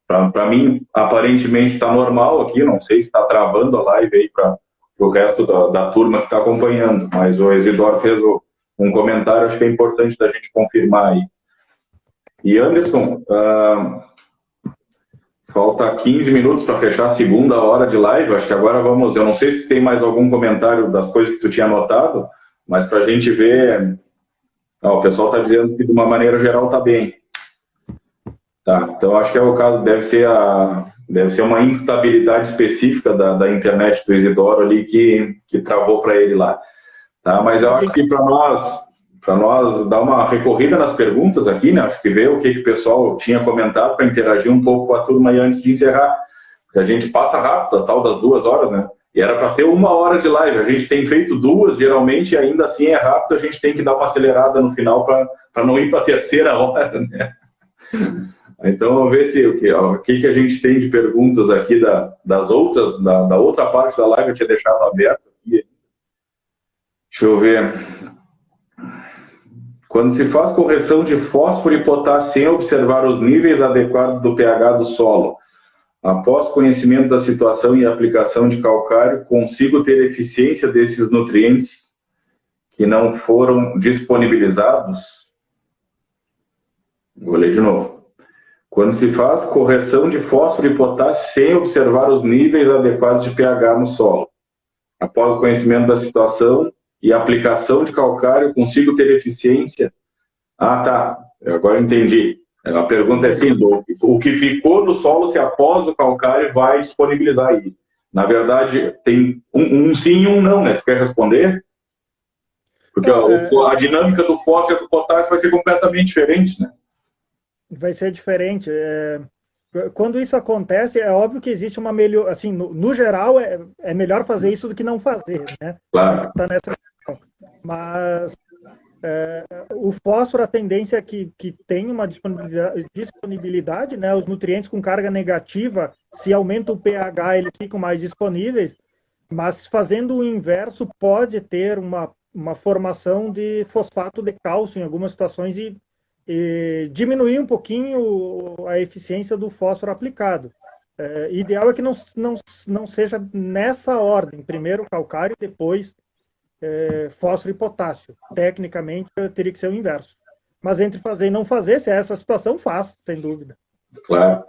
para mim, aparentemente está normal aqui, não sei se está travando a live aí para o resto da turma que está acompanhando, mas o Isidoro fez um comentário, acho que é importante da gente confirmar aí. E Anderson, falta 15 minutos para fechar a segunda hora de live. Acho que agora vamos... Eu não sei se tem mais algum comentário das coisas que tu tinha anotado, mas para a gente ver... o pessoal está dizendo que de uma maneira geral está bem. Tá, então acho que é o caso, deve ser uma instabilidade específica da internet do Isidoro ali que travou para ele lá. Tá, mas eu acho que para nós dar uma recorrida nas perguntas aqui, né? Acho que ver o que o pessoal tinha comentado para interagir um pouco com a turma aí antes de encerrar. Porque a gente passa rápido, a tal das 2 horas, né? E era para ser 1 hora de live. A gente tem feito 2, geralmente, e ainda assim é rápido, a gente tem que dar uma acelerada no final para não ir para a 3ª hora, né? Então, vamos ver se o que a gente tem de perguntas aqui da outra parte da live. Eu tinha deixado aberto aqui. Deixa eu ver. Quando se faz correção de fósforo e potássio sem observar os níveis adequados do pH do solo, após conhecimento da situação e aplicação de calcário, consigo ter eficiência desses nutrientes que não foram disponibilizados? Vou ler de novo. Quando se faz correção de fósforo e potássio sem observar os níveis adequados de pH no solo, após o conhecimento da situação e aplicação de calcário consigo ter eficiência? Ah, tá. Agora eu entendi. A pergunta é assim, o que ficou no solo se após o calcário vai disponibilizar aí. Na verdade, tem um sim e um não, né? Tu quer responder? Porque a dinâmica do fósforo e do potássio vai ser completamente diferente, né? Vai ser diferente. Quando isso acontece, é óbvio que existe uma melhor, assim, no geral, é melhor fazer isso do que não fazer, né? Claro. Tá nessa questão. Mas o fósforo, a tendência é que tem uma disponibilidade, né? Os nutrientes com carga negativa, se aumenta o pH, eles ficam mais disponíveis, mas fazendo o inverso pode ter uma formação de fosfato de cálcio em algumas situações e diminuir um pouquinho a eficiência do fósforo aplicado. Ideal é que não seja nessa ordem, primeiro calcário, depois fósforo e potássio. Tecnicamente, teria que ser o inverso. Mas entre fazer e não fazer, se é essa situação, faz, sem dúvida. Claro.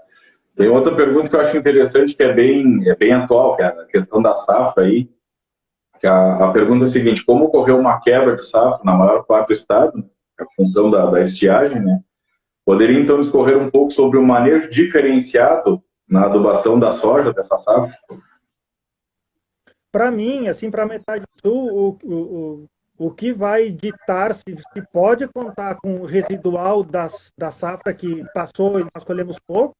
Tem outra pergunta que eu acho interessante, que é bem atual, que é a questão da safra aí. Que a pergunta é a seguinte: como ocorreu uma quebra de safra na maior parte do estado, a função da estiagem, né? Poderia então discorrer um pouco sobre o manejo diferenciado na adubação da soja dessa safra? Para mim, assim, para a metade sul, o que vai ditar se pode contar com o residual da safra que passou e nós colhemos pouco,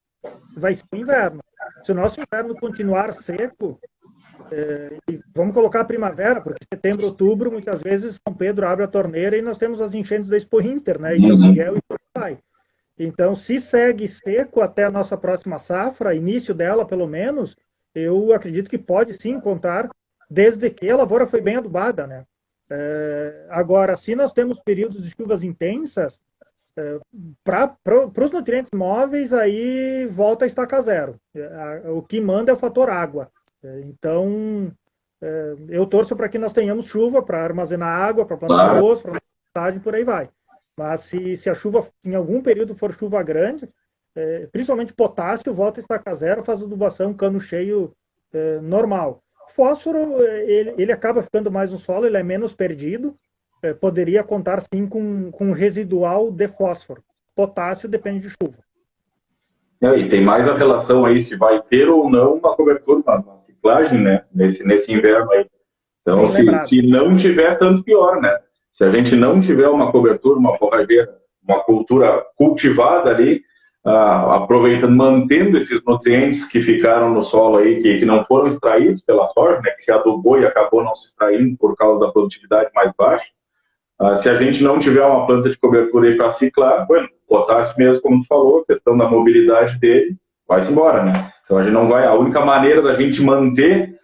vai ser o inverno. Se o nosso inverno continuar seco, vamos colocar a primavera, porque setembro, outubro, muitas vezes São Pedro abre a torneira e nós temos as enchentes da Expo Inter, né? E São Miguel e por aí vai. Então, se segue seco até a nossa próxima safra, início dela pelo menos, eu acredito que pode sim contar, desde que a lavoura foi bem adubada, né? Agora, se nós temos períodos de chuvas intensas, para os nutrientes móveis, aí volta a estaca zero. O que manda é o fator água. Então, eu torço para que nós tenhamos chuva para armazenar água, para plantar arroz, para plantagem, por aí vai. Mas se a chuva, em algum período, for chuva grande, principalmente potássio, volta a estaca zero, faz adubação, cano cheio normal. Fósforo, ele acaba ficando mais no solo, ele é menos perdido, poderia contar sim com residual de fósforo. Potássio depende de chuva. E tem mais a relação aí se vai ter ou não uma cobertura, uma ciclagem, né? Nesse inverno aí. Então, se não tiver, tanto pior, né? Se a gente não tiver uma cobertura, uma forrageira, uma cultura cultivada ali, aproveitando, mantendo esses nutrientes que ficaram no solo aí, que não foram extraídos pela soja, né? Que se adubou e acabou não se extraindo por causa da produtividade mais baixa. Se a gente não tiver uma planta de cobertura aí para ciclar, bueno, potássio mesmo, como tu falou, a questão da mobilidade dele, vai-se embora, né? Então a gente não vai, a única maneira da gente manter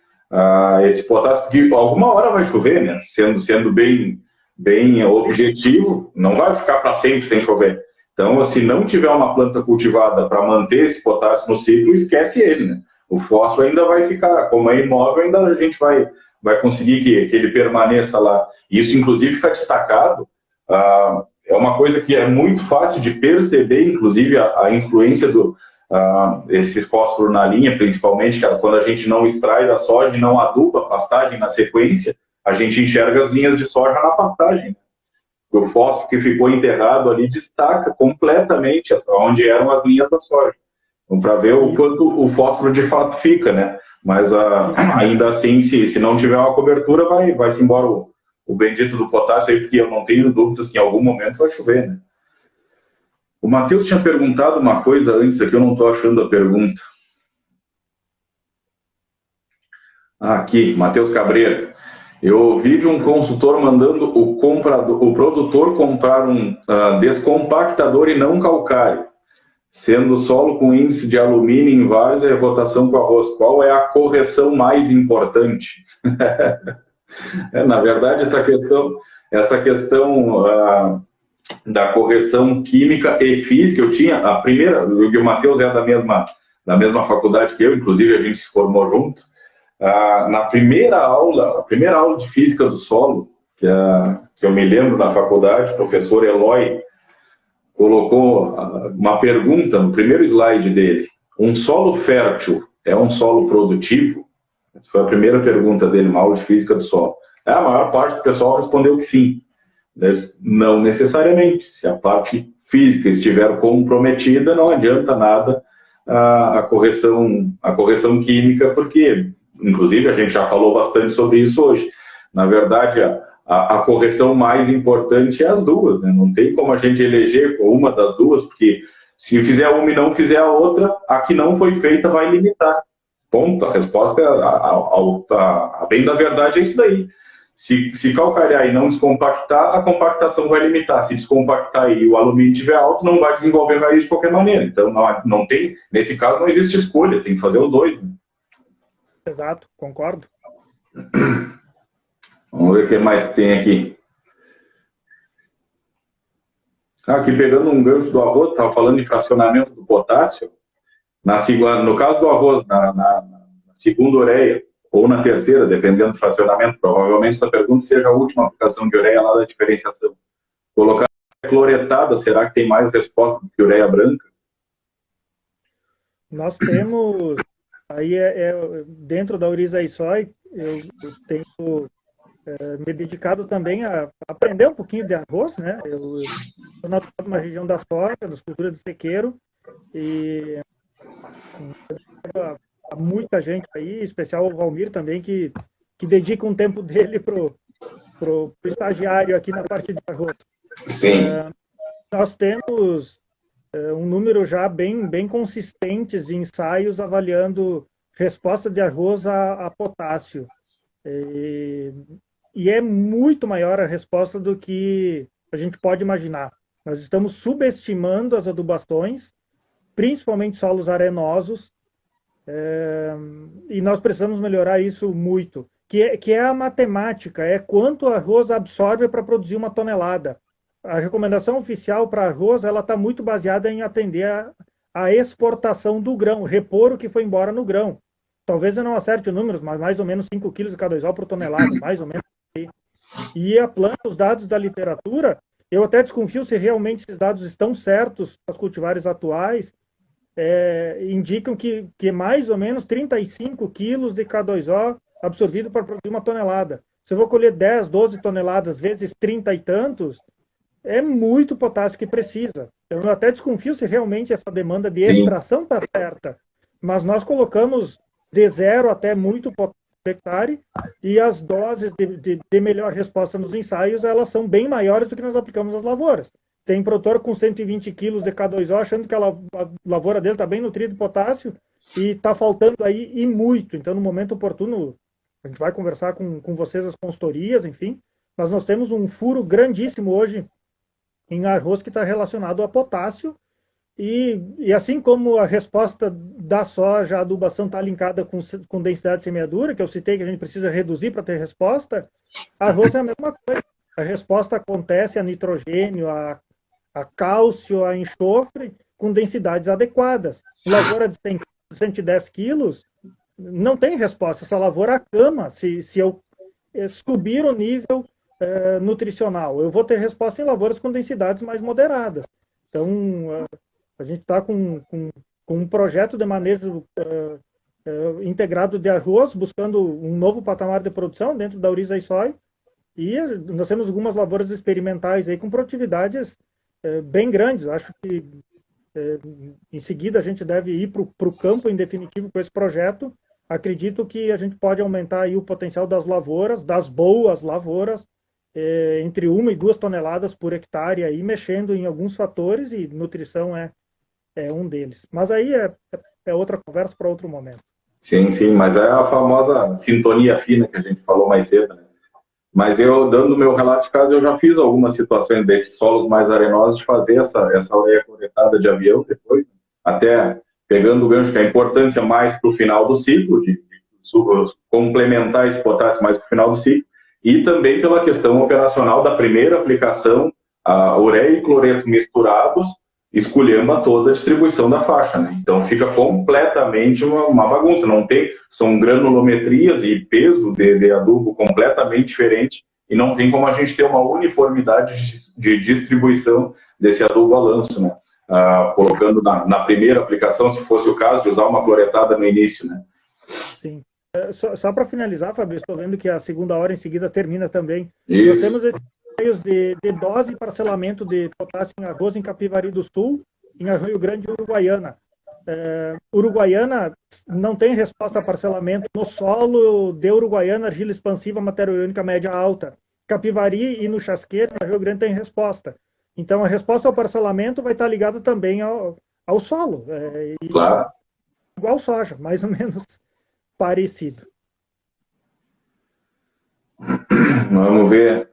esse potássio, porque alguma hora vai chover, né? Sendo bem objetivo, não vai ficar para sempre sem chover. Então, se não tiver uma planta cultivada para manter esse potássio no ciclo, esquece ele, né? O fósforo ainda vai ficar, como é imóvel, ainda a gente vai conseguir que ele permaneça lá. Isso, inclusive, fica destacado. É uma coisa que é muito fácil de perceber, inclusive, a influência esse fósforo na linha, principalmente, quando a gente não extrai da soja e não aduba a pastagem na sequência, a gente enxerga as linhas de soja na pastagem. O fósforo que ficou enterrado ali destaca completamente onde eram as linhas da soja. Então, para ver o quanto o fósforo de fato fica, né? Mas ainda assim, se não tiver uma cobertura, vai-se embora o bendito do potássio aí, porque eu não tenho dúvidas que em algum momento vai chover, né? O Matheus tinha perguntado uma coisa antes aqui, eu não estou achando a pergunta. Aqui, Matheus Cabreira. Eu ouvi de um consultor mandando o produtor comprar um descompactador e não calcário, sendo o solo com índice de alumínio em várzea e rotação com arroz. Qual é a correção mais importante? Na verdade, essa questão da correção química e física, eu tinha a primeira, o Matheus é da mesma faculdade que eu, inclusive a gente se formou junto. Na primeira aula de física do solo, que eu me lembro na faculdade, o professor Eloy colocou uma pergunta no primeiro slide dele: um solo fértil é um solo produtivo? Essa foi a primeira pergunta dele, uma aula de física do solo. A maior parte do pessoal respondeu que sim. Não necessariamente. Se a parte física estiver comprometida, não adianta nada a correção química, porque, inclusive, a gente já falou bastante sobre isso hoje. Na verdade, a correção mais importante é as duas, né? Não tem como a gente eleger uma das duas, porque se fizer uma e não fizer a outra, a que não foi feita vai limitar. Ponto. A resposta, a bem da verdade, é isso daí. Se calcarear e não descompactar, a compactação vai limitar. Se descompactar e o alumínio estiver alto, não vai desenvolver raiz de qualquer maneira. Então, não tem, nesse caso, não existe escolha, tem que fazer os dois. Né? Exato, concordo. Vamos ver o que mais tem aqui. Aqui, pegando um gancho do arroz, estava falando de fracionamento do potássio. No caso do arroz, na segunda ureia, ou na terceira, dependendo do fracionamento, provavelmente essa pergunta seja a última aplicação de ureia lá da diferenciação. Colocar cloretada, será que tem mais resposta do que ureia branca? Nós temos, aí dentro da Ouriça Soy, eu tenho me dedicado também a aprender um pouquinho de arroz, né? Eu estou na região da soja, das culturas de sequeiro, e há muita gente aí, em especial o Valmir também, que dedica um tempo dele pro estagiário aqui na parte de arroz. Sim. Nós temos um número já bem consistente de ensaios avaliando resposta de arroz a potássio. E é muito maior a resposta do que a gente pode imaginar. Nós estamos subestimando as adubações, principalmente solos arenosos, e nós precisamos melhorar isso muito, que é a matemática, é quanto arroz absorve para produzir uma tonelada. A recomendação oficial para arroz ela está muito baseada em atender a exportação do grão, repor o que foi embora no grão. Talvez eu não acerte os números, mas mais ou menos 5 kg de K2O por tonelada, mais ou menos. E a planta, os dados da literatura, eu até desconfio se realmente esses dados estão certos para os cultivares atuais, indicam que mais ou menos 35 quilos de K2O absorvido para produzir uma tonelada. Se eu vou colher 10, 12 toneladas vezes 30 e tantos, é muito potássio que precisa. Eu até desconfio se realmente essa demanda de extração está certa, mas nós colocamos de 0 até muito potássio por hectare, e as doses de melhor resposta nos ensaios, elas são bem maiores do que nós aplicamos nas lavouras. Tem produtor com 120 quilos de K2O, achando que a lavoura dele está bem nutrida de potássio, e está faltando aí e muito. Então, no momento oportuno, a gente vai conversar com vocês, as consultorias, enfim, mas nós temos um furo grandíssimo hoje em arroz que está relacionado a potássio, e assim como a resposta da soja, a adubação está linkada com densidade de semeadura, que eu citei que a gente precisa reduzir para ter resposta, arroz é a mesma coisa. A resposta acontece a nitrogênio, a cálcio, a enxofre, com densidades adequadas. Lavoura de 110 quilos, não tem resposta. Essa lavoura acama se eu subir o nível nutricional. Eu vou ter resposta em lavouras com densidades mais moderadas. Então, a gente está com um projeto de manejo integrado de arroz, buscando um novo patamar de produção dentro da Ouriça Soy, e nós temos algumas lavouras experimentais aí com produtividades bem grandes. Acho que em seguida a gente deve ir para o campo em definitivo com esse projeto. Acredito que a gente pode aumentar aí o potencial das lavouras, das boas lavouras, entre 1 e 2 toneladas por hectare, aí, mexendo em alguns fatores, e nutrição é um deles. Mas aí é outra conversa para outro momento. Sim, mas é a famosa sintonia fina que a gente falou mais cedo, né? Mas eu, dando meu relato de casa, eu já fiz algumas situações desses solos mais arenosos de fazer essa ureia cloretada de avião depois, até pegando o gancho que a importância mais para o final do ciclo, de complementar esse potássio mais para o final do ciclo, e também pela questão operacional da primeira aplicação, a ureia e cloreto misturados, esculhamba toda a distribuição da faixa, né? Então fica completamente uma bagunça, não tem, são granulometrias e peso de adubo completamente diferente, e não tem como a gente ter uma uniformidade de distribuição desse adubo a lanço, né? Colocando na primeira aplicação, se fosse o caso, de usar uma cloretada no início, né? Sim. Só para finalizar, Fabrício, estou vendo que a segunda hora em seguida termina também. Isso. Nós temos esses meios de dose e parcelamento de potássio em arroz em Capivari do Sul, em Rio Grande e Uruguaiana. Uruguaiana não tem resposta a parcelamento no solo de Uruguaiana, argila expansiva, matéria orgânica média alta. Capivari e no Chasqueiro, no Rio Grande, tem resposta. Então, a resposta ao parcelamento vai estar ligada também ao solo. Claro. Igual soja, mais ou menos parecido. Vamos ver.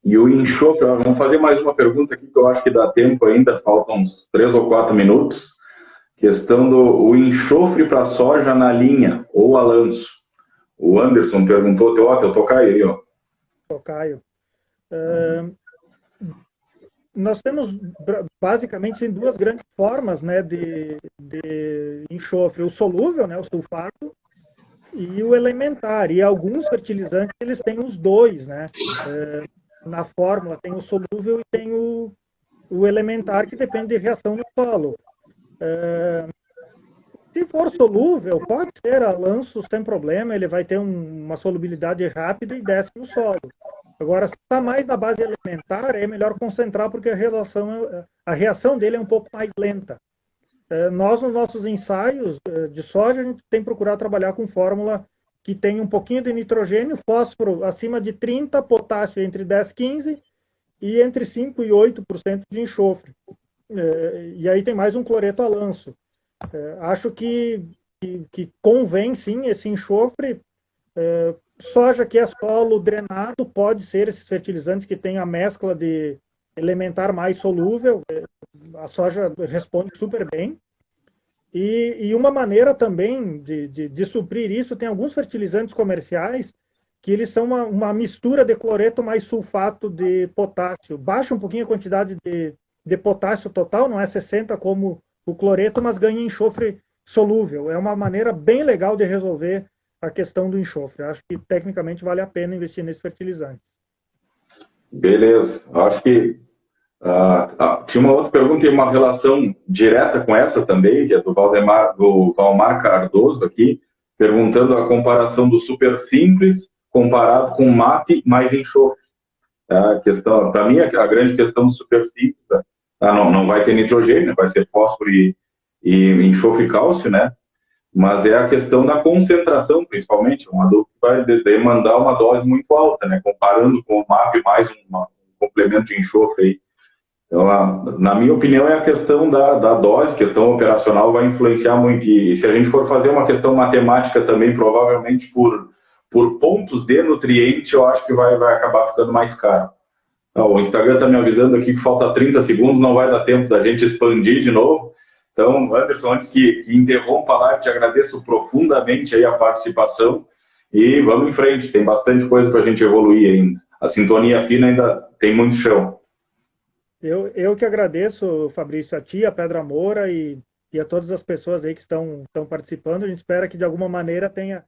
E o enxofre, vamos fazer mais uma pergunta aqui que eu acho que dá tempo ainda, faltam uns 3 ou 4 minutos. Questão do enxofre para soja na linha ou a lanço. O Anderson perguntou, teu tocaio aí, ó. Tocaio. Nós temos basicamente duas grandes formas, né, de enxofre: o solúvel, né, o sulfato, e o elementar. E alguns fertilizantes eles têm os dois, né? Na fórmula tem o solúvel e tem o elementar, que depende de reação no solo. Se for solúvel, pode ser a lanço sem problema, ele vai ter uma solubilidade rápida e desce no solo. Agora, se está mais na base elementar, é melhor concentrar, porque a reação dele é um pouco mais lenta. Nós, nos nossos ensaios de soja, a gente tem procurado trabalhar com fórmula que tem um pouquinho de nitrogênio, fósforo acima de 30, potássio entre 10 e 15 e entre 5 e 8% de enxofre. E aí tem mais um cloreto a lanço. Acho que convém, sim, esse enxofre. Soja que é solo drenado, pode ser esses fertilizantes que tem a mescla de elementar mais solúvel. A soja responde super bem. E uma maneira também de suprir isso, tem alguns fertilizantes comerciais que eles são uma mistura de cloreto mais sulfato de potássio. Baixa um pouquinho a quantidade de potássio total, não é 60 como o cloreto, mas ganha enxofre solúvel. É uma maneira bem legal de resolver a questão do enxofre. Acho que tecnicamente vale a pena investir nesses fertilizantes. Beleza. Acho que tinha uma outra pergunta e uma relação direta com essa também, que é do Valmar Cardoso aqui, perguntando a comparação do super simples comparado com MAP mais enxofre. A questão, para mim, a grande questão do super simples, não vai ter nitrogênio, vai ser fósforo e enxofre e cálcio, né? Mas é a questão da concentração, principalmente. Um adubo que vai demandar uma dose muito alta, né? Comparando com o MAP mais um complemento de enxofre aí. Então, na minha opinião, é a questão da dose, questão operacional vai influenciar muito. E se a gente for fazer uma questão matemática também, provavelmente por pontos de nutriente, eu acho que vai acabar ficando mais caro. Então, o Instagram está me avisando aqui que falta 30 segundos, não vai dar tempo da gente expandir de novo. Então, Anderson, antes que interrompa a live, te agradeço profundamente aí a participação e vamos em frente, tem bastante coisa para a gente evoluir ainda. A sintonia fina ainda tem muito chão. Eu que agradeço, Fabrício, a ti, a Pedra Moura e a todas as pessoas aí que estão participando. A gente espera que de alguma maneira tenha